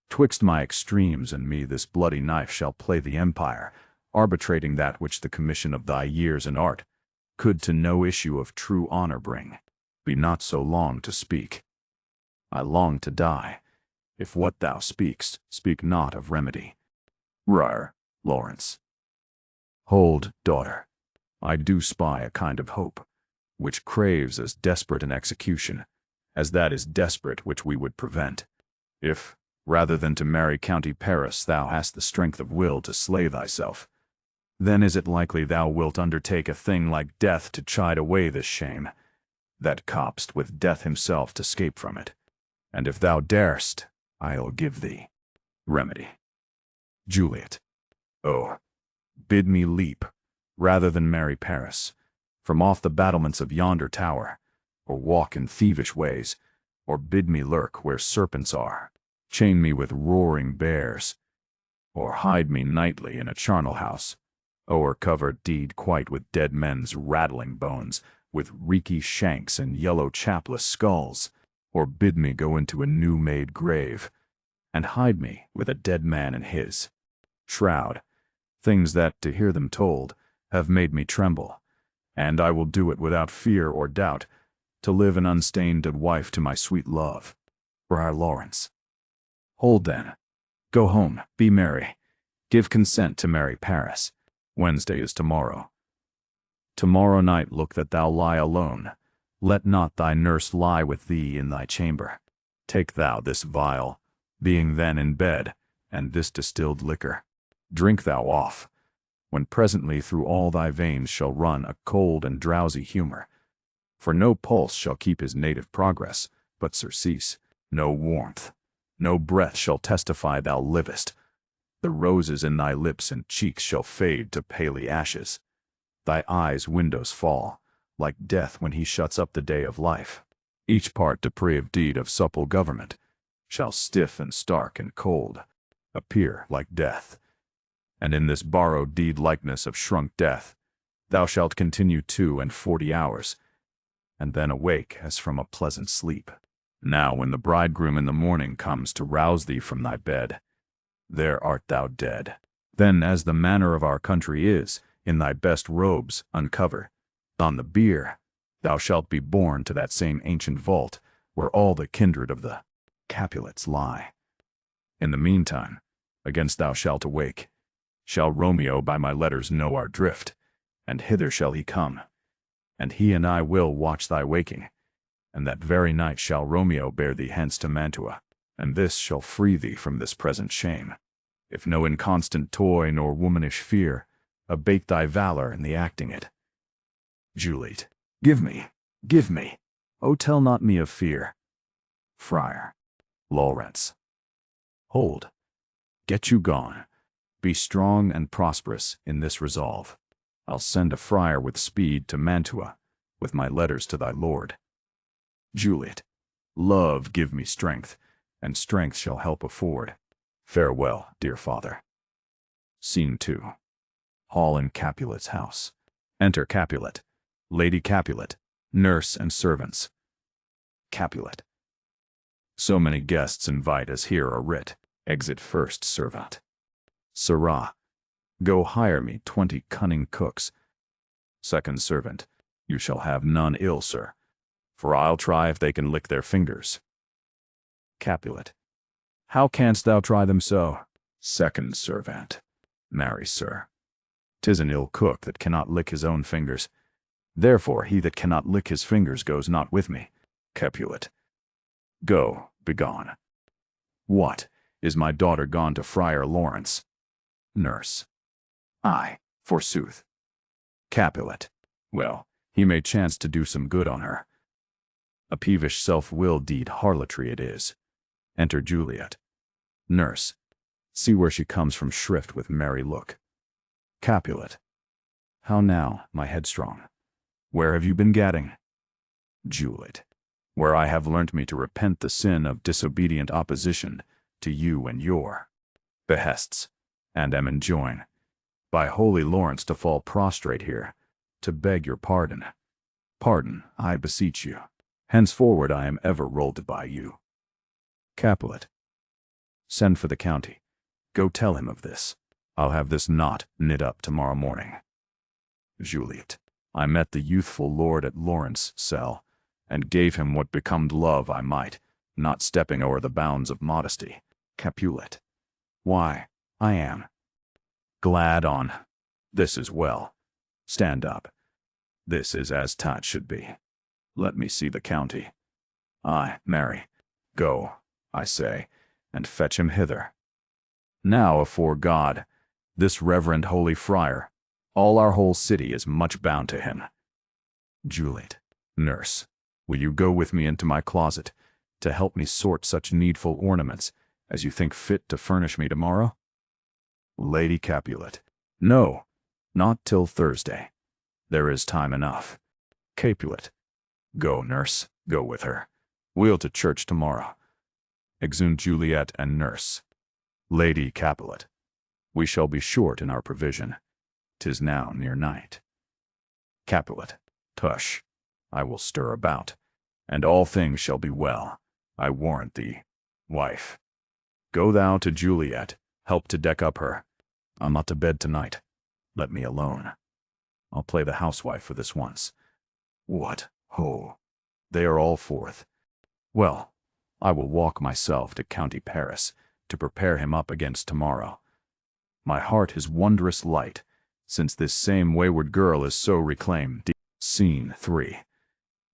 twixt my extremes and me this bloody knife shall play the empire, arbitrating that which the commission of thy years and art could to no issue of true honor bring. Be not so long to speak. I long to die, if what thou speak'st, speak not of remedy. Friar Lawrence. Hold, daughter, I do spy a kind of hope, which craves as desperate an execution, as that is desperate which we would prevent. If, rather than to marry County Paris, thou hast the strength of will to slay thyself, then is it likely thou wilt undertake a thing like death to chide away this shame, that copst with death himself to scape from it. And if thou darest, I'll give thee remedy. Juliet. Oh, bid me leap, rather than marry Paris, from off the battlements of yonder tower, or walk in thievish ways, or bid me lurk where serpents are, chain me with roaring bears, or hide me nightly in a charnel house, o'er-cover deed quite with dead men's rattling bones, with reeky shanks and yellow chapless skulls, or bid me go into a new-made grave, and hide me with a dead man in his shroud, things that, to hear them told, have made me tremble, and I will do it without fear or doubt, to live an unstained wife to my sweet love, Friar Lawrence. Hold then, go home, be merry, give consent to marry Paris. Wednesday is tomorrow. Tomorrow night look that thou lie alone, let not thy nurse lie with thee in thy chamber. Take thou this vial, being then in bed, and this distilled liquor. Drink thou off, when presently through all thy veins shall run a cold and drowsy humor. For no pulse shall keep his native progress, but surcease, no warmth, no breath shall testify thou livest. The roses in thy lips and cheeks shall fade to paly ashes. Thy eyes' windows fall, like death when he shuts up the day of life. Each part depraved deed of supple government shall stiff and stark and cold appear like death. And in this borrowed deed likeness of shrunk death, thou shalt continue 42 hours, and then awake as from a pleasant sleep. Now when the bridegroom in the morning comes to rouse thee from thy bed, there art thou dead. Then, as the manner of our country is, in thy best robes uncover. On the bier, thou shalt be borne to that same ancient vault, where all the kindred of the Capulets lie. In the meantime, against thou shalt awake, shall Romeo by my letters know our drift, and hither shall he come, and he and I will watch thy waking, and that very night shall Romeo bear thee hence to Mantua, and this shall free thee from this present shame, if no inconstant toy nor womanish fear abate thy valor in the acting it. Juliet, give me, oh tell not me of fear. Friar Lawrence, hold, get you gone, be strong and prosperous in this resolve. I'll send a friar with speed to Mantua, with my letters to thy lord. Juliet, love give me strength, and strength shall help afford. Farewell, dear father. Scene 2. Hall in Capulet's house. Enter Capulet, Lady Capulet, nurse and servants. Capulet. So many guests invite as here are writ. Exit first servant. Sirrah, go hire me 20 cunning cooks. Second servant, you shall have none ill, sir, for I'll try if they can lick their fingers. Capulet. How canst thou try them so? Second servant. Marry, sir, 'tis an ill cook that cannot lick his own fingers. Therefore he that cannot lick his fingers goes not with me. Capulet. Go, begone. What, is my daughter gone to Friar Lawrence? Nurse. Aye, forsooth. Capulet. Well, he may chance to do some good on her. A peevish self-willed deed harlotry it is. Enter Juliet. Nurse. See where she comes from shrift with merry look. Capulet. How now, my headstrong? Where have you been gadding? Juliet. Where I have learnt me to repent the sin of disobedient opposition to you and your behests, and am enjoined by holy Lawrence to fall prostrate here, to beg your pardon. Pardon, I beseech you. Henceforward I am ever rolled by you. Capulet. Send for the county. Go tell him of this. I'll have this knot knit up tomorrow morning. Juliet. I met the youthful lord at Lawrence's cell, and gave him what becomed love I might, not stepping o'er the bounds of modesty. Capulet. Why, I am glad on. This is well. Stand up. This is as 'tat should be. Let me see the county. Aye, marry. Go, I say, and fetch him hither. Now, afore God, this reverend holy friar, all our whole city is much bound to him. Juliet. Nurse, will you go with me into my closet, to help me sort such needful ornaments as you think fit to furnish me tomorrow? Lady Capulet. No, not till Thursday. There is time enough. Capulet. Go, nurse, go with her. We'll to church tomorrow. Exeunt Juliet and nurse. Lady Capulet. We shall be short in our provision. 'Tis now near night. Capulet. Tush, I will stir about, and all things shall be well, I warrant thee, wife. Go thou to Juliet, help to deck up her. I'm not to bed tonight. Let me alone. I'll play the housewife for this once. What? Ho! They are all forth. Well, I will walk myself to County Paris to prepare him up against tomorrow. My heart is wondrous light, since this same wayward girl is so reclaimed. Scene 3.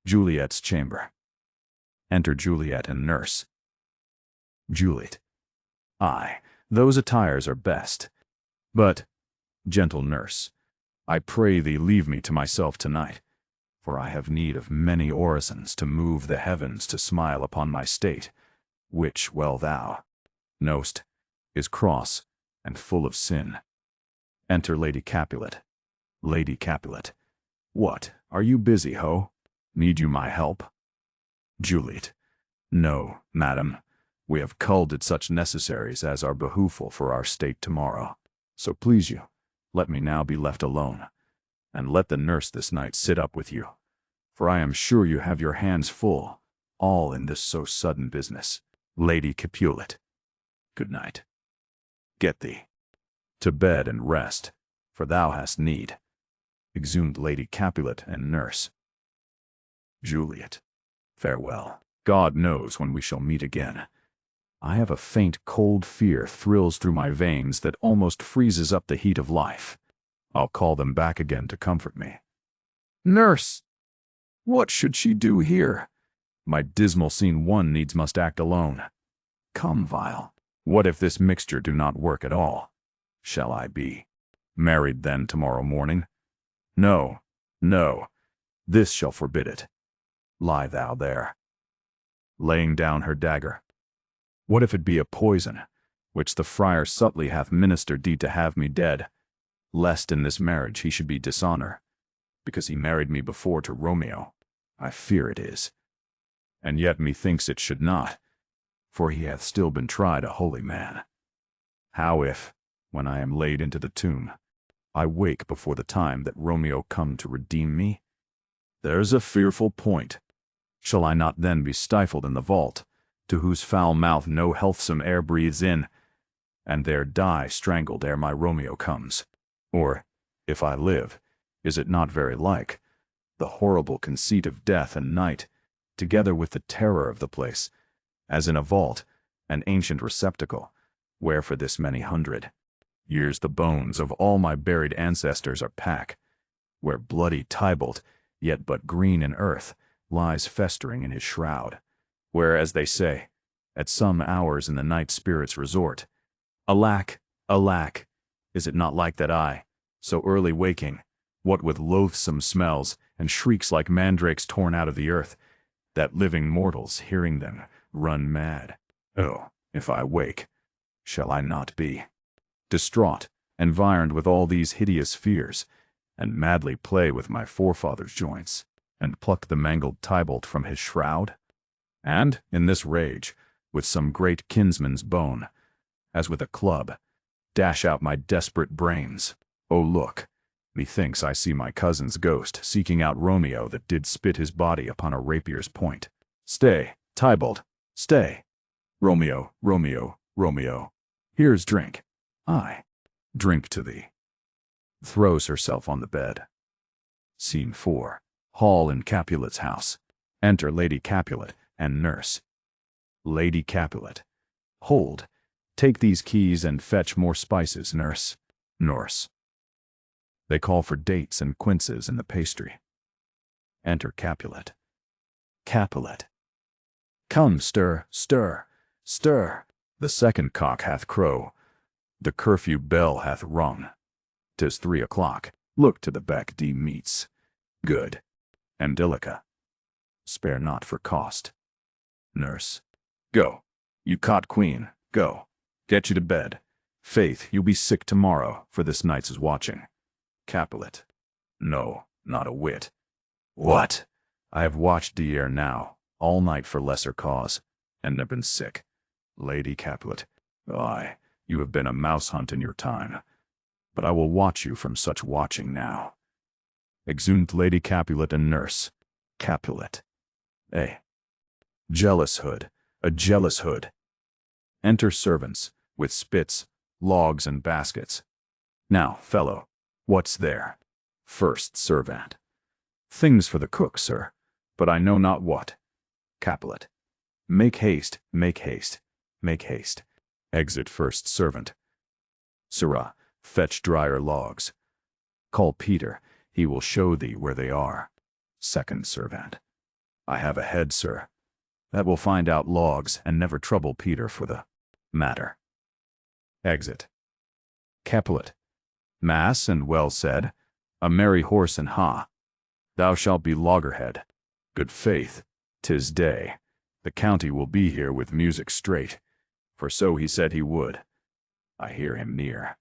Juliet's chamber. Enter Juliet and nurse. Juliet. Aye, those attires are best. But, gentle nurse, I pray thee leave me to myself tonight, for I have need of many orisons to move the heavens to smile upon my state, which, well thou know'st, is cross and full of sin. Enter Lady Capulet. Lady Capulet. What, are you busy, ho? Need you my help? Juliet. No, madam. We have culled at such necessaries as are behooful for our state tomorrow. So please you, let me now be left alone, and let the nurse this night sit up with you, for I am sure you have your hands full, all in this so sudden business. Lady Capulet. Good night. Get thee to bed and rest, for thou hast need. Exhumed Lady Capulet and nurse. Juliet. Farewell. God knows when we shall meet again. I have a faint cold fear thrills through my veins that almost freezes up the heat of life. I'll call them back again to comfort me. Nurse! What should she do here? My dismal scene one needs must act alone. Come, Vile. What if this mixture do not work at all? Shall I be married then tomorrow morning? No, no, this shall forbid it. Lie thou there. Laying down her dagger. What if it be a poison, which the friar subtly hath ministered thee to have me dead, lest in this marriage he should be dishonor, because he married me before to Romeo? I fear it is. And yet methinks it should not, for he hath still been tried a holy man. How if, when I am laid into the tomb, I wake before the time that Romeo come to redeem me? There's a fearful point. Shall I not then be stifled in the vault, to whose foul mouth no healthsome air breathes in, and there die strangled ere my Romeo comes? Or, if I live, is it not very like the horrible conceit of death and night, together with the terror of the place, as in a vault, an ancient receptacle, where for this many hundred years the bones of all my buried ancestors are packed, where bloody Tybalt, yet but green in earth, lies festering in his shroud, where, as they say, at some hours in the night spirits resort. Alack, alack, is it not like that I, so early waking, what with loathsome smells and shrieks like mandrakes torn out of the earth, that living mortals, hearing them, run mad? Oh, if I wake, shall I not be distraught, environed with all these hideous fears, and madly play with my forefathers' joints, and pluck the mangled Tybalt from his shroud? And, in this rage, with some great kinsman's bone, as with a club, dash out my desperate brains? Oh, look, methinks I see my cousin's ghost seeking out Romeo that did spit his body upon a rapier's point. Stay, Tybalt, stay. Romeo, Romeo, Romeo, here's drink. Aye, drink to thee. Throws herself on the bed. Scene 4. Hall in Capulet's house. Enter Lady Capulet and nurse. Lady Capulet. Hold, take these keys and fetch more spices, nurse. Nurse. They call for dates and quinces in the pastry. Enter Capulet. Capulet. Come, stir, stir, stir. The second cock hath crow. The curfew bell hath rung. 'Tis 3 o'clock. Look to the beck D meats. Good. Andilica. Spare not for cost. Nurse. Go. You caught queen. Go. Get you to bed. Faith, you'll be sick tomorrow, for this night's watching. Capulet. No, not a whit. What? I have watched thee ere now, all night for lesser cause, and have been sick. Lady Capulet. Aye, you have been a mouse hunt in your time, but I will watch you from such watching now. Exhumed Lady Capulet and nurse. Capulet. A jealous hood, a jealous hood. Enter servants, with spits, logs, and baskets. Now, fellow, what's there? First servant. Things for the cook, sir, but I know not what. Capulet. Make haste, make haste, make haste. Exit first servant. Sirrah, fetch drier logs. Call Peter, he will show thee where they are. Second servant. I have a head, sir, that will find out logs and never trouble Peter for the matter. Exit. Capulet. Mass and well said, a merry horse and ha. Thou shalt be loggerhead. Good faith, 'tis day. The county will be here with music straight, for so he said he would. I hear him near.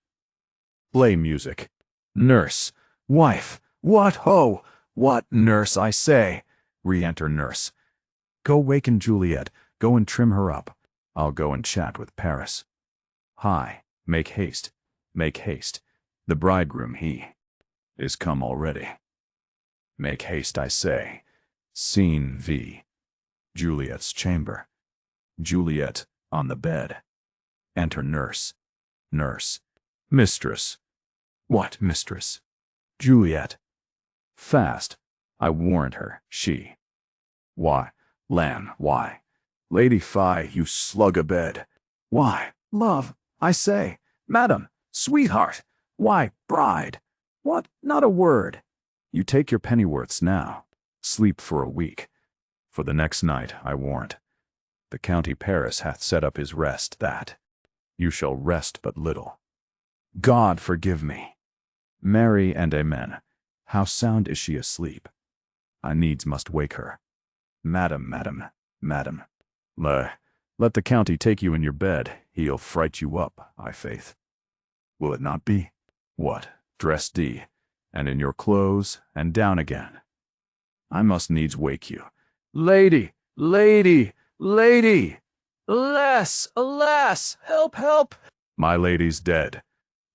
Play music. Nurse, wife, what ho? What, nurse, I say? Re-enter nurse. Go waken Juliet, go and trim her up. I'll go and chat with Paris. Hi, make haste, make haste. The bridegroom, he is come already. Make haste, I say. Scene V. Juliet's chamber. Juliet on the bed. Enter nurse. Nurse. Mistress. What mistress? Juliet. Fast. I warrant her, she. Why, lamb, why? Lady Fie, you slug a bed. Why, love, I say. Madam, sweetheart. Why, bride. What, not a word. You take your pennyworths now. Sleep for a week. For the next night, I warrant. The county Paris hath set up his rest that you shall rest but little. God forgive me. Mary and amen. How sound is she asleep? I needs must wake her. Madam, madam, madam. Let the county take you in your bed. He'll fright you up, I faith. Will it not be? What, dress D, and in your clothes, and down again. I must needs wake you. Lady, lady, lady! Alas, alas, help, help! My lady's dead.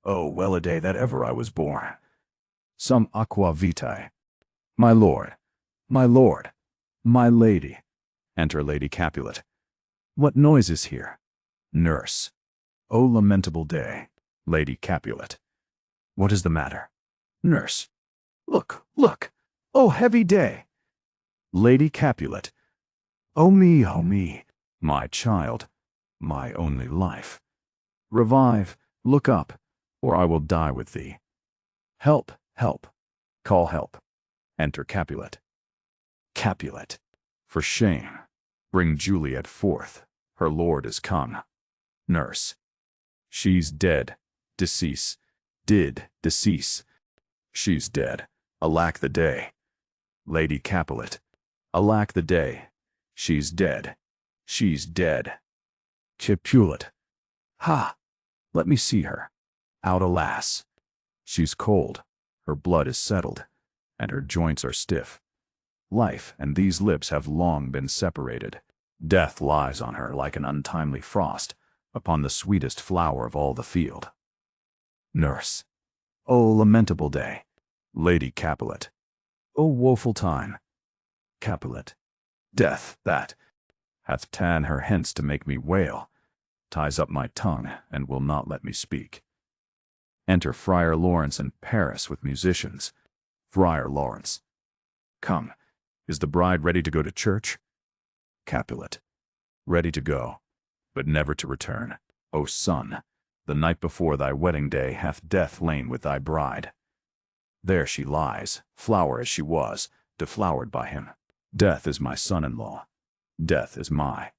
Oh, well a day that ever I was born. Some aqua vitae. My lord, my lord, my lady. Enter Lady Capulet. What noise is here? Nurse. O lamentable day. Lady Capulet. What is the matter? Nurse. Look, look. O heavy day. Lady Capulet. O me, my child, my only life. Revive, look up, or I will die with thee. Help, help, call help. Enter Capulet. Capulet. For shame, bring Juliet forth, her lord is come. Nurse. She's dead, decease, did decease. She's dead, alack the day. Lady Capulet. Alack the day. She's dead. She's dead. Capulet. Ha! Let me see her. Out, alas. She's cold. Her blood is settled, and her joints are stiff. Life and these lips have long been separated. Death lies on her like an untimely frost upon the sweetest flower of all the field. Nurse. O lamentable day. Lady Capulet. O woeful time. Capulet. Death, that hath ta'en her hence to make me wail, ties up my tongue, and will not let me speak. Enter Friar Lawrence and Paris with musicians. Friar Lawrence. Come, is the bride ready to go to church? Capulet. Ready to go, but never to return. O son, the night before thy wedding day hath death lain with thy bride. There she lies, flower as she was, deflowered by him. Death is my son-in-law. Death is my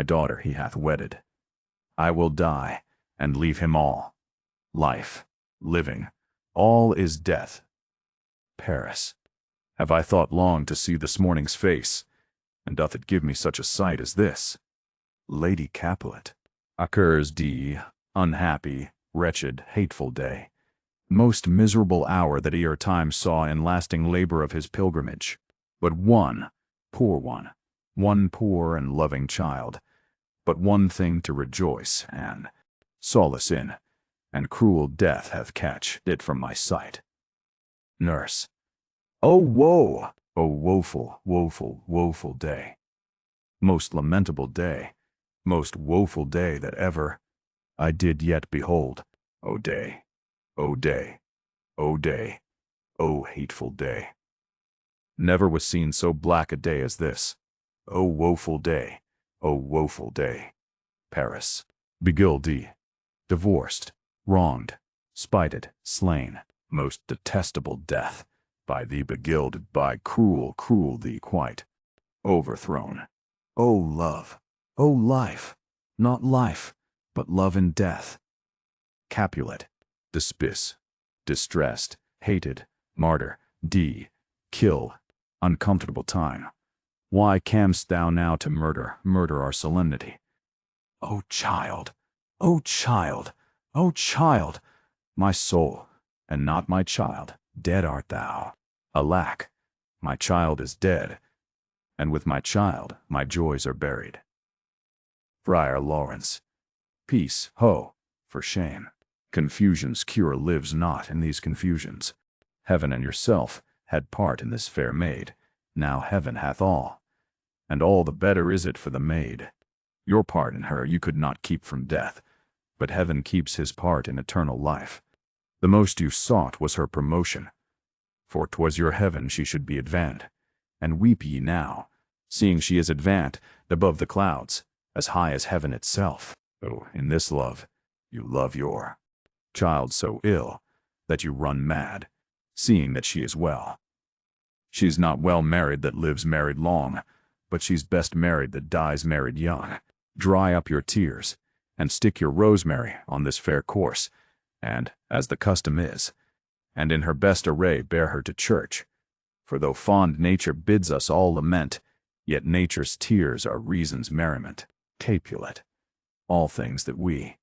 daughter he hath wedded. I will die, and leave him all. Life, living, all is death. Paris, have I thought long to see this morning's face, and doth it give me such a sight as this? Lady Capulet. Occurs D, unhappy, wretched, hateful day. Most miserable hour that ere time saw in lasting labor of his pilgrimage. But one poor and loving child, but one thing to rejoice and solace in, and cruel death hath catched it from my sight. Nurse. O woe! O woeful, woeful, woeful day! Most lamentable day! most woeful day that ever I did yet behold. O day, O day, O day, O hateful day. Never was seen so black a day as this. O woeful day, O woeful day. Paris. Beguiled, divorced, wronged, spited, slain, most detestable death, by thee beguiled, by cruel, cruel thee quite, overthrown. O love, O life, not life, but love in death. Capulet, despice, distressed, hated, martyr, kill, uncomfortable time. Why cam'st thou now to murder our solemnity? O child, O child, O child, my soul, and not my child, dead art thou. Alack, my child is dead, and with my child my joys are buried. Friar Lawrence. Peace, ho, for shame. Confusion's cure lives not in these confusions. Heaven and yourself had part in this fair maid, now heaven hath all, and all the better is it for the maid. Your part in her you could not keep from death, but heaven keeps his part in eternal life. The most you sought was her promotion, for 'twas your heaven she should be advant, and weep ye now, seeing she is advant above the clouds, as high as heaven itself. Oh, in this love, you love your child so ill that you run mad, seeing that she is well. She's not well married that lives married long, but she's best married that dies married young. Dry up your tears, and stick your rosemary on this fair corse, and, as the custom is, and in her best array bear her to church. For though fond nature bids us all lament, yet nature's tears are reason's merriment. Capulet. All things that we,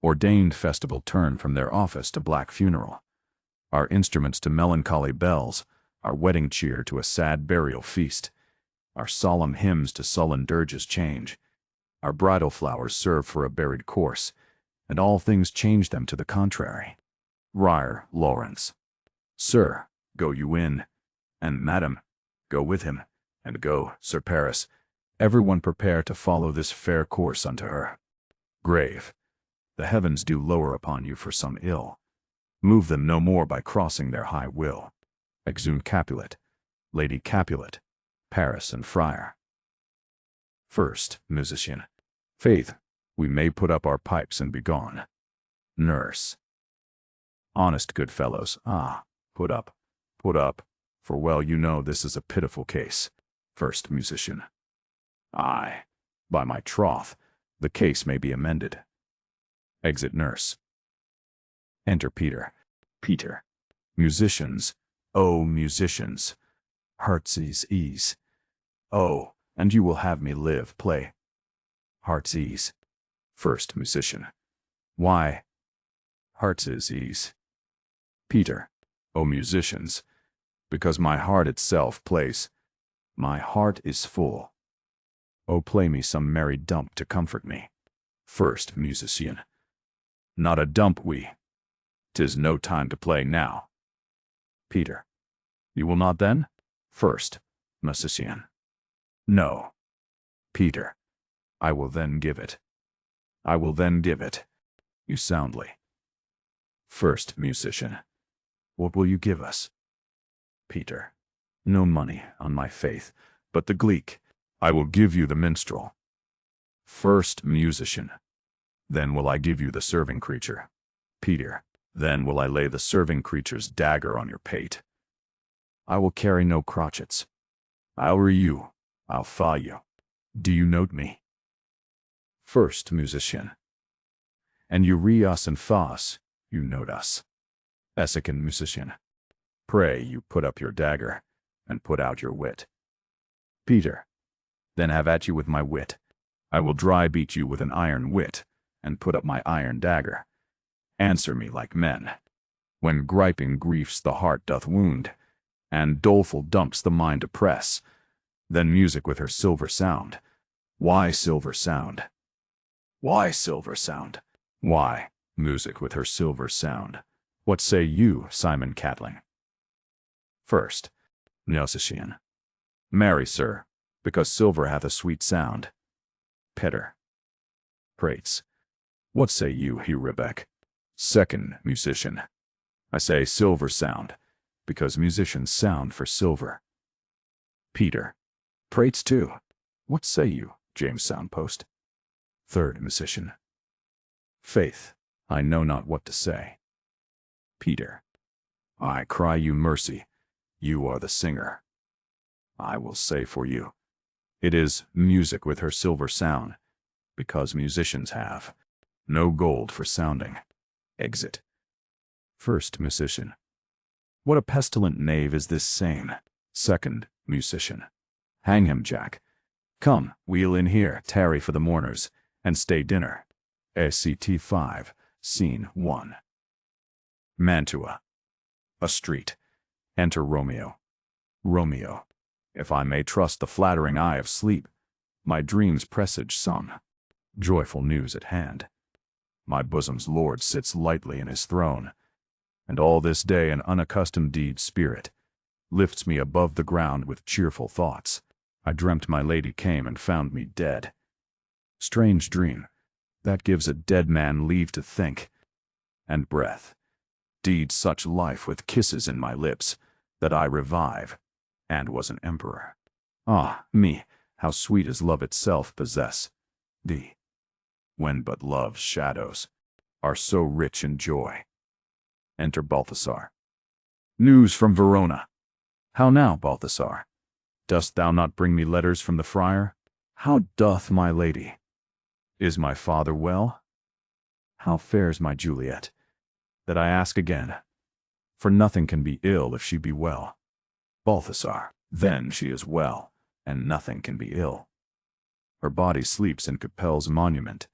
ordained festival, turn from their office to black funeral, our instruments to melancholy bells, our wedding cheer to a sad burial feast, our solemn hymns to sullen dirges change, our bridal flowers serve for a buried corse, and all things change them to the contrary. Friar Lawrence. Sir, go you in, and madam, go with him, and go, Sir Paris, every one prepare to follow this fair course unto her. Grave. The heavens do lower upon you for some ill. Move them no more by crossing their high will. Exeunt Capulet, Lady Capulet, Paris and Friar. First Musician. Faith, we may put up our pipes and be gone. Nurse. Honest good fellows, put up, for well you know this is a pitiful case. First Musician. Aye, by my troth, the case may be amended. Exit Nurse. Enter Peter. Peter. Musicians, oh musicians, heart's ease. Oh, and you will have me live, play. Heart's ease. First Musician. Why, heart's ease. Peter. O musicians, because my heart itself plays. My heart is full. Oh, play me some merry dump to comfort me. First Musician. Not a dump 'tis no time to play now. Peter. You will not then? First Musician. No. Peter. I will then give it. You soundly. First Musician. What will you give us? Peter. No money, on my faith, but the gleek. I will give you the minstrel. First Musician. Then will I give you the serving creature. Peter. Then will I lay the serving creature's dagger on your pate. I will carry no crotchets. I'll fa you. Do you note me? First Musician. And you re us and fa us, you note us. Second Musician. Pray you put up your dagger, and put out your wit. Peter. Then have at you with my wit. I will dry beat you with an iron wit, and put up my iron dagger. Answer me like men. When griping griefs the heart doth wound, and doleful dumps the mind oppress, then music with her silver sound. Why silver sound? Why silver sound? Why, music with her silver sound. What say you, Simon Catling? First Musician. Marry, sir, because silver hath a sweet sound. Peter. Prates. What say you, he Rebek? Second musician. I say silver sound, because musicians sound for silver. Peter. Prates too. What say you, James Soundpost? Third musician. Faith. I know not what to say. Peter. I cry you mercy. You are the singer. I will say for you. It is music with her silver sound, because musicians have no gold for sounding. Exit. First musician. What a pestilent knave is this same. Second musician. Hang him, Jack. Come, wheel in here, tarry for the mourners, and stay dinner. ACT 5, Scene 1. Mantua. A street. Enter Romeo. Romeo. If I may trust the flattering eye of sleep, my dreams presage some joyful news at hand. My bosom's lord sits lightly in his throne, and all this day an unaccustomed deed spirit lifts me above the ground with cheerful thoughts. I dreamt my lady came and found me dead. Strange dream, that gives a dead man leave to think, and breath. Deed such life with kisses in my lips, that I revive, and was an emperor. Ah, me, how sweet is love itself possess thee, when but love's shadows are so rich in joy. Enter Balthasar. News from Verona. How now, Balthasar? Dost thou not bring me letters from the friar? How doth my lady? Is my father well? How fares my Juliet? That I ask again, for nothing can be ill if she be well. Balthasar. Then she is well, and nothing can be ill. Her body sleeps in Capel's monument,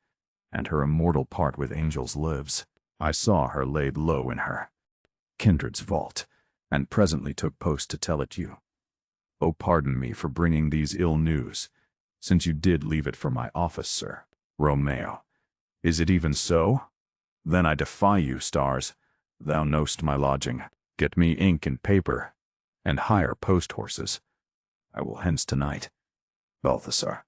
and her immortal part with angels lives. I saw her laid low in her kindred's vault, and presently took post to tell it you. Oh, pardon me for bringing these ill news, since you did leave it for my office, sir. Romeo. Is it even so? Then I defy you, stars. Thou know'st my lodging. Get me ink and paper, and hire post-horses. I will hence tonight. Balthasar.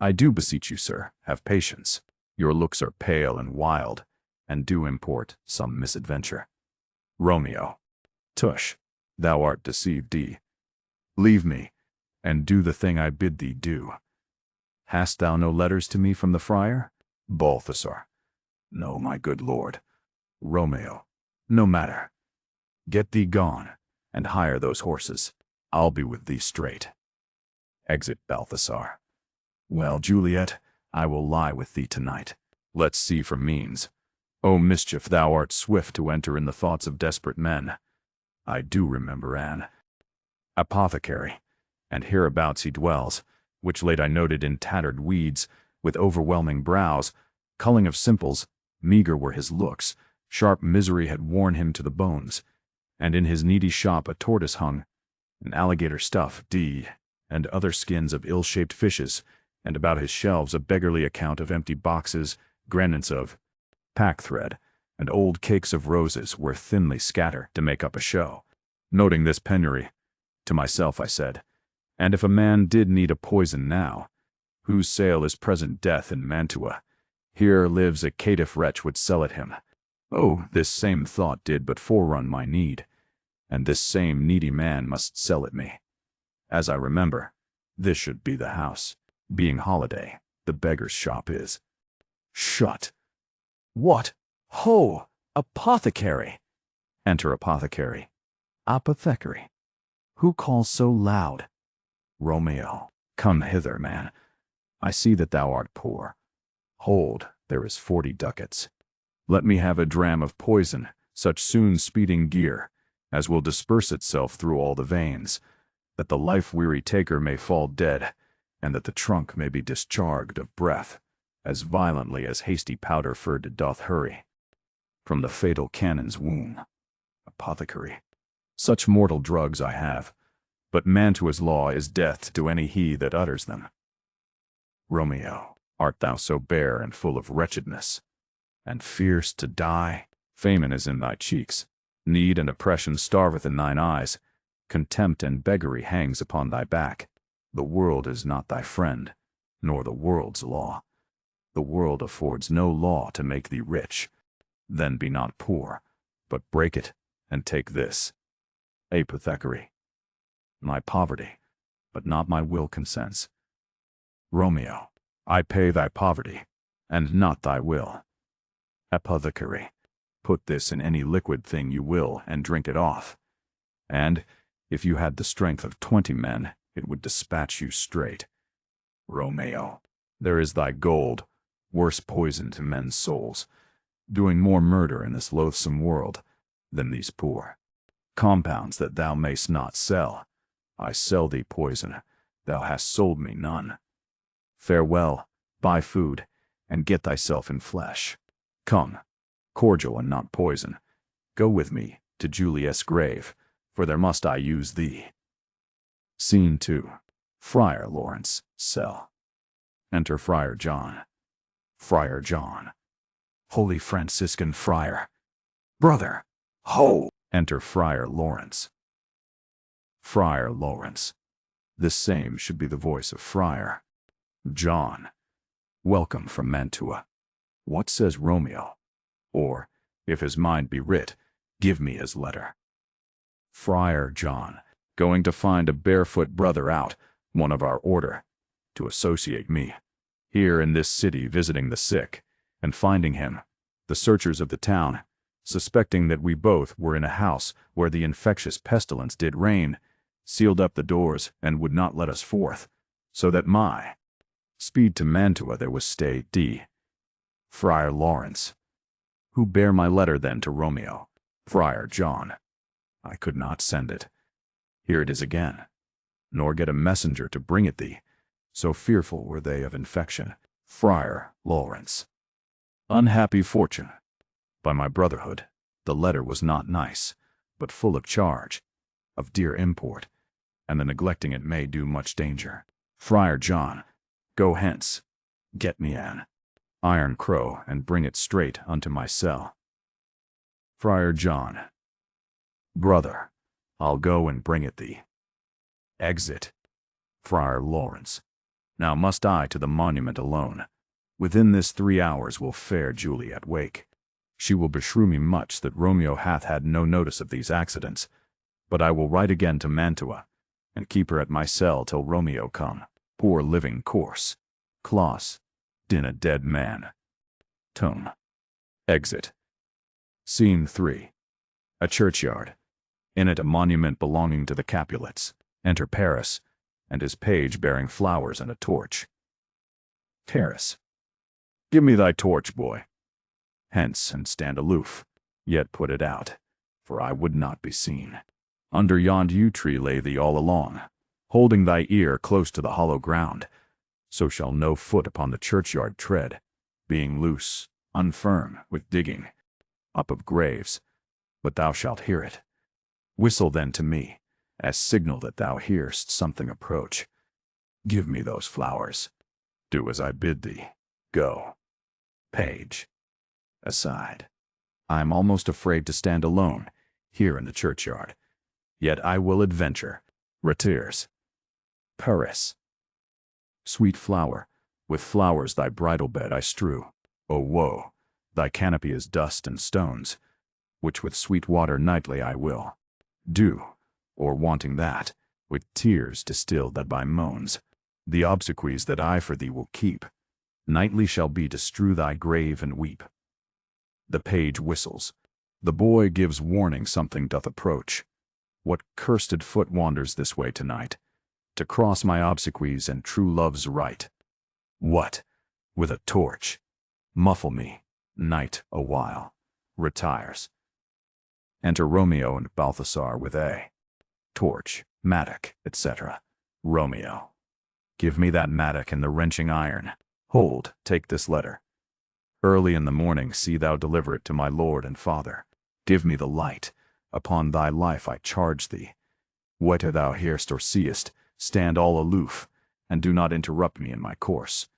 I do beseech you, sir, have patience. Your looks are pale and wild, and do import some misadventure. Romeo. Tush, thou art deceived, D. Leave me, and do the thing I bid thee do. Hast thou no letters to me from the friar? Balthasar. No, my good lord. Romeo. No matter. Get thee gone, and hire those horses. I'll be with thee straight. Exit Balthasar. Well, Juliet, I will lie with thee tonight. Let's see for means. O mischief, thou art swift to enter in the thoughts of desperate men. I do remember Anne. Apothecary, and hereabouts he dwells, which late I noted in tattered weeds, with overwhelming brows, culling of simples, meager were his looks, sharp misery had worn him to the bones, and in his needy shop a tortoise hung, an alligator stuff, and other skins of ill-shaped fishes, and about his shelves a beggarly account of empty boxes, granents of pack-thread, and old cakes of roses were thinly scattered to make up a show. Noting this penury, to myself I said, and if a man did need a poison now, whose sale is present death in Mantua, here lives a caitiff wretch would sell it him. Oh, this same thought did but forerun my need, and this same needy man must sell it me. As I remember, this should be the house. Being holiday, the beggar's shop is shut. What? Ho! Apothecary! Enter apothecary. Apothecary. Who calls so loud? Romeo. Come hither, man. I see that thou art poor. Hold, there is 40 ducats. Let me have a dram of poison, such soon speeding gear, as will disperse itself through all the veins, that the life-weary taker may fall dead, and that the trunk may be discharged of breath, as violently as hasty powder furred doth hurry from the fatal cannon's wound. Apothecary. Such mortal drugs I have, but Mantua's law is death to any he that utters them. Romeo. Art thou so bare and full of wretchedness, and fierce to die? Famine is in thy cheeks, need and oppression starveth in thine eyes, contempt and beggary hangs upon thy back. The world is not thy friend, nor the world's law. The world affords no law to make thee rich. Then be not poor, but break it, and take this. Apothecary. My poverty, but not my will consents. Romeo, I pay thy poverty, and not thy will. Apothecary. Put this in any liquid thing you will, and drink it off. And, if you had the strength of 20 men, it would dispatch you straight. Romeo, there is thy gold, worse poison to men's souls, doing more murder in this loathsome world than these poor compounds that thou mayst not sell. I sell thee poison, thou hast sold me none. Farewell, buy food, and get thyself in flesh. Come, cordial and not poison, go with me to Juliet's grave, for there must I use thee. Scene 2. Friar Lawrence, cell. Enter Friar John. Friar John. Holy Franciscan friar. Brother, ho! Enter Friar Lawrence. Friar Lawrence. This same should be the voice of Friar John. Welcome from Mantua. What says Romeo? Or, if his mind be writ, give me his letter. Friar John, going to find a barefoot brother out, one of our order, to associate me, here in this city visiting the sick, and finding him, the searchers of the town, suspecting that we both were in a house where the infectious pestilence did reign, sealed up the doors and would not let us forth, so that my speed to Mantua there was stayed. D. Friar Lawrence. Who bare my letter then to Romeo? Friar John. I could not send it. Here it is again, nor get a messenger to bring it thee, so fearful were they of infection. Friar Lawrence. Unhappy fortune. By my brotherhood, the letter was not nice, but full of charge, of dear import, and the neglecting it may do much danger. Friar John, go hence, get me an iron crow, and bring it straight unto my cell. Friar John. Brother, I'll go and bring it thee. Exit. Friar Lawrence. Now must I to the monument alone. Within this 3 hours will fair Juliet wake. She will beshrew me much that Romeo hath had no notice of these accidents, but I will write again to Mantua, and keep her at my cell till Romeo come. Poor living corse. Claus. Din a dead man. Tome. Exit. Scene 3. A churchyard. In it a monument belonging to the Capulets. Enter Paris, and his page bearing flowers and a torch. Paris. Give me thy torch, boy. Hence, and stand aloof, yet put it out, for I would not be seen. Under yond yew tree lay thee all along, holding thy ear close to the hollow ground, so shall no foot upon the churchyard tread, being loose, unfirm, with digging, up of graves, but thou shalt hear it. Whistle then to me, as signal that thou hear'st something approach. Give me those flowers. Do as I bid thee. Go. Page. Aside. I am almost afraid to stand alone, here in the churchyard. Yet I will adventure. Retirs. Paris. Sweet flower, with flowers thy bridal bed I strew. O woe, thy canopy is dust and stones, which with sweet water nightly I will do, or wanting that, with tears distilled that by moans, the obsequies that I for thee will keep, nightly shall be to strew thy grave and weep. The page whistles. The boy gives warning something doth approach. What cursed foot wanders this way tonight, to cross my obsequies and true love's right? What? With a torch. Muffle me, night awhile. Retires. Enter Romeo and Balthasar with a torch, mattock, etc. Romeo. Give me that mattock and the wrenching iron. Hold, take this letter. Early in the morning see thou deliver it to my lord and father. Give me the light. Upon thy life I charge thee. Whate'er thou hearst or seest, stand all aloof, and do not interrupt me in my course.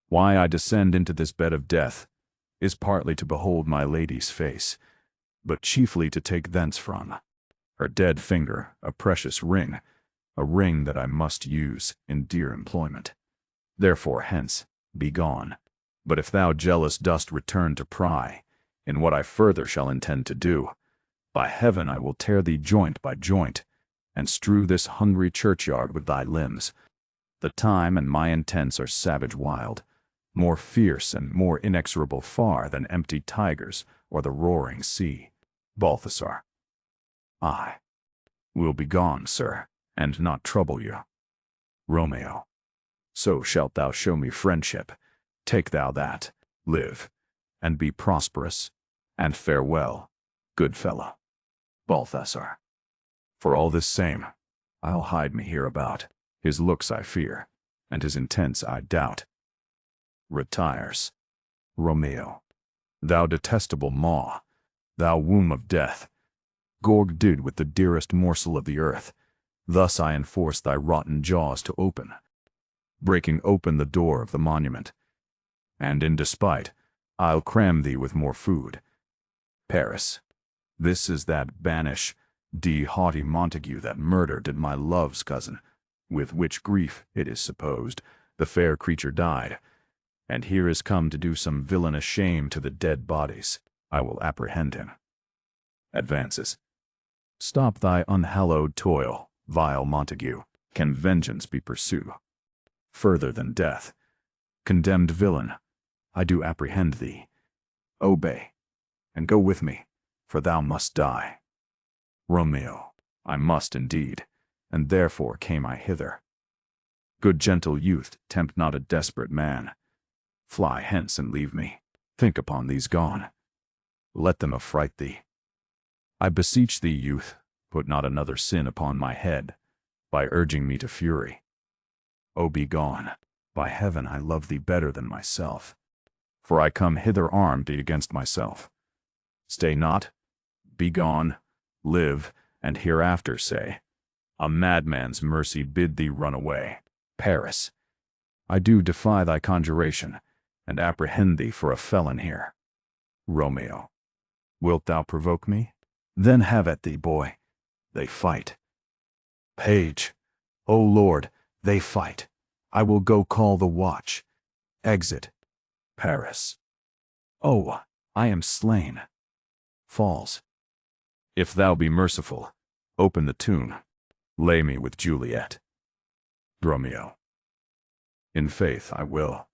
Why I descend into this bed of death is partly to behold my lady's face, but chiefly to take thence from her dead finger a precious ring, a ring that I must use in dear employment. Therefore hence, be gone. But if thou jealous dost return to pry in what I further shall intend to do, by heaven I will tear thee joint by joint, and strew this hungry churchyard with thy limbs. The time and my intents are savage wild, more fierce and more inexorable far than empty tigers or the roaring sea. Balthasar. I will be gone, sir, and not trouble you. Romeo. So shalt thou show me friendship. Take thou that, live, and be prosperous, and farewell, good fellow. Balthasar. For all this same, I'll hide me hereabout. His looks I fear, and his intents I doubt. Retires. Romeo. Thou detestable maw, thou womb of death, gorged with the dearest morsel of the earth, thus I enforce thy rotten jaws to open, breaking open the door of the monument, and in despite, I'll cram thee with more food. Paris. This is that banish, haughty Montague that murdered my love's cousin, with which grief, it is supposed, the fair creature died, and here is come to do some villainous shame to the dead bodies. I will apprehend him. Advances. Stop thy unhallowed toil, vile Montague. Can vengeance be pursued further than death? Condemned villain, I do apprehend thee. Obey, and go with me, for thou must die. Romeo. I must indeed, and therefore came I hither. Good gentle youth, tempt not a desperate man. Fly hence and leave me. Think upon these gone. Let them affright thee. I beseech thee, youth, put not another sin upon my head, by urging me to fury. O be gone. By heaven I love thee better than myself, for I come hither armed against myself. Stay not, be gone, live, and hereafter say, a madman's mercy bid thee run away. Paris. I do defy thy conjuration, and apprehend thee for a felon here. Romeo. Wilt thou provoke me? Then have at thee, boy. They fight. Page. O Lord, they fight. I will go call the watch. Exit. Paris. Oh, I am slain. Falls. If thou be merciful, open the tomb. Lay me with Juliet. Romeo. In faith I will.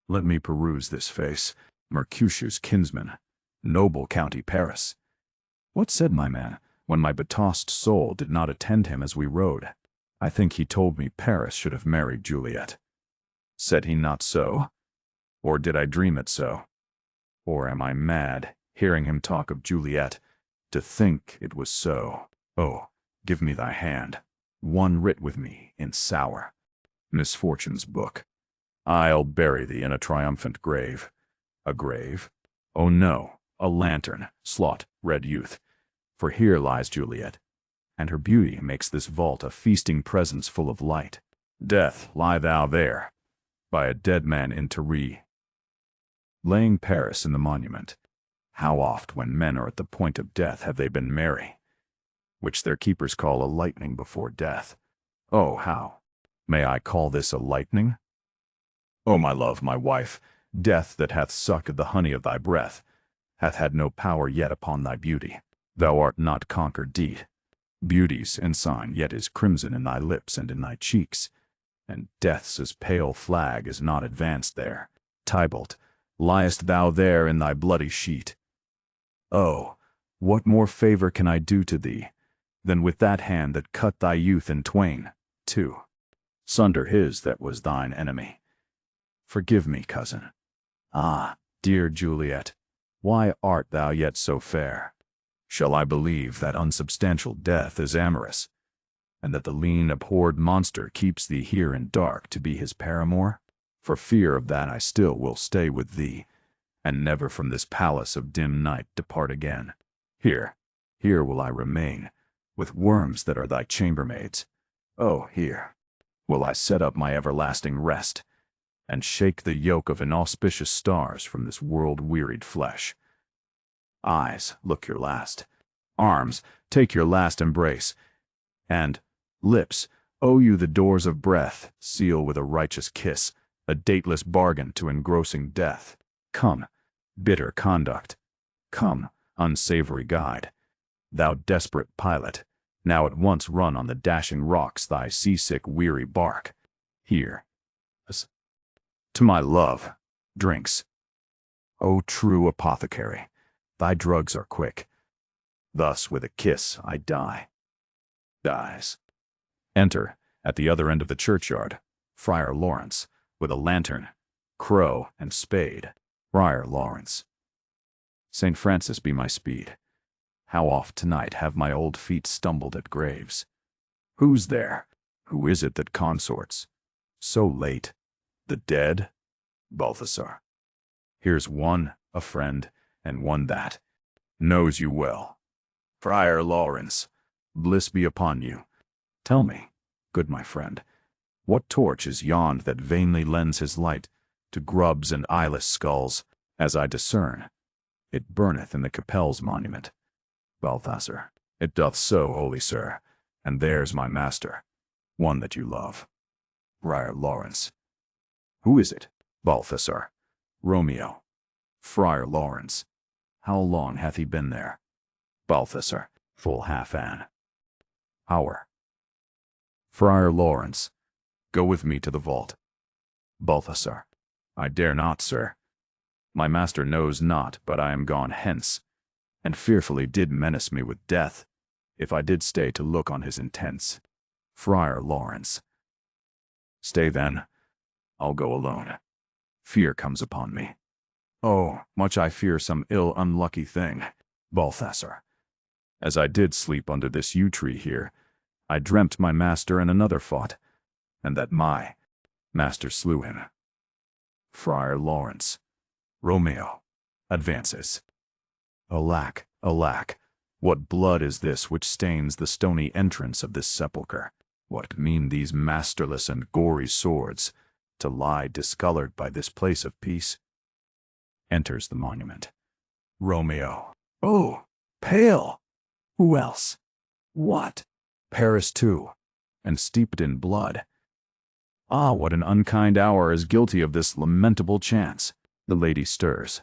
Let me peruse this face, Mercutio's kinsman, noble county Paris. What said my man, when my betossed soul did not attend him as we rode? I think he told me Paris should have married Juliet. Said he not so? Or did I dream it so? Or am I mad, hearing him talk of Juliet, to think it was so? Oh, give me thy hand, one writ with me in sour misfortune's book. I'll bury thee in a triumphant grave. A grave? Oh no, a lantern, slot, red youth. For here lies Juliet, and her beauty makes this vault a feasting presence full of light. Death, lie thou there, by a dead man interree. Laying Paris in the monument, how oft when men are at the point of death have they been merry, which their keepers call a lightning before death. Oh, how may I call this a lightning? O my love, my wife, death that hath sucked the honey of thy breath, hath had no power yet upon thy beauty. Thou art not conquered deed. Beauty's ensign yet is crimson in thy lips and in thy cheeks, and death's as pale flag is not advanced there. Tybalt, liest thou there in thy bloody sheet? Oh, what more favor can I do to thee, than with that hand that cut thy youth in twain, to sunder his that was thine enemy? Forgive me, cousin. Ah, dear Juliet, why art thou yet so fair? Shall I believe that unsubstantial death is amorous, and that the lean abhorred monster keeps thee here in dark to be his paramour? For fear of that I still will stay with thee, and never from this palace of dim night depart again. Here will I remain, with worms that are thy chambermaids. Oh, here will I set up my everlasting rest, and shake the yoke of inauspicious stars from this world-wearied flesh. Eyes, look your last. Arms, take your last embrace. And lips, owe you the doors of breath, seal with a righteous kiss, a dateless bargain to engrossing death. Come, bitter conduct. Come, unsavory guide. Thou desperate pilot, now at once run on the dashing rocks thy seasick weary bark. Here, to my love, drinks. O true apothecary, thy drugs are quick. Thus with a kiss I die. Dies. Enter, at the other end of the churchyard, Friar Lawrence, with a lantern, crow, and spade. Friar Lawrence. St. Francis be my speed. How oft tonight have my old feet stumbled at graves. Who's there? Who is it that consorts? So late. The dead? Balthasar. Here's one, a friend, and one that knows you well. Friar Lawrence, bliss be upon you. Tell me, good my friend, what torch is yond that vainly lends his light to grubs and eyeless skulls, as I discern? It burneth in the Capel's monument. Balthasar. It doth so, holy sir, and there's my master, one that you love. Friar Lawrence. Who is it? Balthasar. Romeo. Friar Lawrence. How long hath he been there? Balthasar. Full half an hour. Friar Lawrence. Go with me to the vault. Balthasar. I dare not, sir. My master knows not, but I am gone hence, and fearfully did menace me with death, if I did stay to look on his intents. Friar Lawrence. Stay then. I'll go alone. Fear comes upon me. Oh, much I fear some ill unlucky thing. Balthasar. As I did sleep under this yew tree here, I dreamt my master and another fought, and that my master slew him. Friar Lawrence. Romeo. Advances. Alack, alack, what blood is this which stains the stony entrance of this sepulchre? What mean these masterless and gory swords, to lie discolored by this place of peace? Enters the monument. Romeo. Oh, pale! Who else? What? Paris too, and steeped in blood. Ah, what an unkind hour is guilty of this lamentable chance. The lady stirs.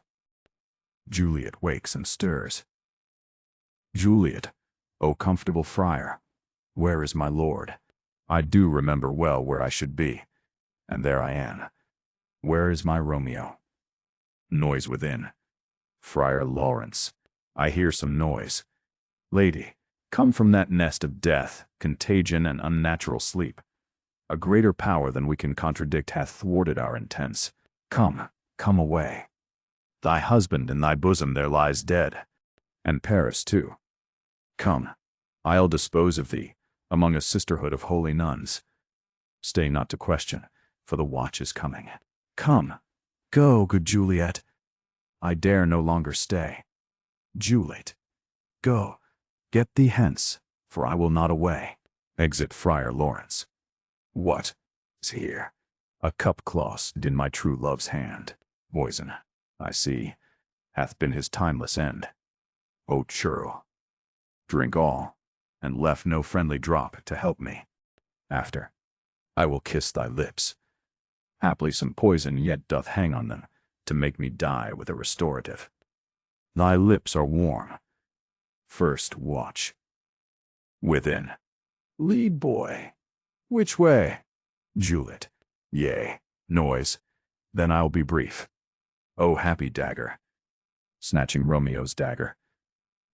Juliet wakes and stirs. Juliet, O comfortable friar, where is my lord? I do remember well where I should be, and there I am. Where is my Romeo? Noise within. Friar Lawrence, I hear some noise. Lady, come from that nest of death, contagion, and unnatural sleep. A greater power than we can contradict hath thwarted our intents. Come, come away. Thy husband in thy bosom there lies dead, and Paris too. Come, I'll dispose of thee among a sisterhood of holy nuns. Stay not to question, for the watch is coming. Come, go, good Juliet. I dare no longer stay. Juliet, go, get thee hence, for I will not away. Exit Friar Lawrence. What is here? A cup clasped in my true love's hand. Poison, I see, hath been his timeless end. O churl, drink all, and left no friendly drop to help me. After, I will kiss thy lips. Haply some poison yet doth hang on them, to make me die with a restorative. Thy lips are warm. First watch. Within. Lead, boy. Which way? Juliet. Yea. Noise. Then I'll be brief. O happy dagger. Snatching Romeo's dagger.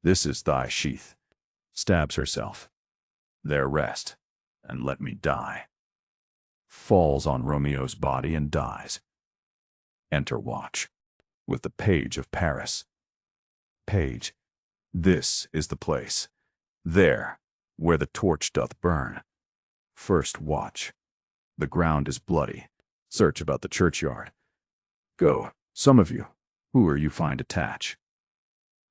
This is thy sheath. Stabs herself. There rest, and let me die. Falls on Romeo's body and dies. Enter watch, with the page of Paris. Page. This is the place. There, where the torch doth burn. First watch. The ground is bloody. Search about the churchyard. Go, some of you, whoe'er you find attach.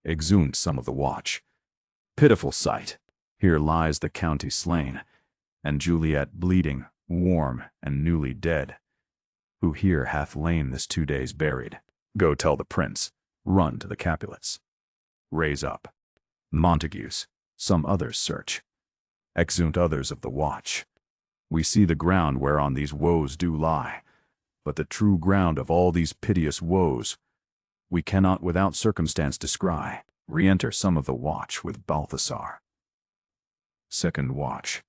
Exhumed some of the watch. Pitiful sight. Here lies the county slain, and Juliet bleeding, warm, and newly dead, who here hath lain this 2 days buried. Go tell the prince. Run to the Capulets. Raise up. Montagues. Some others search. Exhumed others of the watch. We see the ground whereon these woes do lie, but the true ground of all these piteous woes we cannot without circumstance descry. Re-enter some of the watch with Balthasar. Second watch.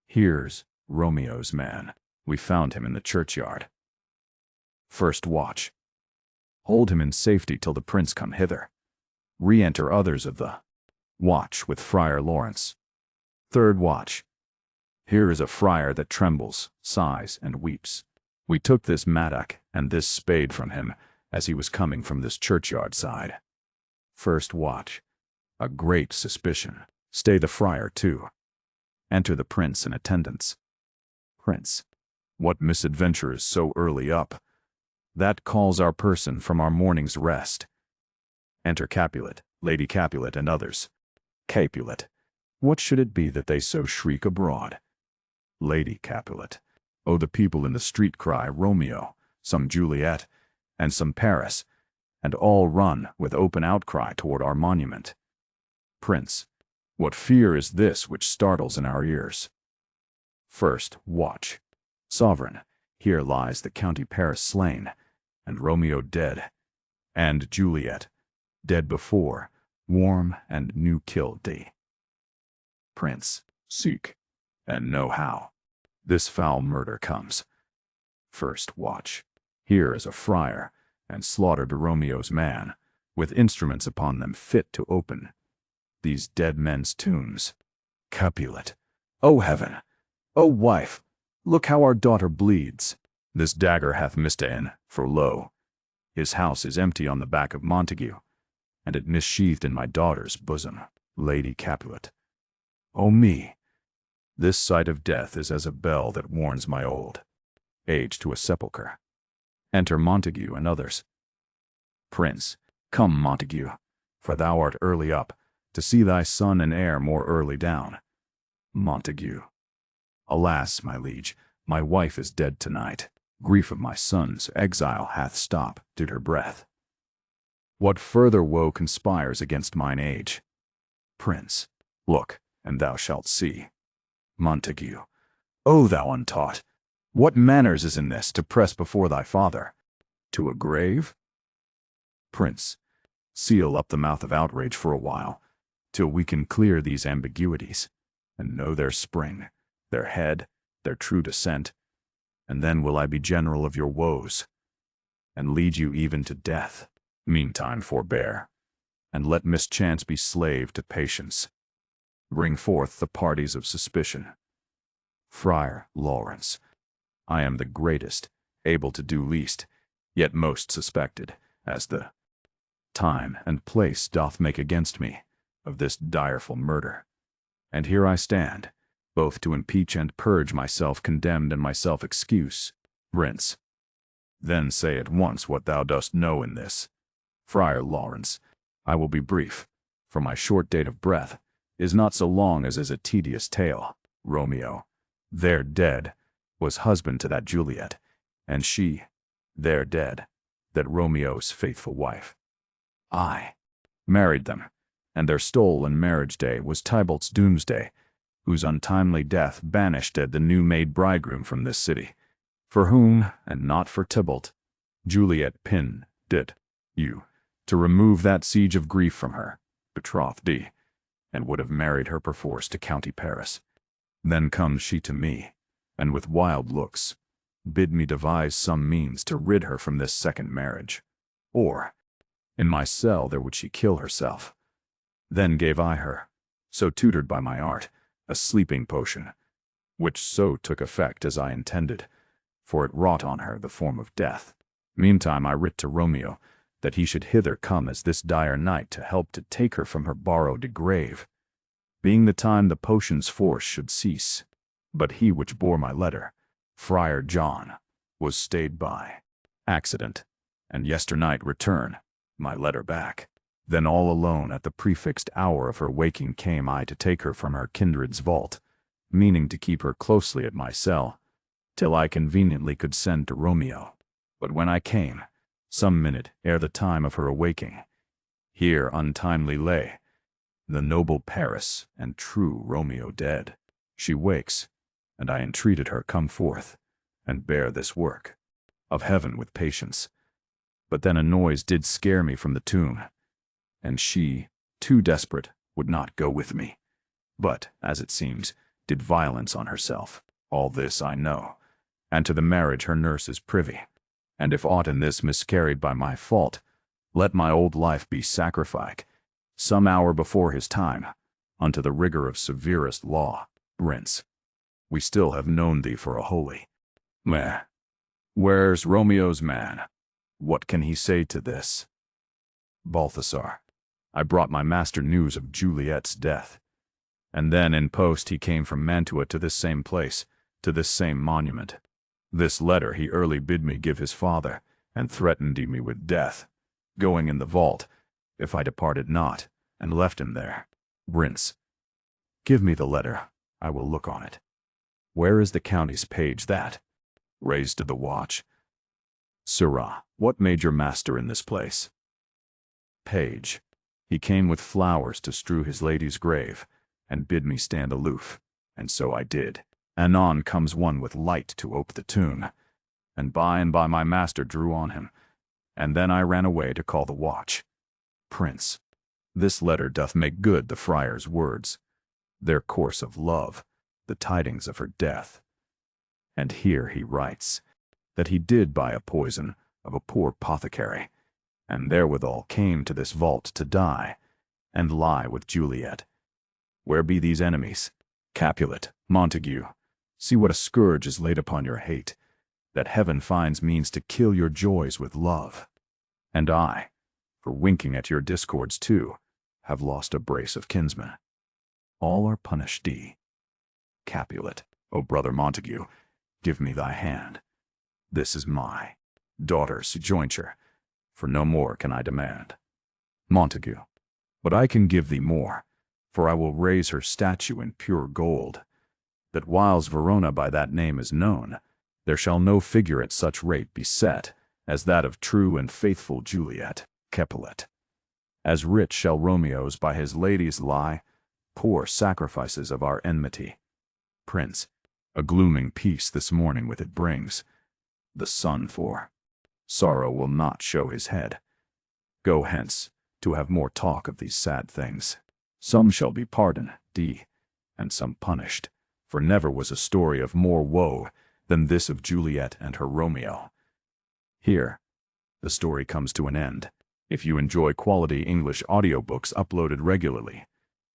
Here's Romeo's man. We found him in the churchyard. First watch. Hold him in safety till the prince come hither. Re-enter others of the watch with Friar Lawrence. Third watch. Here is a friar that trembles, sighs, and weeps. We took this mattock and this spade from him as he was coming from this churchyard side. First watch. A great suspicion. Stay the friar too. Enter the prince in attendance. Prince. What misadventure is so early up? That calls our person from our morning's rest. Enter Capulet, Lady Capulet, and others. Capulet. What should it be that they so shriek abroad? Lady Capulet. Oh, the people in the street cry Romeo, some Juliet, and some Paris, and all run with open outcry toward our monument. Prince. What fear is this which startles in our ears? First watch. Sovereign, here lies the County Paris slain, and Romeo dead, and Juliet dead before, warm and new killed thee. Prince. Seek, and know how this foul murder comes. First watch. Here is a friar, and slaughtered Romeo's man, with instruments upon them fit to open these dead men's tombs. Capulet. O heaven! O wife! Look how our daughter bleeds. This dagger hath mistaken, for lo, his house is empty on the back of Montague, and it missheathed in my daughter's bosom. Lady Capulet. O me! This sight of death is as a bell that warns my old age to a sepulchre. Enter Montague and others. Prince. Come, Montague, for thou art early up, to see thy son and heir more early down. Montague. Alas, my liege, my wife is dead tonight. Grief of my sons, exile hath stopped her breath. What further woe conspires against mine age? Prince. Look, and thou shalt see. Montague. O thou untaught! What manners is in this to press before thy father? To a grave? Prince. Seal up the mouth of outrage for a while, till we can clear these ambiguities, and know their spring, their head, their true descent, and then will I be general of your woes, and lead you even to death. Meantime forbear, and let mischance be slave to patience. Bring forth the parties of suspicion. Friar Lawrence. I am the greatest, able to do least, yet most suspected, as the time and place doth make against me, of this direful murder. And here I stand, both to impeach and purge myself condemned and myself excuse. Prince. Then say at once what thou dost know in this. Friar Lawrence. I will be brief, for my short date of breath is not so long as is a tedious tale. Romeo, there dead, was husband to that Juliet, and she, there dead, that Romeo's faithful wife. I married them, and their stolen marriage day was Tybalt's doomsday, whose untimely death banished the new-made bridegroom from this city, for whom, and not for Tybalt, Juliet pinned did you, to remove that siege of grief from her, betrothed thee, and would have married her perforce to County Paris. Then comes she to me, and with wild looks, bid me devise some means to rid her from this second marriage, or, in my cell there would she kill herself. Then gave I her, so tutored by my art, a sleeping potion, which so took effect as I intended, for it wrought on her the form of death. Meantime I writ to Romeo, that he should hither come as this dire night to help to take her from her borrowed grave, being the time the potion's force should cease. But he which bore my letter, Friar John, was stayed by accident, and yesternight return my letter back. Then all alone at the prefixed hour of her waking came I to take her from her kindred's vault, meaning to keep her closely at my cell, till I conveniently could send to Romeo. But when I came, some minute ere the time of her awaking, here untimely lay the noble Paris and true Romeo dead. She wakes, and I entreated her come forth, and bear this work. of heaven with patience. But then a noise did scare me from the tomb, and she, too desperate, would not go with me, but, as it seems, did violence on herself. All this I know, and to the marriage her nurse is privy. And if aught in this miscarried by my fault, let my old life be sacrificed, some hour before his time, unto the rigor of severest law. Prince, we still have known thee for a holy. Meh. Where's Romeo's man? What can he say to this? Balthasar, I brought my master news of Juliet's death. And then in post he came from Mantua to this same place, to this same monument. This letter he early bid me give his father, and threatened me with death, going in the vault, if I departed not, and left him there. Prince, give me the letter, I will look on it. Where is the county's page that? Raised to the watch. Sirrah, what made your master in this place? Page, he came with flowers to strew his lady's grave, and bid me stand aloof, and so I did. Anon comes one with light to ope the tomb, and by my master drew on him, and then I ran away to call the watch. Prince, this letter doth make good the friar's words, their course of love, the tidings of her death. And here he writes, that he did buy a poison of a poor apothecary, and therewithal came to this vault to die, and lie with Juliet. Where be these enemies? Capulet, Montague, see what a scourge is laid upon your hate, that heaven finds means to kill your joys with love. And I, for winking at your discords too, have lost a brace of kinsmen. All are punished. D. Capulet, O brother Montague, give me thy hand. This is my daughter's jointure, for no more can I demand. Montague, but I can give thee more, for I will raise her statue in pure gold, that whiles Verona by that name is known, there shall no figure at such rate be set as that of true and faithful Juliet. Capulet, as rich shall Romeo's by his ladies lie, poor sacrifices of our enmity. Prince, a glooming peace this morning with it brings. The sun for sorrow will not show his head. Go hence, to have more talk of these sad things. Some shall be pardoned, D, and some punished, for never was a story of more woe than this of Juliet and her Romeo. Here, the story comes to an end. If you enjoy quality English audiobooks uploaded regularly,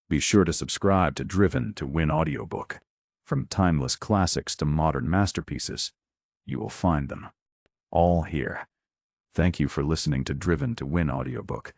be sure to subscribe to Driven to Win Audiobook. From timeless classics to modern masterpieces, you will find them all here. Thank you for listening to Driven to Win Audiobook.